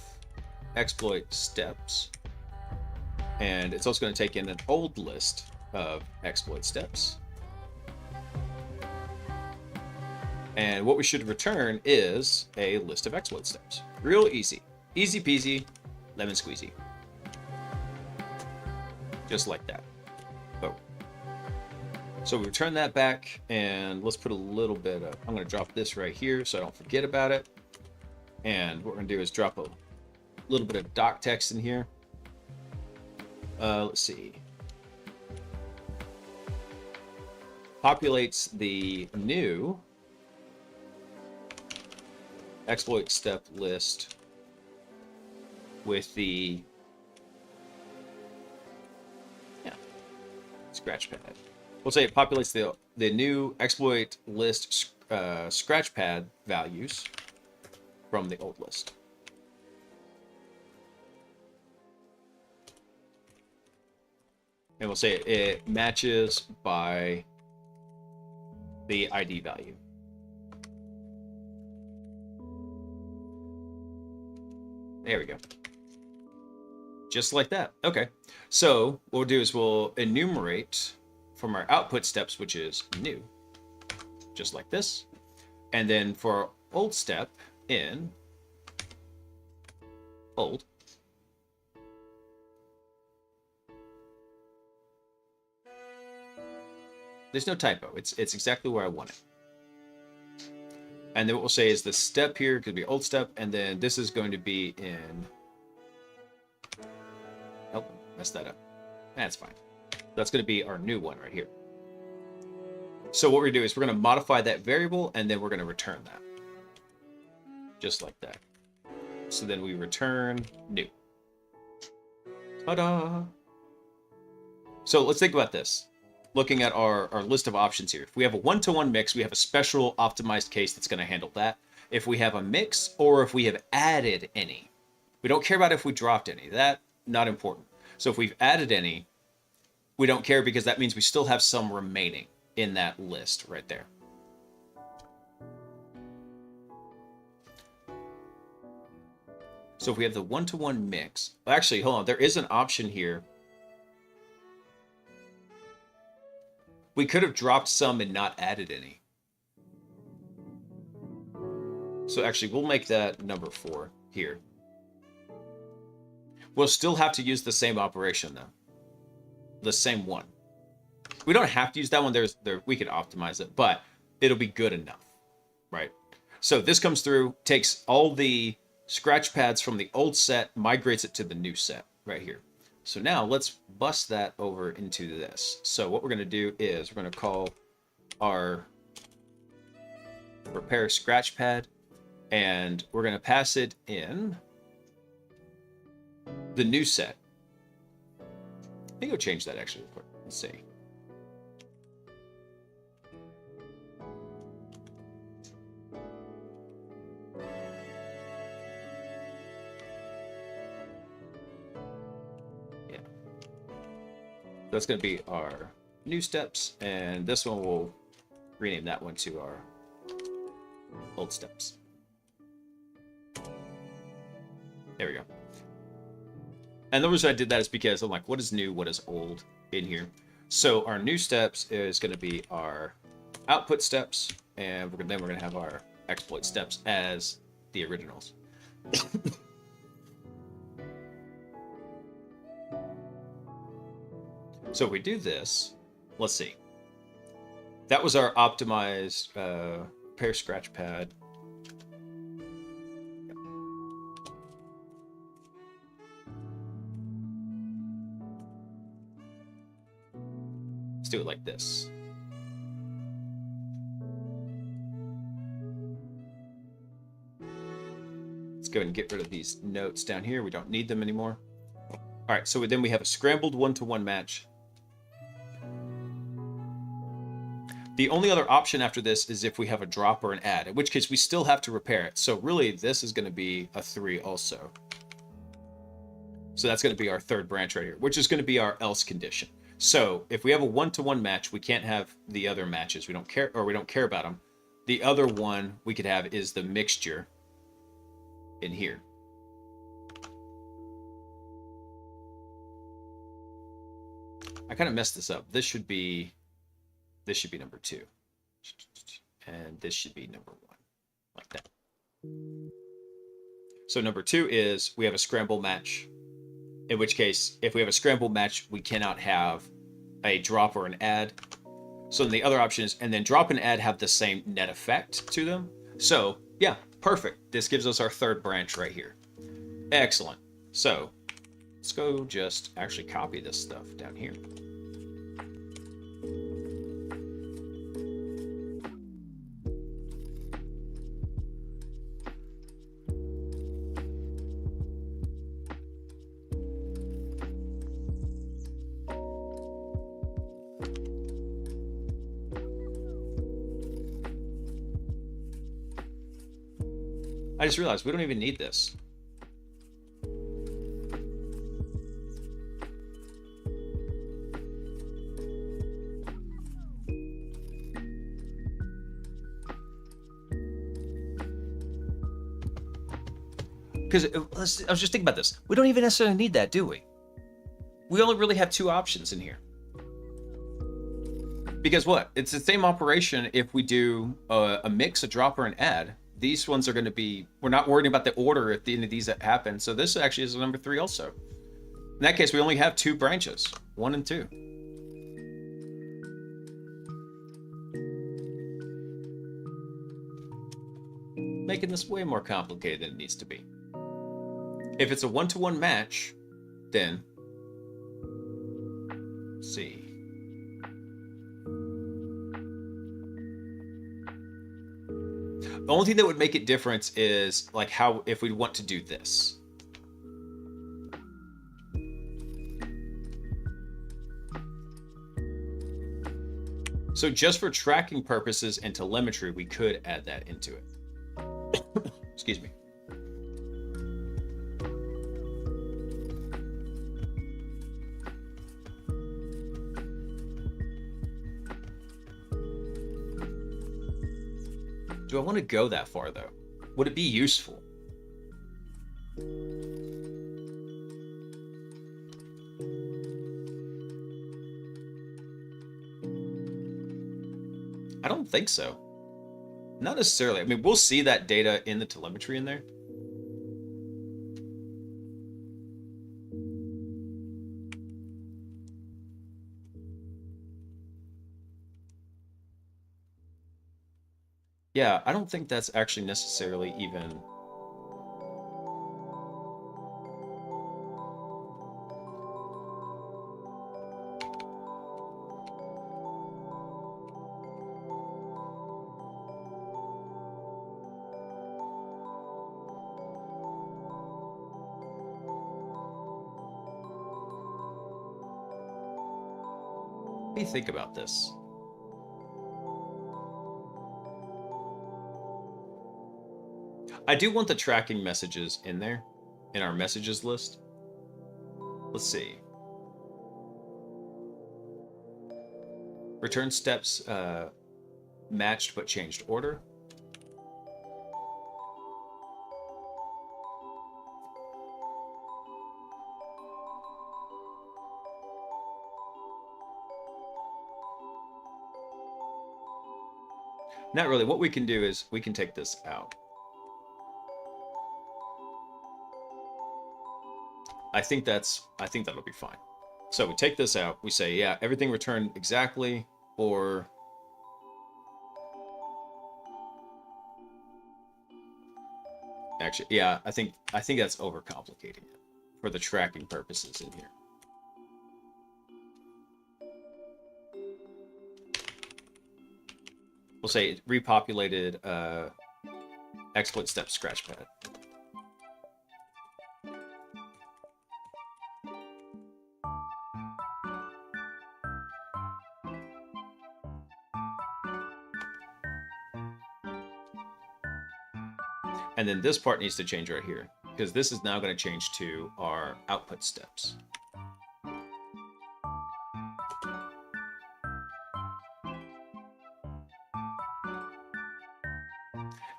exploit steps. And it's also going to take in an old list of exploit steps. And what we should return is a list of exploit steps. Real easy. Easy peasy, lemon squeezy. Just like that. Boom. So we return that back, and let's put a little bit of, I'm going to drop this right here so I don't forget about it. And what we're going to do is drop a little bit of doc text in here. Let's see. Populates the new exploit step list with the scratchpad. We'll say it populates the new exploit list scratchpad values from the old list. And we'll say it matches by the ID value. There we go. Just like that. Okay. So what we'll do is we'll enumerate from our output steps, which is new, just like this. And then for our old step in old, there's no typo. It's exactly where I want it. And then what we'll say is the step here could be old step, and then this is going to be in. Oh, messed that up. That's fine. That's going to be our new one right here. So what we're going to do is we're going to modify that variable, and then we're going to return that. Just like that. So then we return new. Ta-da! So let's think about this. Looking at our list of options here. If we have a one-to-one mix, we have a special optimized case that's going to handle that. If we have a mix, or if we have added any. We don't care about if we dropped any. That, not important. So if we've added any, we don't care because that means we still have some remaining in that list right there. So if we have the one-to-one mix, well, actually, hold on, there is an option here. We could have dropped some and not added any. So actually, we'll make that number 4 here. We'll still have to use the same operation though. The same one. We don't have to use that one. We could optimize it, but it'll be good enough, right? So this comes through, takes all the scratch pads from the old set, migrates it to the new set right here. So now let's bust that over into this. So what we're going to do is we're going to call our repair scratch pad, and we're going to pass it in the new set. I think I'll change that actually real quick. Let's see. That's going to be our new steps, and this one we'll rename that one to our old steps. There we go. And the reason I did that is because I'm like, what is new, what is old in here? So our new steps is going to be our output steps, and then we're going to have our exploit steps as the originals. So if we do this, let's see. That was our optimized pair scratch pad. Let's do it like this. Let's go ahead and get rid of these notes down here. We don't need them anymore. All right, so then we have a scrambled one-to-one match. The only other option after this is if we have a drop or an add, in which case we still have to repair it. So really, this is going to be a 3 also. So that's going to be our third branch right here, which is going to be our else condition. So if we have a one-to-one match, we can't have the other matches. We don't care, or we don't care about them. The other one we could have is the mixture in here. I kind of messed this up. This should be number 2. And this should be number 1, like that. So number 2 is we have a scramble match. In which case, if we have a scramble match, we cannot have a drop or an add. So then the other option is, and then drop and add have the same net effect to them. So yeah, perfect. This gives us our third branch right here. Excellent. So let's go just actually copy this stuff down here. I just realized we don't even need this. Because I was just thinking about this. We don't even necessarily need that, do we? We only really have 2 options in here. Because what? It's the same operation if we do a mix, a drop, or an add. These ones are going to be, we're not worrying about the order if any of these that happen. So this actually is a number 3 also. In that case, we only have 2 branches, 1 and 2. Making this way more complicated than it needs to be. If it's a one-to-one match, then, let's see. The only thing that would make it different is like how, if we want to do this. So just for tracking purposes and telemetry, we could add that into it. Excuse me. Do I want to go that far, though? Would it be useful? I don't think so. Not necessarily. I mean, we'll see that data in the telemetry in there. Yeah, I don't think that's actually necessarily even... What do you think about this? I do want the tracking messages in there, in our messages list. Let's see. Return steps matched but changed order. Not really. What we can do is we can take this out. I think that'll be fine. So we take this out. We say, yeah, everything returned exactly, or actually, yeah, I think that's overcomplicating it for the tracking purposes in here. We'll say repopulated exploit step scratchpad. And then this part needs to change right here, because this is now going to change to our output steps.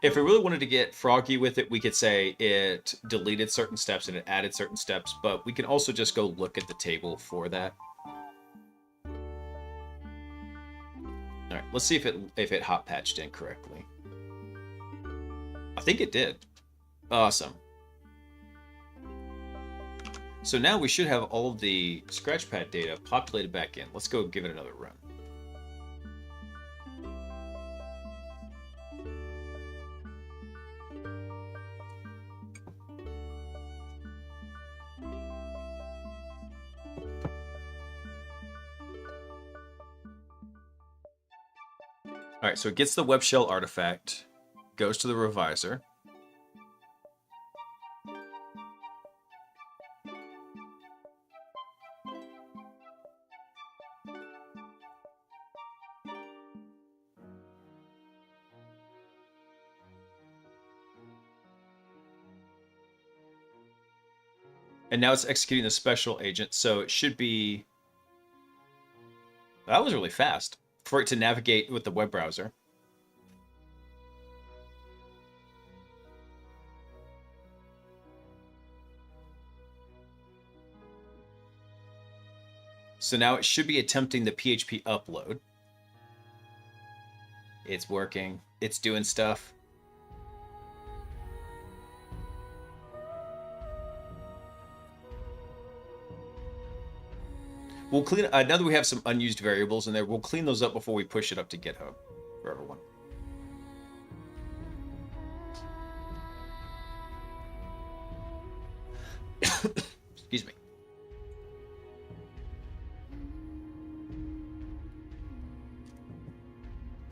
If we really wanted to get froggy with it, we could say it deleted certain steps and it added certain steps, but we can also just go look at the table for that. All right, let's see if it hot patched in correctly. I think it did. Awesome. So now we should have all of the Scratchpad data populated back in. Let's go give it another run. All right, so it gets the web shell artifact, goes to the reviser. And now it's executing the special agent, so it should be... That was really fast for it to navigate with the web browser. So now it should be attempting the PHP upload. It's working. It's doing stuff. We'll clean. Now that we have some unused variables in there, we'll clean those up before we push it up to GitHub for everyone. Excuse me.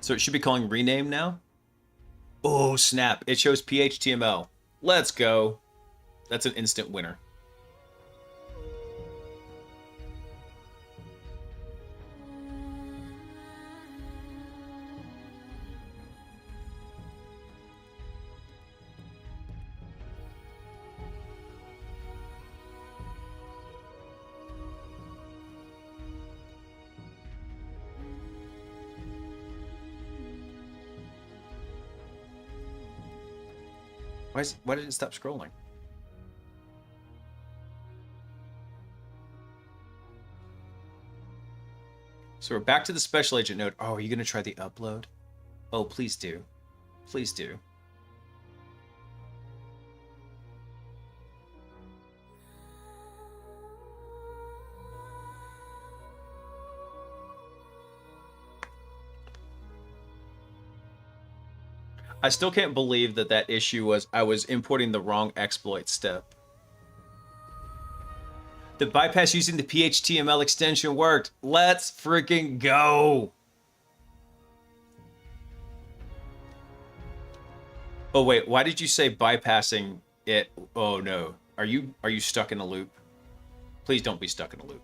So it should be calling rename now. Oh, snap. It shows PHTML. Let's go. That's an instant winner. Why did it stop scrolling? So we're back to the special agent node. Oh, are you going to try the upload? Oh, please do. Please do. I still can't believe that issue was I was importing the wrong exploit step. The bypass using the PHTML extension worked. Let's freaking go. Oh wait, why did you say bypassing it? Oh no. Are you stuck in a loop? Please don't be stuck in a loop.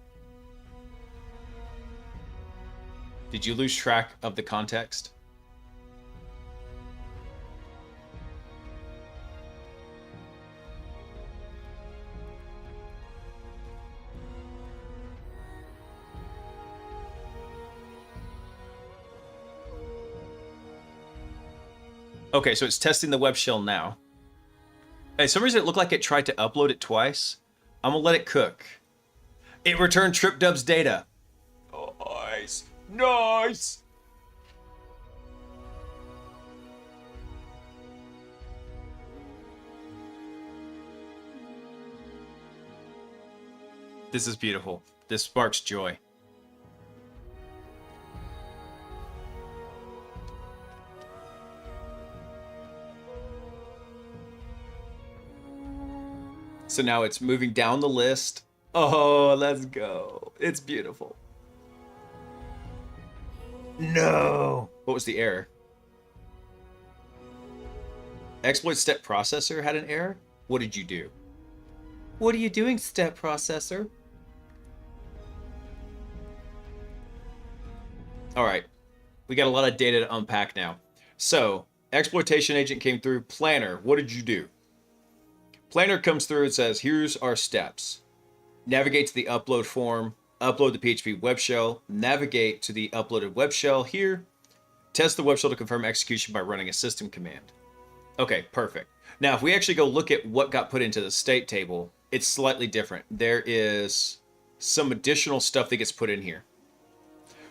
Did you lose track of the context? Okay, so it's testing the web shell now. Hey, for some reason it looked like it tried to upload it twice. I'm gonna let it cook. It returned TripDub's data. Nice. Nice. This is beautiful. This sparks joy. So now it's moving down the list. Oh, let's go. It's beautiful. No. What was the error? Exploit step processor had an error? What did you do? What are you doing, step processor? All right. We got a lot of data to unpack now. So exploitation agent came through. Planner, what did you do? Planner comes through and says, here's our steps. Navigate to the upload form, upload the PHP web shell, navigate to the uploaded web shell here, test the web shell to confirm execution by running a system command. Okay, perfect. Now, if we actually go look at what got put into the state table, it's slightly different. There is some additional stuff that gets put in here,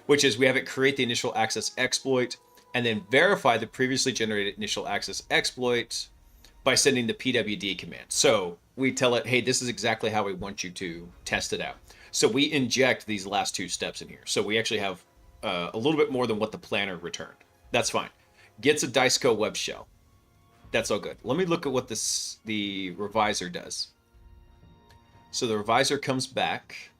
which is we have it create the initial access exploit and then verify the previously generated initial access exploit by sending the pwd command. So we tell it, hey, this is exactly how we want you to test it out. So we inject these last two steps in here. So we actually have a little bit more than what the planner returned. That's fine. Gets a Diceco web shell. That's all good. Let me look at what the revisor does. So the revisor comes back.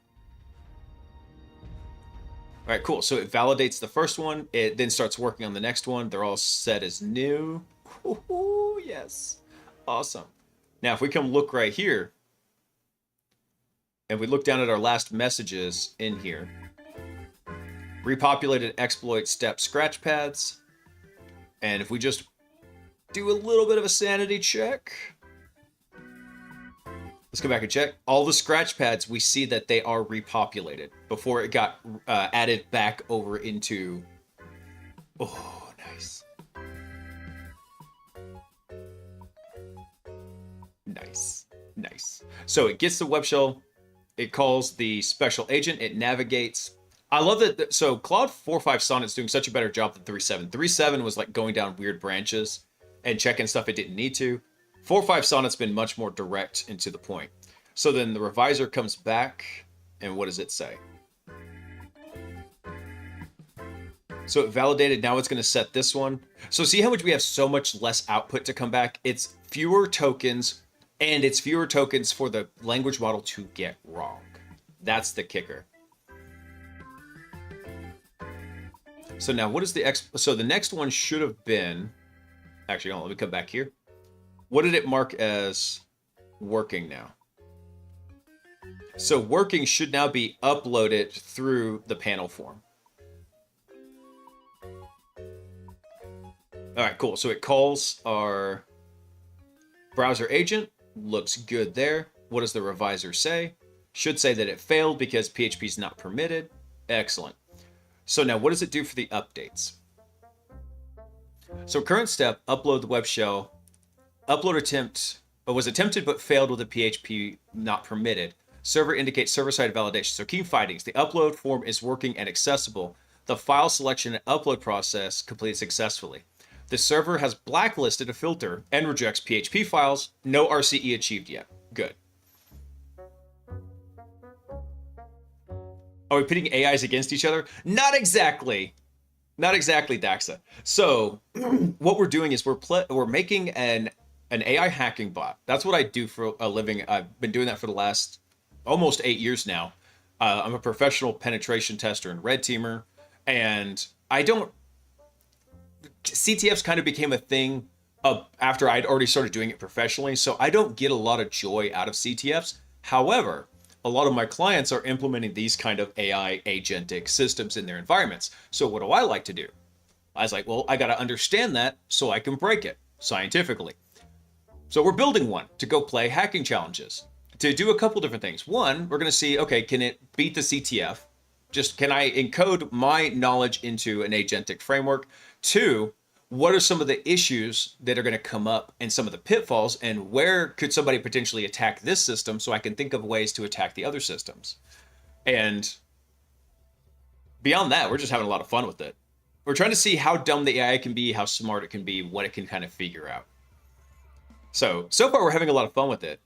All right, cool. So it validates the first one. It then starts working on the next one. They're all set as new. Ooh, yes. Awesome. Now, if we come look right here, and we look down at our last messages in here, repopulated exploit step scratch pads. And if we just do a little bit of a sanity check, let's go back and check. All the scratch pads, we see that they are repopulated before it got added back over into... Oh, nice. Nice. Nice. So it gets the web shell. It calls the special agent. It navigates. I love that. So Claude 4.5 Sonnet's doing such a better job than 3.7. 3.7 was like going down weird branches and checking stuff it didn't need to. 4.5 Sonnet's been much more direct and to the point. So then the revisor comes back, and what does it say? So it validated. Now it's going to set this one. So see how much we have so much less output to come back? It's fewer tokens, and it's fewer tokens for the language model to get wrong. That's the kicker. So now what is the so the next one should have been, actually, hold on, let me come back here. What did it mark as working now? So working should now be uploaded through the panel form. All right, cool. So it calls our browser agent. Looks good there. What does the revisor say? Should say that it failed because PHP is not permitted. Excellent. So now what does it do for the updates? So current step, upload the web shell. Upload attempt was attempted but failed with a PHP not permitted. Server indicates server-side validation. So key findings. The upload form is working and accessible. The file selection and upload process completed successfully. The server has blacklisted a filter and rejects PHP files. No RCE achieved yet. Good. Are we pitting AIs against each other? Not exactly. Not exactly, Daxa. So what we're doing is we're making an AI hacking bot. That's what I do for a living. I've been doing that for the last almost 8 years now. I'm a professional penetration tester and red teamer. And CTFs kind of became a thing after I'd already started doing it professionally. So I don't get a lot of joy out of CTFs. However, a lot of my clients are implementing these kind of AI agentic systems in their environments. So what do I like to do? I was like, well, I got to understand that so I can break it scientifically. So we're building one to go play hacking challenges to do a couple different things. One, we're going to see, okay, can it beat the CTF? Just can I encode my knowledge into an agentic framework? Two, what are some of the issues that are going to come up and some of the pitfalls, and where could somebody potentially attack this system so I can think of ways to attack the other systems? And beyond that, we're just having a lot of fun with it. We're trying to see how dumb the AI can be, how smart it can be, what it can kind of figure out. So far we're having a lot of fun with it.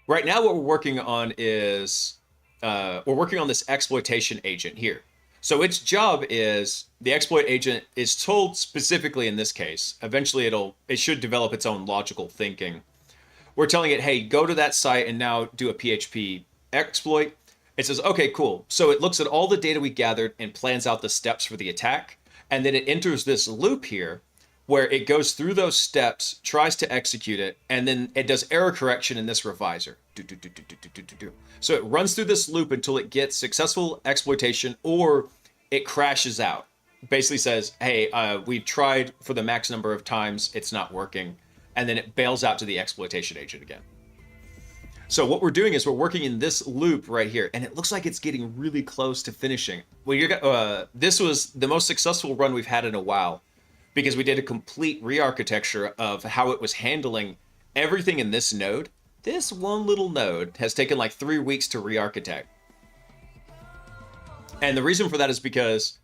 Right now what we're working on is, we're working on this exploitation agent here. So its job is, the exploit agent is told specifically in this case, eventually it should develop its own logical thinking. We're telling it, hey, go to that site and now do a PHP exploit. It says, okay, cool. So it looks at all the data we gathered and plans out the steps for the attack. And then it enters this loop here where it goes through those steps, tries to execute it, and then it does error correction in this revisor. So it runs through this loop until it gets successful exploitation or it crashes out. basically says, hey, we've tried for the max number of times, it's not working. And then it bails out to the exploitation agent again. So what we're doing is we're working in this loop right here, and it looks like it's getting really close to finishing. Well, this was the most successful run we've had in a while, because we did a complete re-architecture of how it was handling everything in this node. This one little node has taken like 3 weeks to re-architect. And the reason for that is because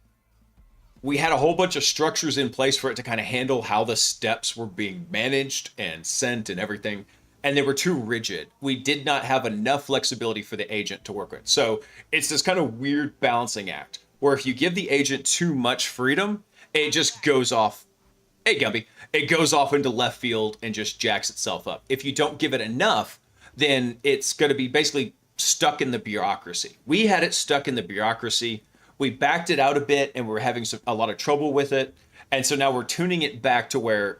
we had a whole bunch of structures in place for it to kind of handle how the steps were being managed and sent and everything. And they were too rigid. We did not have enough flexibility for the agent to work with. So it's this kind of weird balancing act where if you give the agent too much freedom, it just goes off. Hey, Gumby, it goes off into left field and just jacks itself up. If you don't give it enough, then it's going to be basically stuck in the bureaucracy. We had it stuck in the bureaucracy. We backed it out a bit and we're having a lot of trouble with it. And so now we're tuning it back to where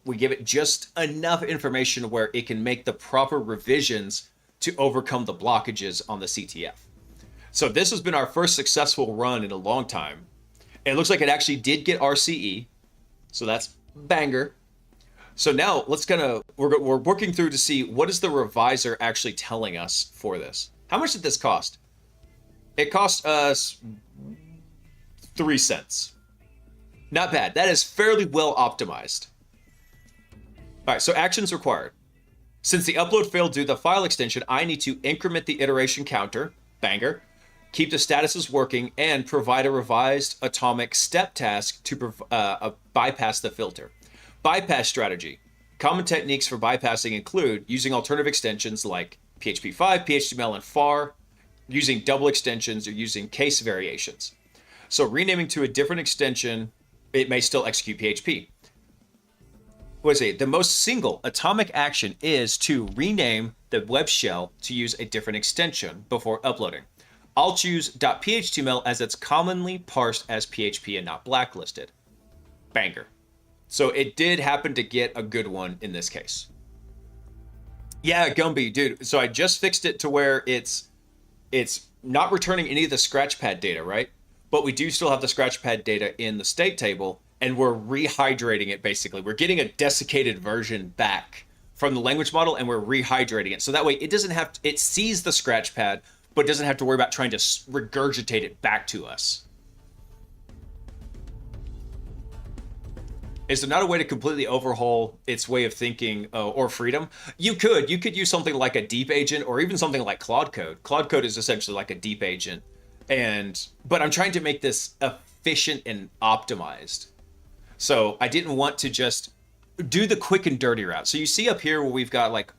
we give it just enough information where it can make the proper revisions to overcome the blockages on the CTF. So this has been our first successful run in a long time. It looks like it actually did get RCE. So that's banger. So now we're working through to see what is the revisor actually telling us for this. How much did this cost? It cost us 3 cents. Not bad. That is fairly well optimized. All right, so actions required. Since the upload failed due to the file extension, I need to increment the iteration counter, banger, keep the statuses working, and provide a revised atomic step task to bypass the filter. Bypass strategy. Common techniques for bypassing include using alternative extensions like PHP5, PHTML, and FAR, using double extensions, or using case variations. So renaming to a different extension, it may still execute PHP. What is it? The most single atomic action is to rename the web shell to use a different extension before uploading. I'll choose .phtml as it's commonly parsed as PHP and not blacklisted. Banger. So it did happen to get a good one in this case. Yeah, Gumby, dude. So I just fixed it to where it's not returning any of the scratchpad data, right? But we do still have the scratchpad data in the state table, and we're rehydrating it basically. We're getting a desiccated version back from the language model, and we're rehydrating it. So that way it sees the scratchpad, but doesn't have to worry about trying to regurgitate it back to us. Is there not a way to completely overhaul its way of thinking or freedom? You could use something like a deep agent or even something like Claude Code. Claude Code is essentially like a deep agent. But I'm trying to make this efficient and optimized. So I didn't want to just do the quick and dirty route. So you see up here where we've got like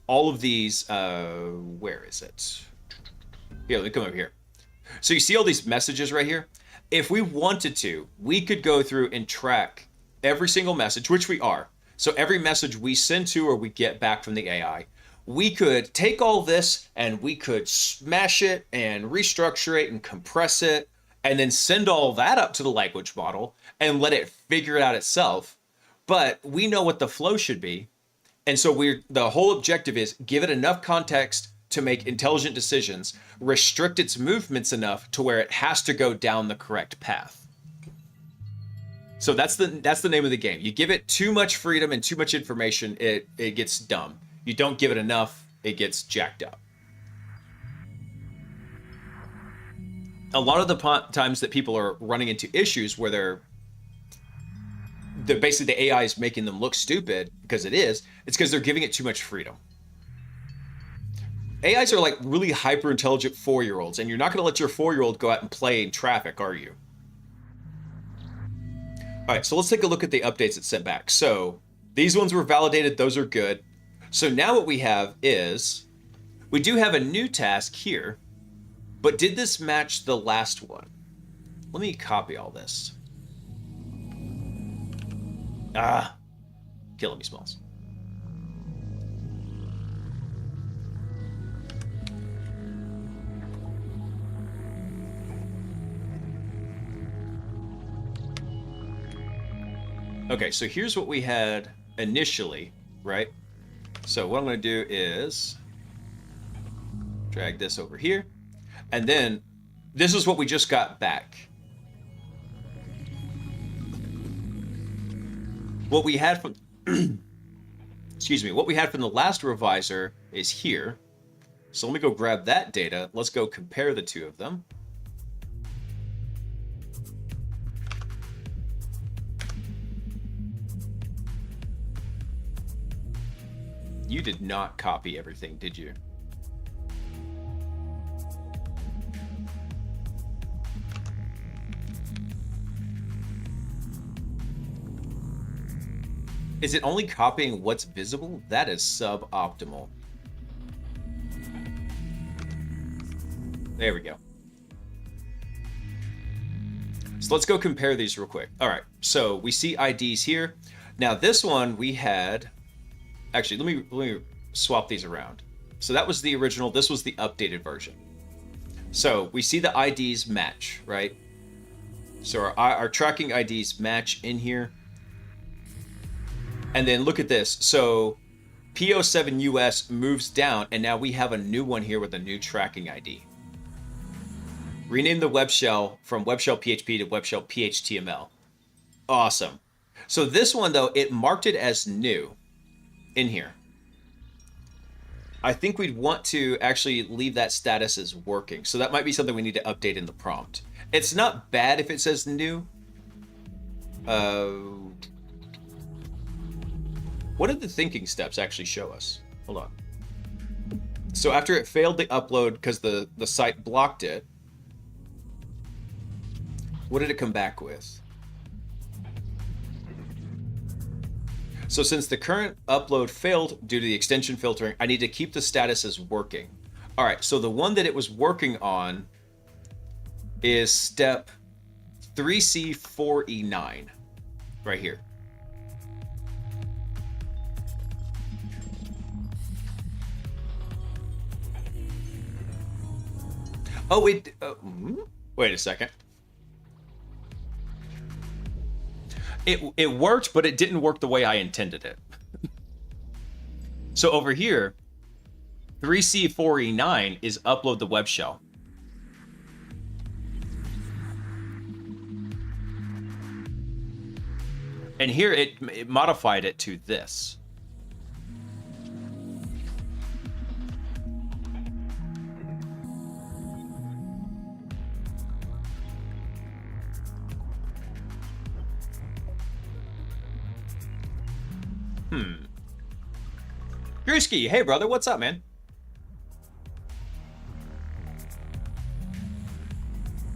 all of these, where is it? Here, let me come over here. So you see all these messages right here? If we wanted to, we could go through and track every single message, which we are. So every message we send to or we get back from the AI, we could take all this and we could smash it and restructure it and compress it and then send all that up to the language model and let it figure it out itself. But we know what the flow should be. And so the whole objective is give it enough context to make intelligent decisions, restrict its movements enough to where it has to go down the correct path. So that's the name of the game. You give it too much freedom and too much information, it gets dumb. You don't give it enough, it gets jacked up. A lot of the times that people are running into issues where they're basically the AI is making them look stupid, because it's because they're giving it too much freedom. AIs are like really hyper intelligent 4-year-olds, and you're not going to let your 4-year-old go out and play in traffic, are you? All right, so let's take a look at the updates it sent back. So these ones were validated. Those are good. So now what we have is we do have a new task here, but did this match the last one? Let me copy all this. Killing me, Smalls. Okay, so here's what we had initially, right? So what I'm going to do is drag this over here. And then this is what we just got back. what we had from, excuse me, what we had from the last revisor is here. So let me go grab that data. Let's go compare the two of them. You did not copy everything, did you? Is it only copying what's visible? That is suboptimal. There we go. So let's go compare these real quick. All right, so we see IDs here. Now this one we had, actually, let me swap these around. So that was the original, this was the updated version. So we see the IDs match, right? So our tracking IDs match in here. And then look at this. So P07US moves down, and now we have a new one here with a new tracking ID. Rename the web shell from web shell PHP to web shell PHTML. Awesome. So this one, though, it marked it as new in here. I think we'd want to actually leave that status as working. So that might be something we need to update in the prompt. It's not bad if it says new. What did the thinking steps actually show us? Hold on. So after it failed the upload because the site blocked it, what did it come back with? So since the current upload failed due to the extension filtering, I need to keep the status as working. All right, so the one that it was working on is step 3C4E9 right here. Oh, wait a second. It worked, but it didn't work the way I intended it. So over here, 3C4E9 is upload the web shell. And here it modified it to this. Drewski, hey brother, what's up, man?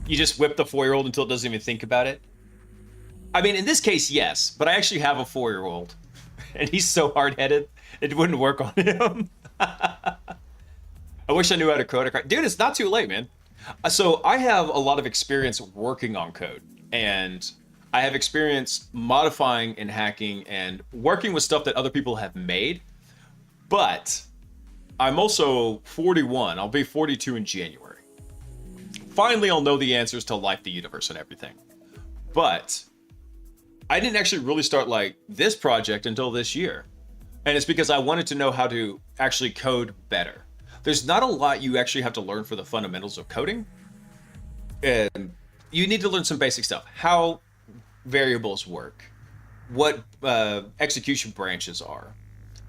You just whip the 4-year-old until it doesn't even think about it? I mean, in this case, yes, but I actually have a 4-year-old, and he's so hard-headed, it wouldn't work on him. I wish I knew how to code. Dude, it's not too late, man. So I have a lot of experience working on code, and I have experience modifying and hacking and working with stuff that other people have made. But I'm also 41. I'll be 42 in January. Finally, I'll know the answers to life, the universe, and everything. But I didn't actually really start like this project until this year. And it's because I wanted to know how to actually code better. There's not a lot you actually have to learn for the fundamentals of coding. And you need to learn some basic stuff. How variables work. What execution branches are.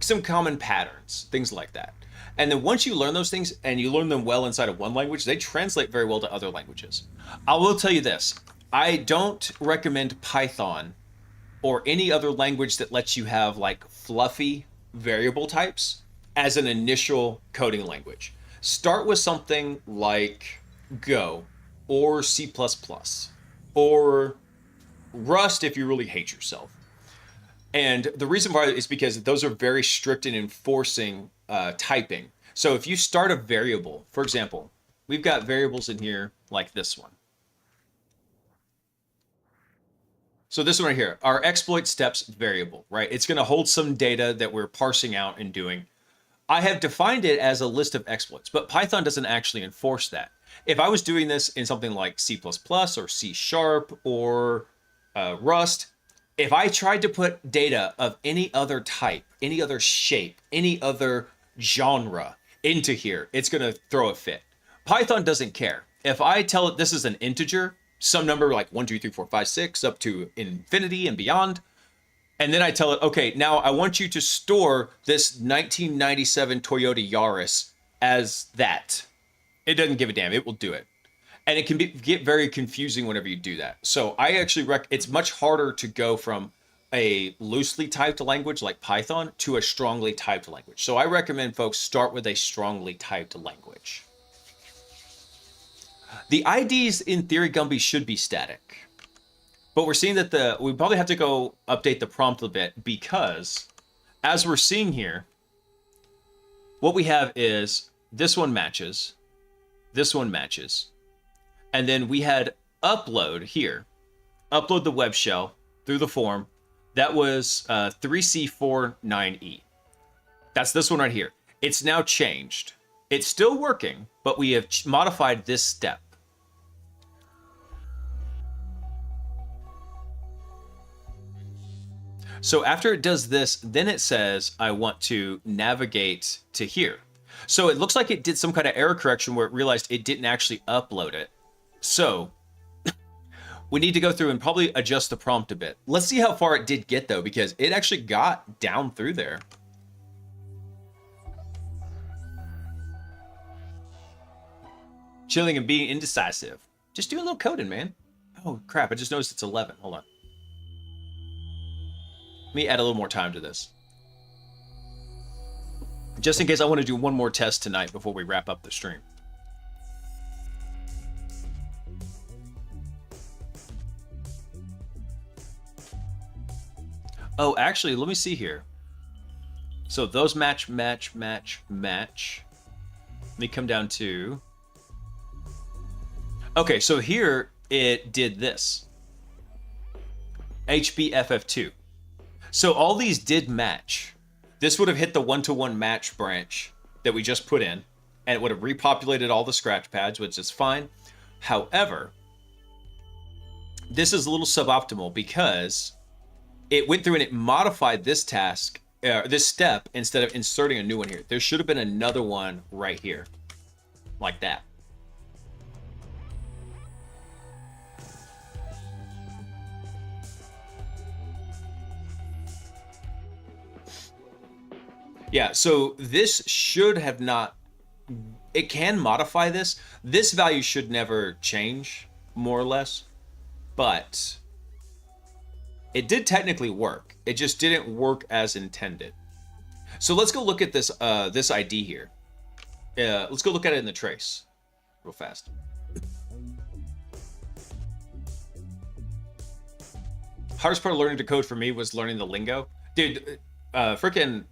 Some common patterns, things like that. And then once you learn those things and you learn them well inside of one language, they translate very well to other languages. I will tell you this, I don't recommend Python or any other language that lets you have like fluffy variable types as an initial coding language. Start with something like Go or C++ or Rust if you really hate yourself. And the reason why is because those are very strict in enforcing typing. So if you start a variable, for example, we've got variables in here like this one. So this one right here, our exploit steps variable, right? It's going to hold some data that we're parsing out and doing. I have defined it as a list of exploits, but Python doesn't actually enforce that. If I was doing this in something like C++ or C# or Rust, if I tried to put data of any other type, any other shape, any other genre into here, it's going to throw a fit. Python doesn't care. If I tell it this is an integer, some number like 1, 2, 3, 4, 5, 6, up to infinity and beyond, And then I tell it, okay, now I want you to store this 1997 Toyota Yaris as that. It doesn't give a damn. It will do it. And it can get very confusing whenever you do that. So I actually it's much harder to go from a loosely typed language like Python to a strongly typed language. So I recommend folks start with a strongly typed language. The IDs in theory, Gumby, should be static. But we're seeing that we probably have to go update the prompt a bit, because as we're seeing here, what we have is this one matches, and then we had upload here, upload the web shell through the form. That was 3C49E. That's this one right here. It's now changed. It's still working, but we have modified this step. So after it does this, then it says, I want to navigate to here. So it looks like it did some kind of error correction where it realized it didn't actually upload it. So we need to go through and probably adjust the prompt a bit. Let's see how far it did get though, because it actually got down through there. Chilling and being indecisive. Just do a little coding, man. Oh crap, I just noticed it's 11. Hold on. Let me add a little more time to this. Just in case I want to do one more test tonight before we wrap up the stream. Oh, actually, let me see here. So those match. Let me come down to... Okay, so here it did this. HBFF2. So all these did match. This would have hit the one-to-one match branch that we just put in, and it would have repopulated all the scratch pads, which is fine. However, this is a little suboptimal because it went through and it modified this task, this step, instead of inserting a new one here. There should have been another one right here, like that. Yeah, so this should have not, it can modify this. This value should never change, more or less, but it did technically work. It just didn't work as intended. So let's go look at this this ID here. Let's go look at it in the trace real fast. Hardest part of learning to code for me was learning the lingo. Dude, freaking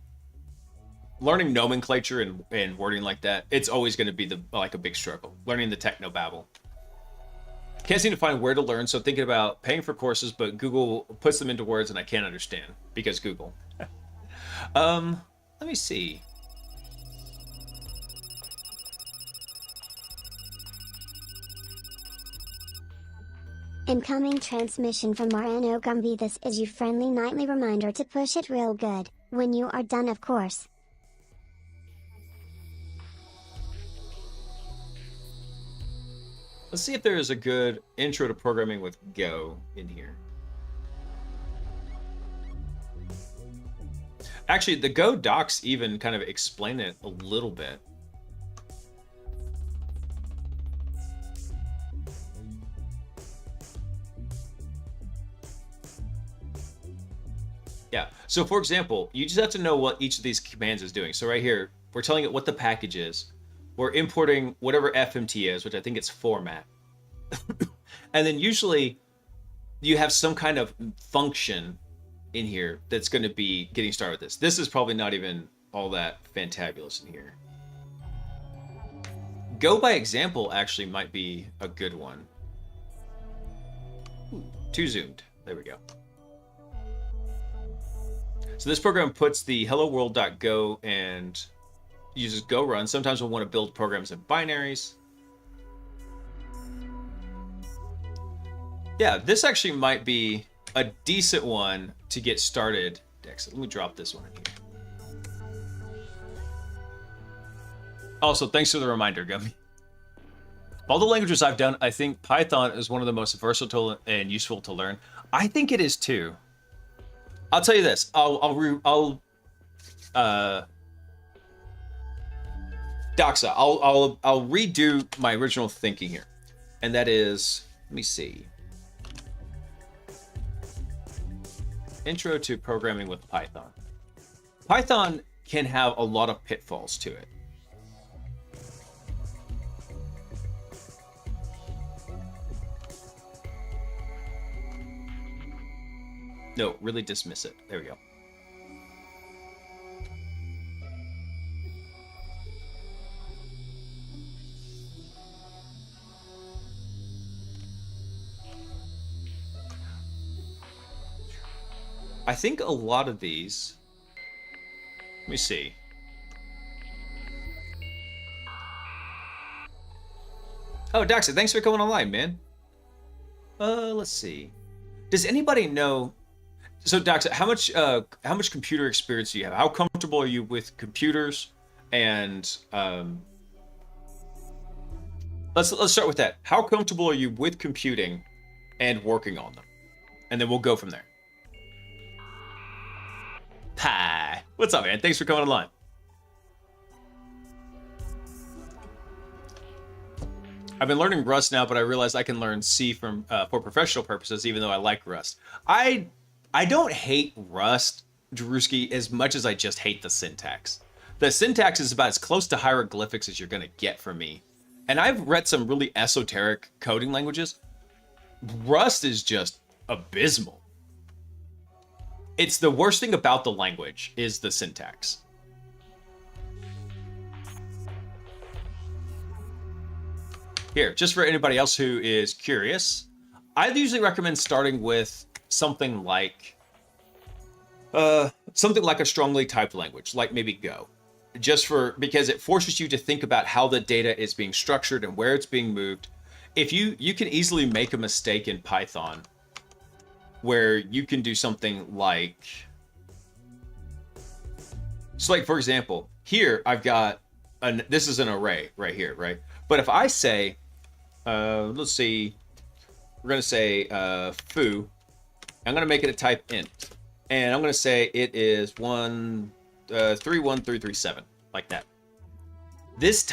learning nomenclature and wording like that, it's always going to be like a big struggle. Learning the techno babble. Can't seem to find where to learn, so thinking about paying for courses, but Google puts them into words and I can't understand because Google. Let me see. Incoming transmission from Mariano Gumby. This is your friendly nightly reminder to push it real good, when you are done of course. Let's see if there is a good intro to programming with Go in here. Actually, the Go docs even kind of explain it a little bit. Yeah, so for example, you just have to know what each of these commands is doing. So right here, we're telling it what the package is. We're importing whatever FMT is, which I think it's format. And then usually you have some kind of function in here that's going to be getting started with this. This is probably not even all that fantabulous in here. Go by example actually might be a good one. Ooh, too zoomed. There we go. So this program puts the hello world.go and uses Go run. Sometimes we'll want to build programs in binaries. Yeah, this actually might be a decent one to get started. Let me drop this one in here. Also, thanks for the reminder, Gummy. All the languages I've done, I think Python is one of the most versatile and useful to learn. I think it is too. I'll tell you this. Doxa, I'll redo my original thinking here. And that is, let me see. Intro to programming with Python. Python can have a lot of pitfalls to it. No, really dismiss it. There we go. I think a lot of these, let me see. Oh, Daxa, thanks for coming online, man. Let's see. Does anybody know? So, Daxa, how much computer experience do you have? How comfortable are you with computers? And let's start with that. How comfortable are you with computing and working on them? And then we'll go from there. Hi. What's up, man? Thanks for coming online. I've been learning Rust now, but I realize I can learn C for professional purposes, even though I like Rust. I don't hate Rust, Drewski, as much as I just hate the syntax. The syntax is about as close to hieroglyphics as you're going to get from me. And I've read some really esoteric coding languages. Rust is just abysmal. It's the worst thing about the language is the syntax. Here, just for anybody else who is curious, I usually recommend starting with something like a strongly typed language, like maybe Go. Because it forces you to think about how the data is being structured and where it's being moved. If you can easily make a mistake in Python where you can do something like, so like, for example, here I've got, this is an array right here, right? But if I say, let's see, we're going to say foo, I'm going to make it a type int, and I'm going to say it is 31337, like that. This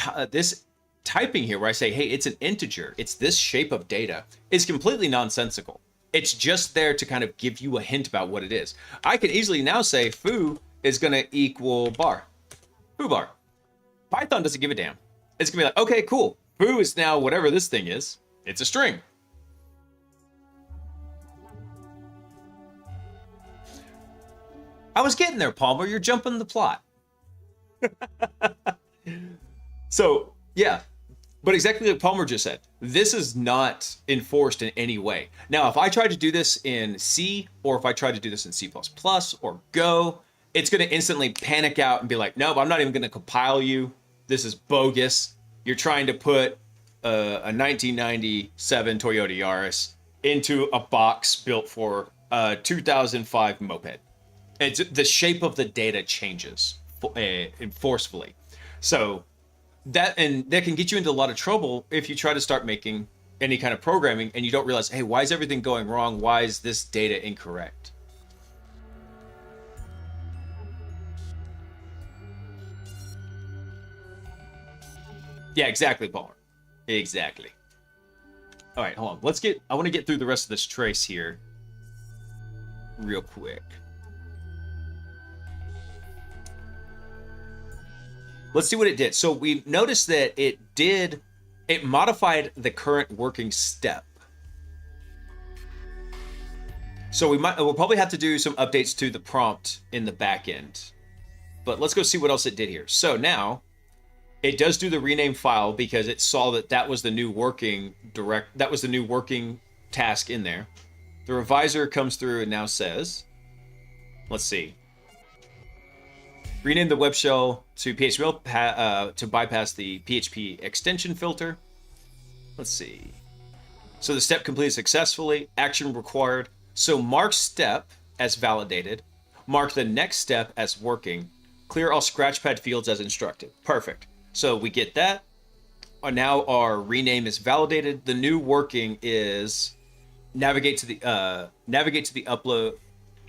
typing here where I say, hey, it's an integer, it's this shape of data, is completely nonsensical. It's just there to kind of give you a hint about what it is. I can easily now say foo is going to equal bar. Foo bar. Python doesn't give a damn. It's going to be like, okay, cool. Foo is now whatever this thing is. It's a string. I was getting there, Palmer. You're jumping the plot. So, yeah. But exactly like Palmer just said, this is not enforced in any way. Now, if I try to do this in C, or if I try to do this in C++ or Go, it's going to instantly panic out and be like, nope, I'm not even going to compile you. This is bogus. You're trying to put a 1997 Toyota Yaris into a box built for a 2005 moped. It's, the shape of the data changes forcefully. So that can get you into a lot of trouble if you try to start making any kind of programming and you don't realize, hey, why is everything going wrong? Why is this data incorrect? Yeah, exactly, Palmer. Exactly. All right, hold on. I want to get through the rest of this trace here real quick. Let's see what it did. So we noticed that it modified the current working step. So we'll probably have to do some updates to the prompt in the back end. But let's go see what else it did here. So now it does do the rename file because it saw that was the new working task in there. The revisor comes through and now says, let's see. Rename the web shell to PHP to bypass the PHP extension filter. Let's see. So the step completed successfully. Action required. So mark step as validated. Mark the next step as working. Clear all scratchpad fields as instructed. Perfect. So we get that. Now our rename is validated. The new working is navigate to the upload.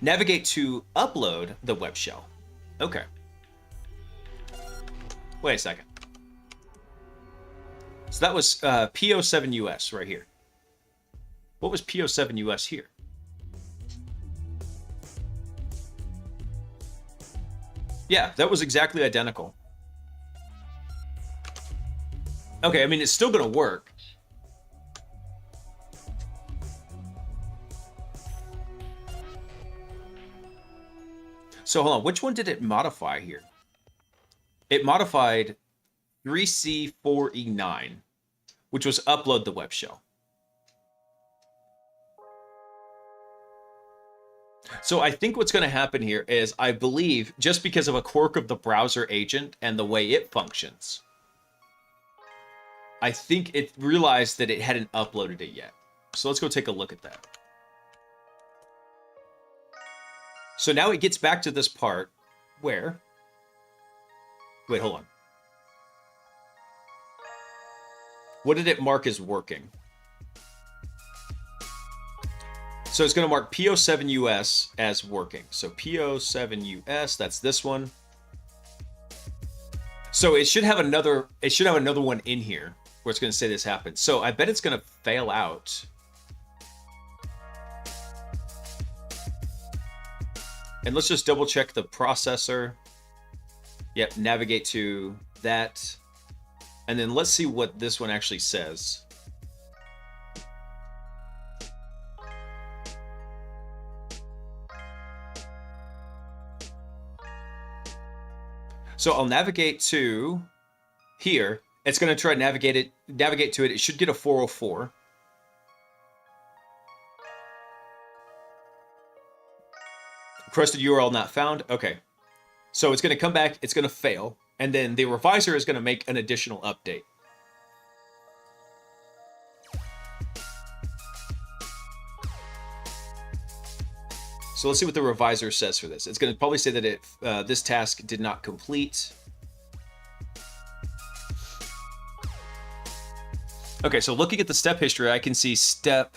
Navigate to upload the web shell. Okay. Wait a second. So that was PO7US right here. What was PO7US here? Yeah, that was exactly identical. Okay, I mean, it's still going to work. So hold on, which one did it modify here? It modified 3C4E9, which was upload the web shell. So I think what's going to happen here is, I believe, just because of a quirk of the browser agent and the way it functions, I think it realized that it hadn't uploaded it yet. So let's go take a look at that. So now it gets back to this part where... Wait, hold on. What did it mark as working? So it's going to mark PO7US as working. So PO7US, that's this one. So it should have another one in here where it's going to say this happened. So I bet it's going to fail out. And let's just double check the processor. Yep, navigate to that. And then let's see what this one actually says. So I'll navigate to here. It's going to try to navigate to it. It should get a 404. Requested URL not found. Okay. So it's going to come back. It's going to fail. And then the reviser is going to make an additional update. So let's see what the reviser says for this. It's going to probably say that this task did not complete. Okay, so looking at the step history, I can see step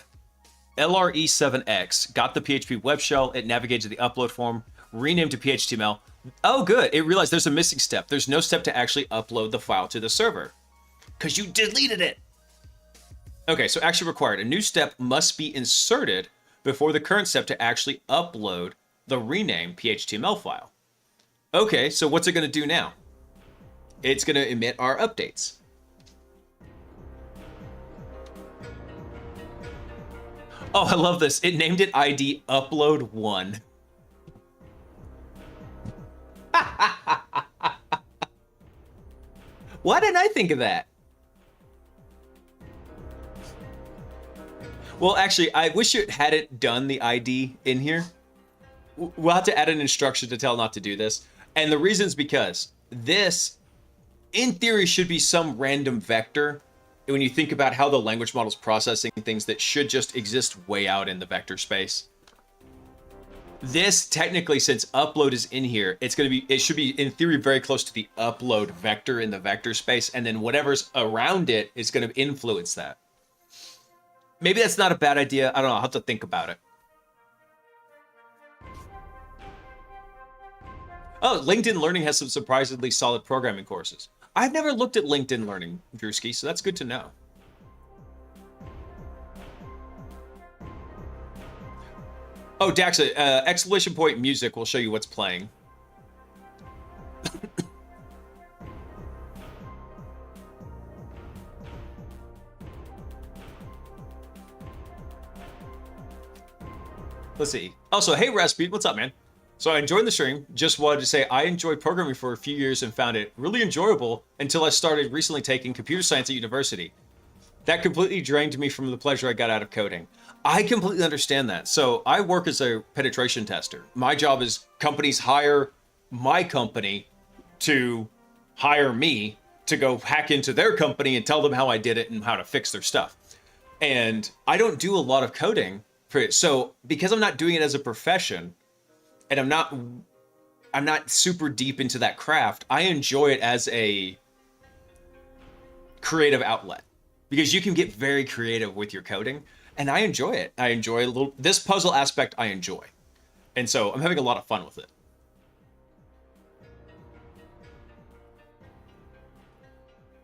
LRE7X got the PHP web shell. It navigated to the upload form, renamed to PHTML. Oh, good. It realized there's a missing step. There's no step to actually upload the file to the server because you deleted it. Okay, so action required. A new step must be inserted before the current step to actually upload the renamed PHTML file. Okay, so what's it going to do now? It's going to emit our updates. Oh, I love this. It named it ID upload 1. Why didn't I think of that? Well, actually, I wish it hadn't done the ID in here. We'll have to add an instruction to tell not to do this. And the reason is because this, in theory, should be some random vector. When you think about how the language model is processing things that should just exist way out in the vector space. This, technically, since upload is in here, it should be, in theory, very close to the upload vector in the vector space. And then whatever's around it is going to influence that. Maybe that's not a bad idea. I don't know. I'll have to think about it. Oh, LinkedIn Learning has some surprisingly solid programming courses. I've never looked at LinkedIn Learning, Drewski, so that's good to know. Oh, Dax, exclamation point music will show you what's playing. Let's see. Also, hey, Raspeed, what's up, man? So I enjoyed the stream. Just wanted to say I enjoyed programming for a few years and found it really enjoyable until I started recently taking computer science at university. That completely drained me from the pleasure I got out of coding. I completely understand that. So I work as a penetration tester. My job is companies hire my company to hire me to go hack into their company and tell them how I did it and how to fix their stuff. And I don't do a lot of coding for it. So because I'm not doing it as a profession, and I'm not super deep into that craft, I enjoy it as a creative outlet because you can get very creative with your coding, and I enjoy it. I enjoy this puzzle aspect. I enjoy. And so I'm having a lot of fun with it.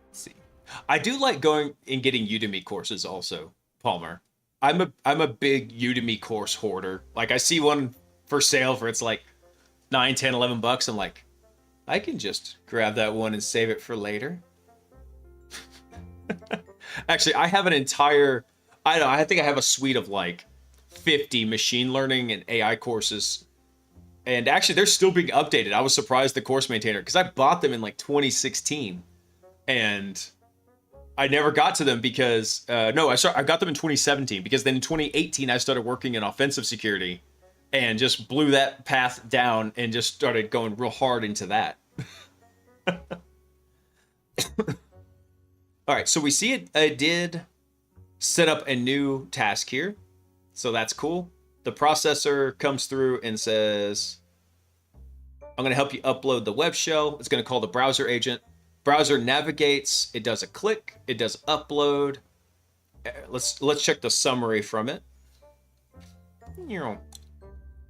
Let's see. I do like going and getting Udemy courses also, Palmer. I'm a big Udemy course hoarder. Like I see one for sale for it's like 9, 10, 11 bucks. I'm like, I can just grab that one and save it for later. Actually, I have an entire, I don't know, I think I have a suite of like 50 machine learning and AI courses. And actually, they're still being updated. I was surprised the course maintainer, because I bought them in like 2016. And I never got to them because, I got them in 2017, because then in 2018, I started working in offensive security and just blew that path down and just started going real hard into that. All right, so we see it. I did set up a new task here, so that's cool. The processor comes through and says, I'm going to help you upload the web shell. It's going to call the browser agent. Browser navigates. It does a click. It does upload. Let's check the summary from it.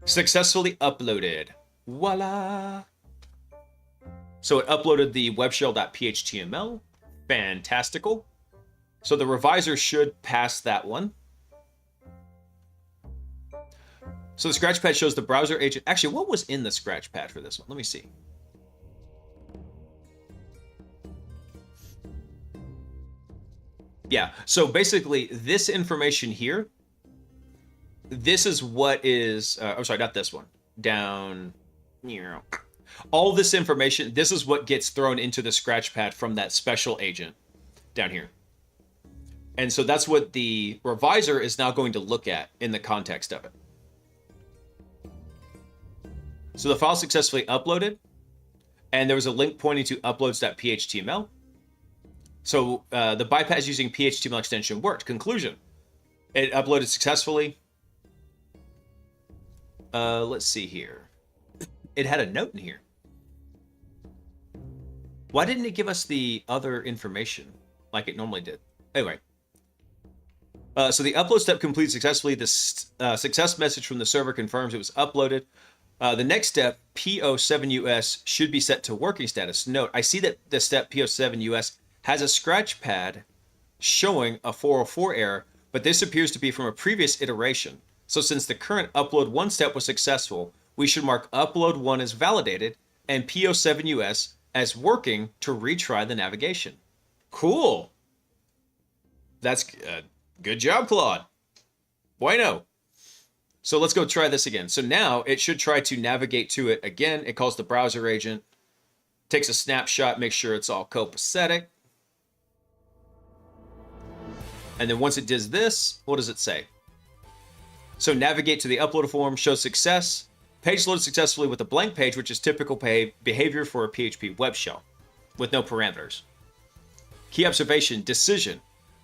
Successfully uploaded. Voila. So it uploaded the webshell.phtml. Fantastical. So the revisor should pass that one. So the scratchpad shows the browser agent. Actually, what was in the scratchpad for this one? Let me see. Yeah, so basically this information here, this is what is, I'm sorry, not this one, down, all this information, this is what gets thrown into the scratchpad from that special agent down here. And so that's what the revisor is now going to look at in the context of it. So the file successfully uploaded, and there was a link pointing to uploads.phtml. So the bypass using PHTML extension worked. Conclusion. It uploaded successfully. Let's see here. It had a note in here. Why didn't it give us the other information like it normally did? Anyway. So the upload step completed successfully. The success message from the server confirms it was uploaded. The next step, PO7US, should be set to working status. Note, I see that the step PO7US has a scratch pad showing a 404 error, but this appears to be from a previous iteration. So since the current upload 1 step was successful, we should mark upload 1 as validated and PO7US as working to retry the navigation. Cool. That's good job, Claude. Bueno. So let's go try this again. So now it should try to navigate to it again. It calls the browser agent, takes a snapshot, makes sure it's all copacetic. And then once it does this, what does it say? So navigate to the upload form, show success. Page loaded successfully with a blank page, which is typical behavior for a PHP web shell with no parameters. Key observation, decision.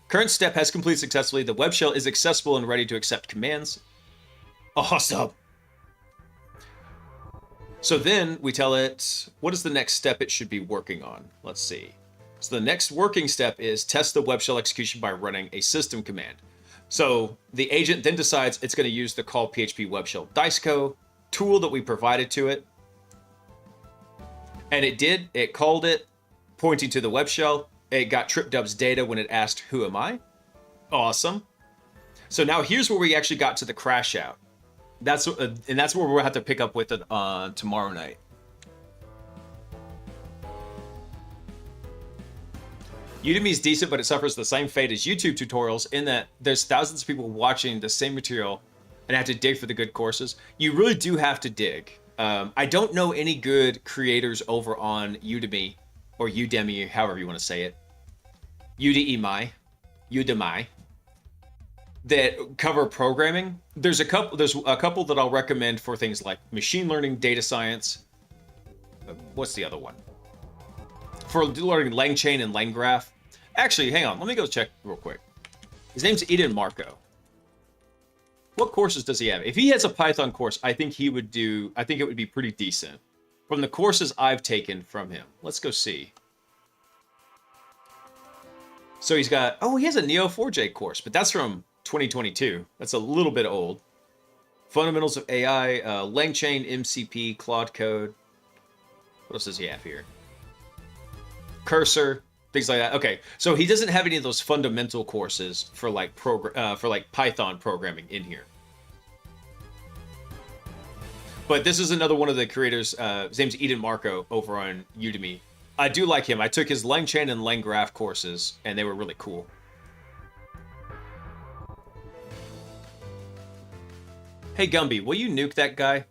Current step has completed successfully. The web shell is accessible and ready to accept commands. Awesome. So then we tell it, what is the next step it should be working on? Let's see. So the next working step is test the web shell execution by running a system command. So the agent then decides it's going to use the call PHP web shell diceco tool that we provided to it. And it did. It called it, pointing to the web shell. It got TripDub's data when it asked, who am I? Awesome. So now here's where we actually got to the crash out. That's where we'll have to pick up with it tomorrow night. Udemy's decent, but it suffers the same fate as YouTube tutorials in that there's thousands of people watching the same material and have to dig for the good courses. You really do have to dig. I don't know any good creators over on Udemy or Udemy, however you want to say it. Udemy that cover programming. There's a couple that I'll recommend for things like machine learning, data science. What's the other one? For learning LangChain and LangGraph. Actually, hang on. Let me go check real quick. His name's Eden Marco. What courses does he have? If he has a Python course, I think it would be pretty decent. From the courses I've taken from him. Let's go see. So he's got, he has a Neo4j course, but that's from 2022. That's a little bit old. Fundamentals of AI, LangChain, MCP, Claude Code. What else does he have here? Cursor, things like that. Okay, so he doesn't have any of those fundamental courses for like Python programming in here. But this is another one of the creators. His name's Eden Marco over on Udemy. I do like him. I took his LangChain and LangGraph courses, and they were really cool. Hey Gumby, will you nuke that guy?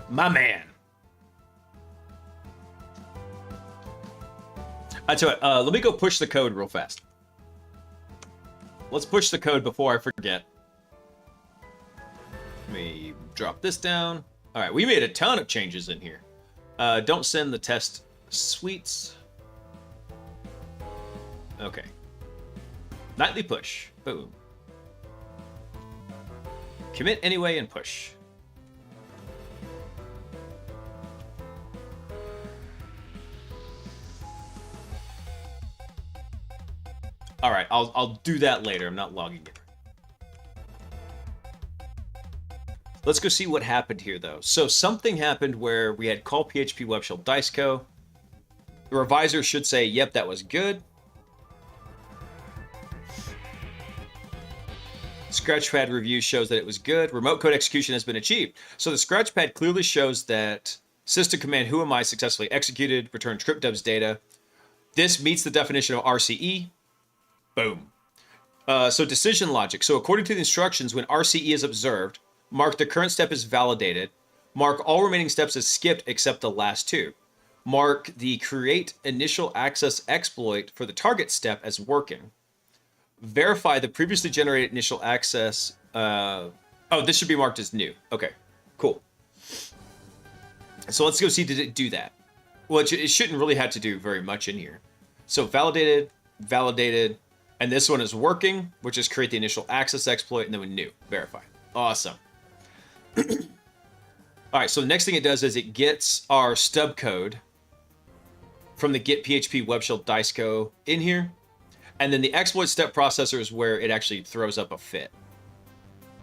My man. I tell you what, let me go push the code real fast. Let's push the code before I forget. Let me drop this down. All right, we made a ton of changes in here. Don't send the test suites. Okay. Nightly push. Boom. Commit anyway and push. All right, I'll do that later. I'm not logging in. Let's go see what happened here, though. So something happened where we had call PHP web shell diceco. The revisor should say, yep, that was good. Scratchpad review shows that it was good. Remote code execution has been achieved. So the Scratchpad clearly shows that system command who am I successfully executed, returned script dubs data. This meets the definition of RCE. Boom. So decision logic. So according to the instructions, when RCE is observed, mark the current step as validated. Mark all remaining steps as skipped except the last two. Mark the create initial access exploit for the target step as working. Verify the previously generated initial access. Oh, this should be marked as new. Okay, cool. So let's go see, did it do that? Well, it shouldn't really have to do very much in here. So validated, validated, and this one is working, which is create the initial access exploit, and then we new, verify. Awesome. All right, so the next thing it does is it gets our stub code from the get PHP web shell diceco in here. And then the exploit step processor is where it actually throws up a fit.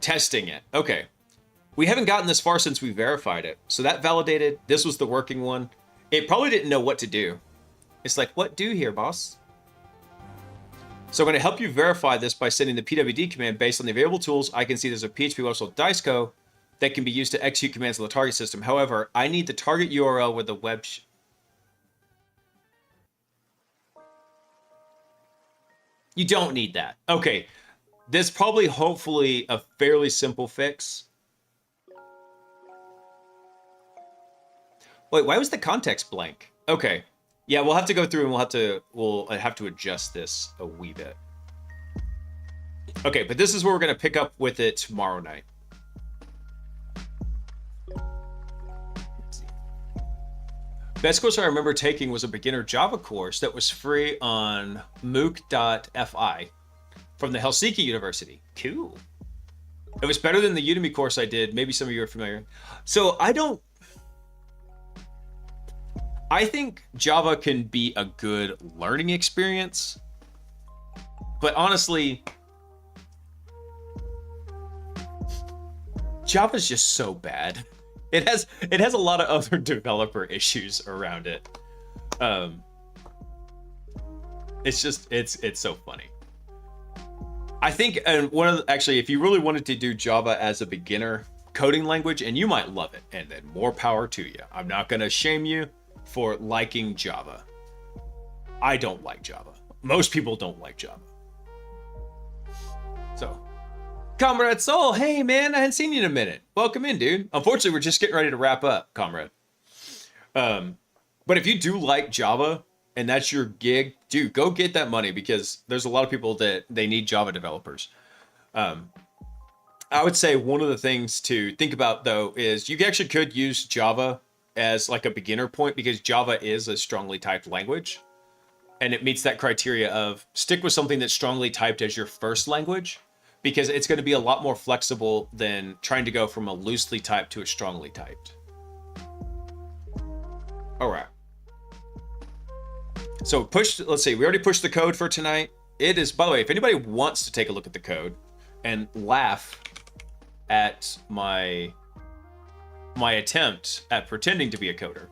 Testing it. Okay. We haven't gotten this far since we verified it. So that validated. This was the working one. It probably didn't know what to do. It's like, what do here, boss? So I'm going to help you verify this by sending the pwd command based on the available tools. I can see there's a PHP web shell diceco that can be used to execute commands on the target system. However, I need the target URL where the web... You don't need that. Okay. This probably, hopefully, a fairly simple fix. Wait, why was the context blank? Okay. Yeah, we'll have to go through and we'll have to adjust this a wee bit. Okay, but this is where we're going to pick up with it tomorrow night. Best course I remember taking was a beginner Java course that was free on mooc.fi from the Helsinki University. Cool. It was better than the Udemy course I did. Maybe some of you are familiar. So I think Java can be a good learning experience, but honestly, Java's just so bad. It has a lot of other developer issues around it. It's so funny. I think, and actually, if you really wanted to do Java as a beginner coding language, and you might love it, and then more power to you. I'm not gonna shame you for liking Java. I don't like Java. Most people don't like Java. So, Comrade Soul, hey man, I hadn't seen you in a minute. Welcome in, dude. Unfortunately, we're just getting ready to wrap up, Comrade. But if you do like Java and that's your gig, dude, go get that money because there's a lot of people that they need Java developers. I would say one of the things to think about though is you actually could use Java as like a beginner point because Java is a strongly typed language and it meets that criteria of stick with something that's strongly typed as your first language because it's going to be a lot more flexible than trying to go from a loosely typed to a strongly typed. All right. So let's see, we already pushed the code for tonight. It is, by the way, if anybody wants to take a look at the code and laugh at my attempt at pretending to be a coder,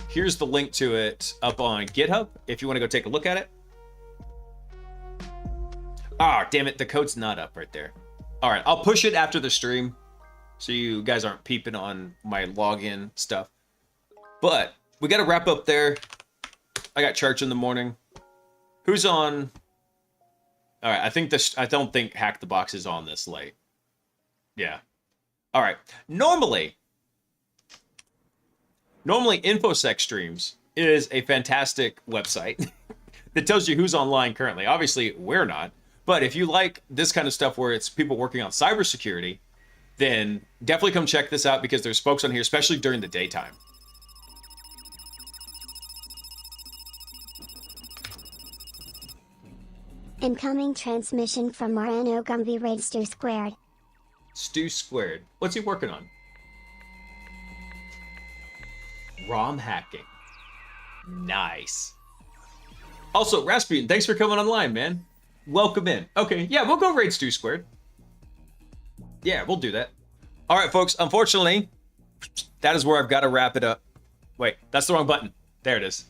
here's the link to it up on GitHub if you want to go take a look at it. Ah, damn it, the code's not up right there. All right, I'll push it after the stream so you guys aren't peeping on my login stuff. But we got to wrap up there. I got church in the morning. Who's on? All right, I don't think Hack the Box is on this late. Yeah. All right. Normally InfoSec Streams is a fantastic website that tells you who's online currently. Obviously, we're not. But if you like this kind of stuff where it's people working on cybersecurity, then definitely come check this out because there's folks on here, especially during the daytime. Incoming transmission from Mariano Gumby Raid Stu Squared. Stu Squared. What's he working on? ROM hacking. Nice. Also, Rasputin, thanks for coming online, man. Welcome in. Okay, yeah, we'll go raid Stu Squared. Yeah, we'll do that. All right, folks, unfortunately, that is where I've got to wrap it up. Wait, that's the wrong button. There it is.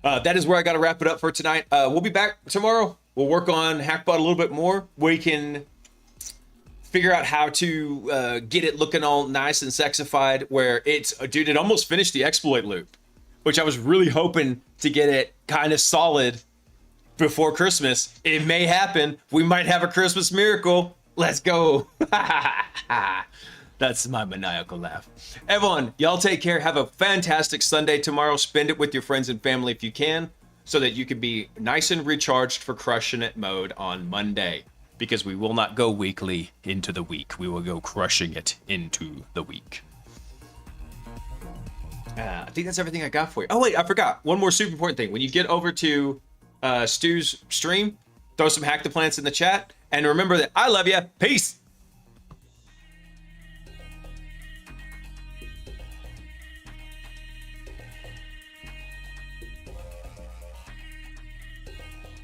That is where I got to wrap it up for tonight. We'll be back tomorrow. We'll work on HackBot a little bit more. We can figure out how to get it looking all nice and sexified where it's, dude, it almost finished the exploit loop, which I was really hoping to get it kind of solid before Christmas. It may happen. We might have a Christmas miracle. Let's go. That's my maniacal laugh. Everyone, y'all take care. Have a fantastic Sunday tomorrow. Spend it with your friends and family if you can, so that you can be nice and recharged for crushing it mode on Monday. Because we will not go weekly into the week. We will go crushing it into the week. I think that's everything I got for you. Oh, wait, I forgot. One more super important thing. When you get over to Stu's stream, throw some Hack the Plants in the chat. And remember that I love you. Peace.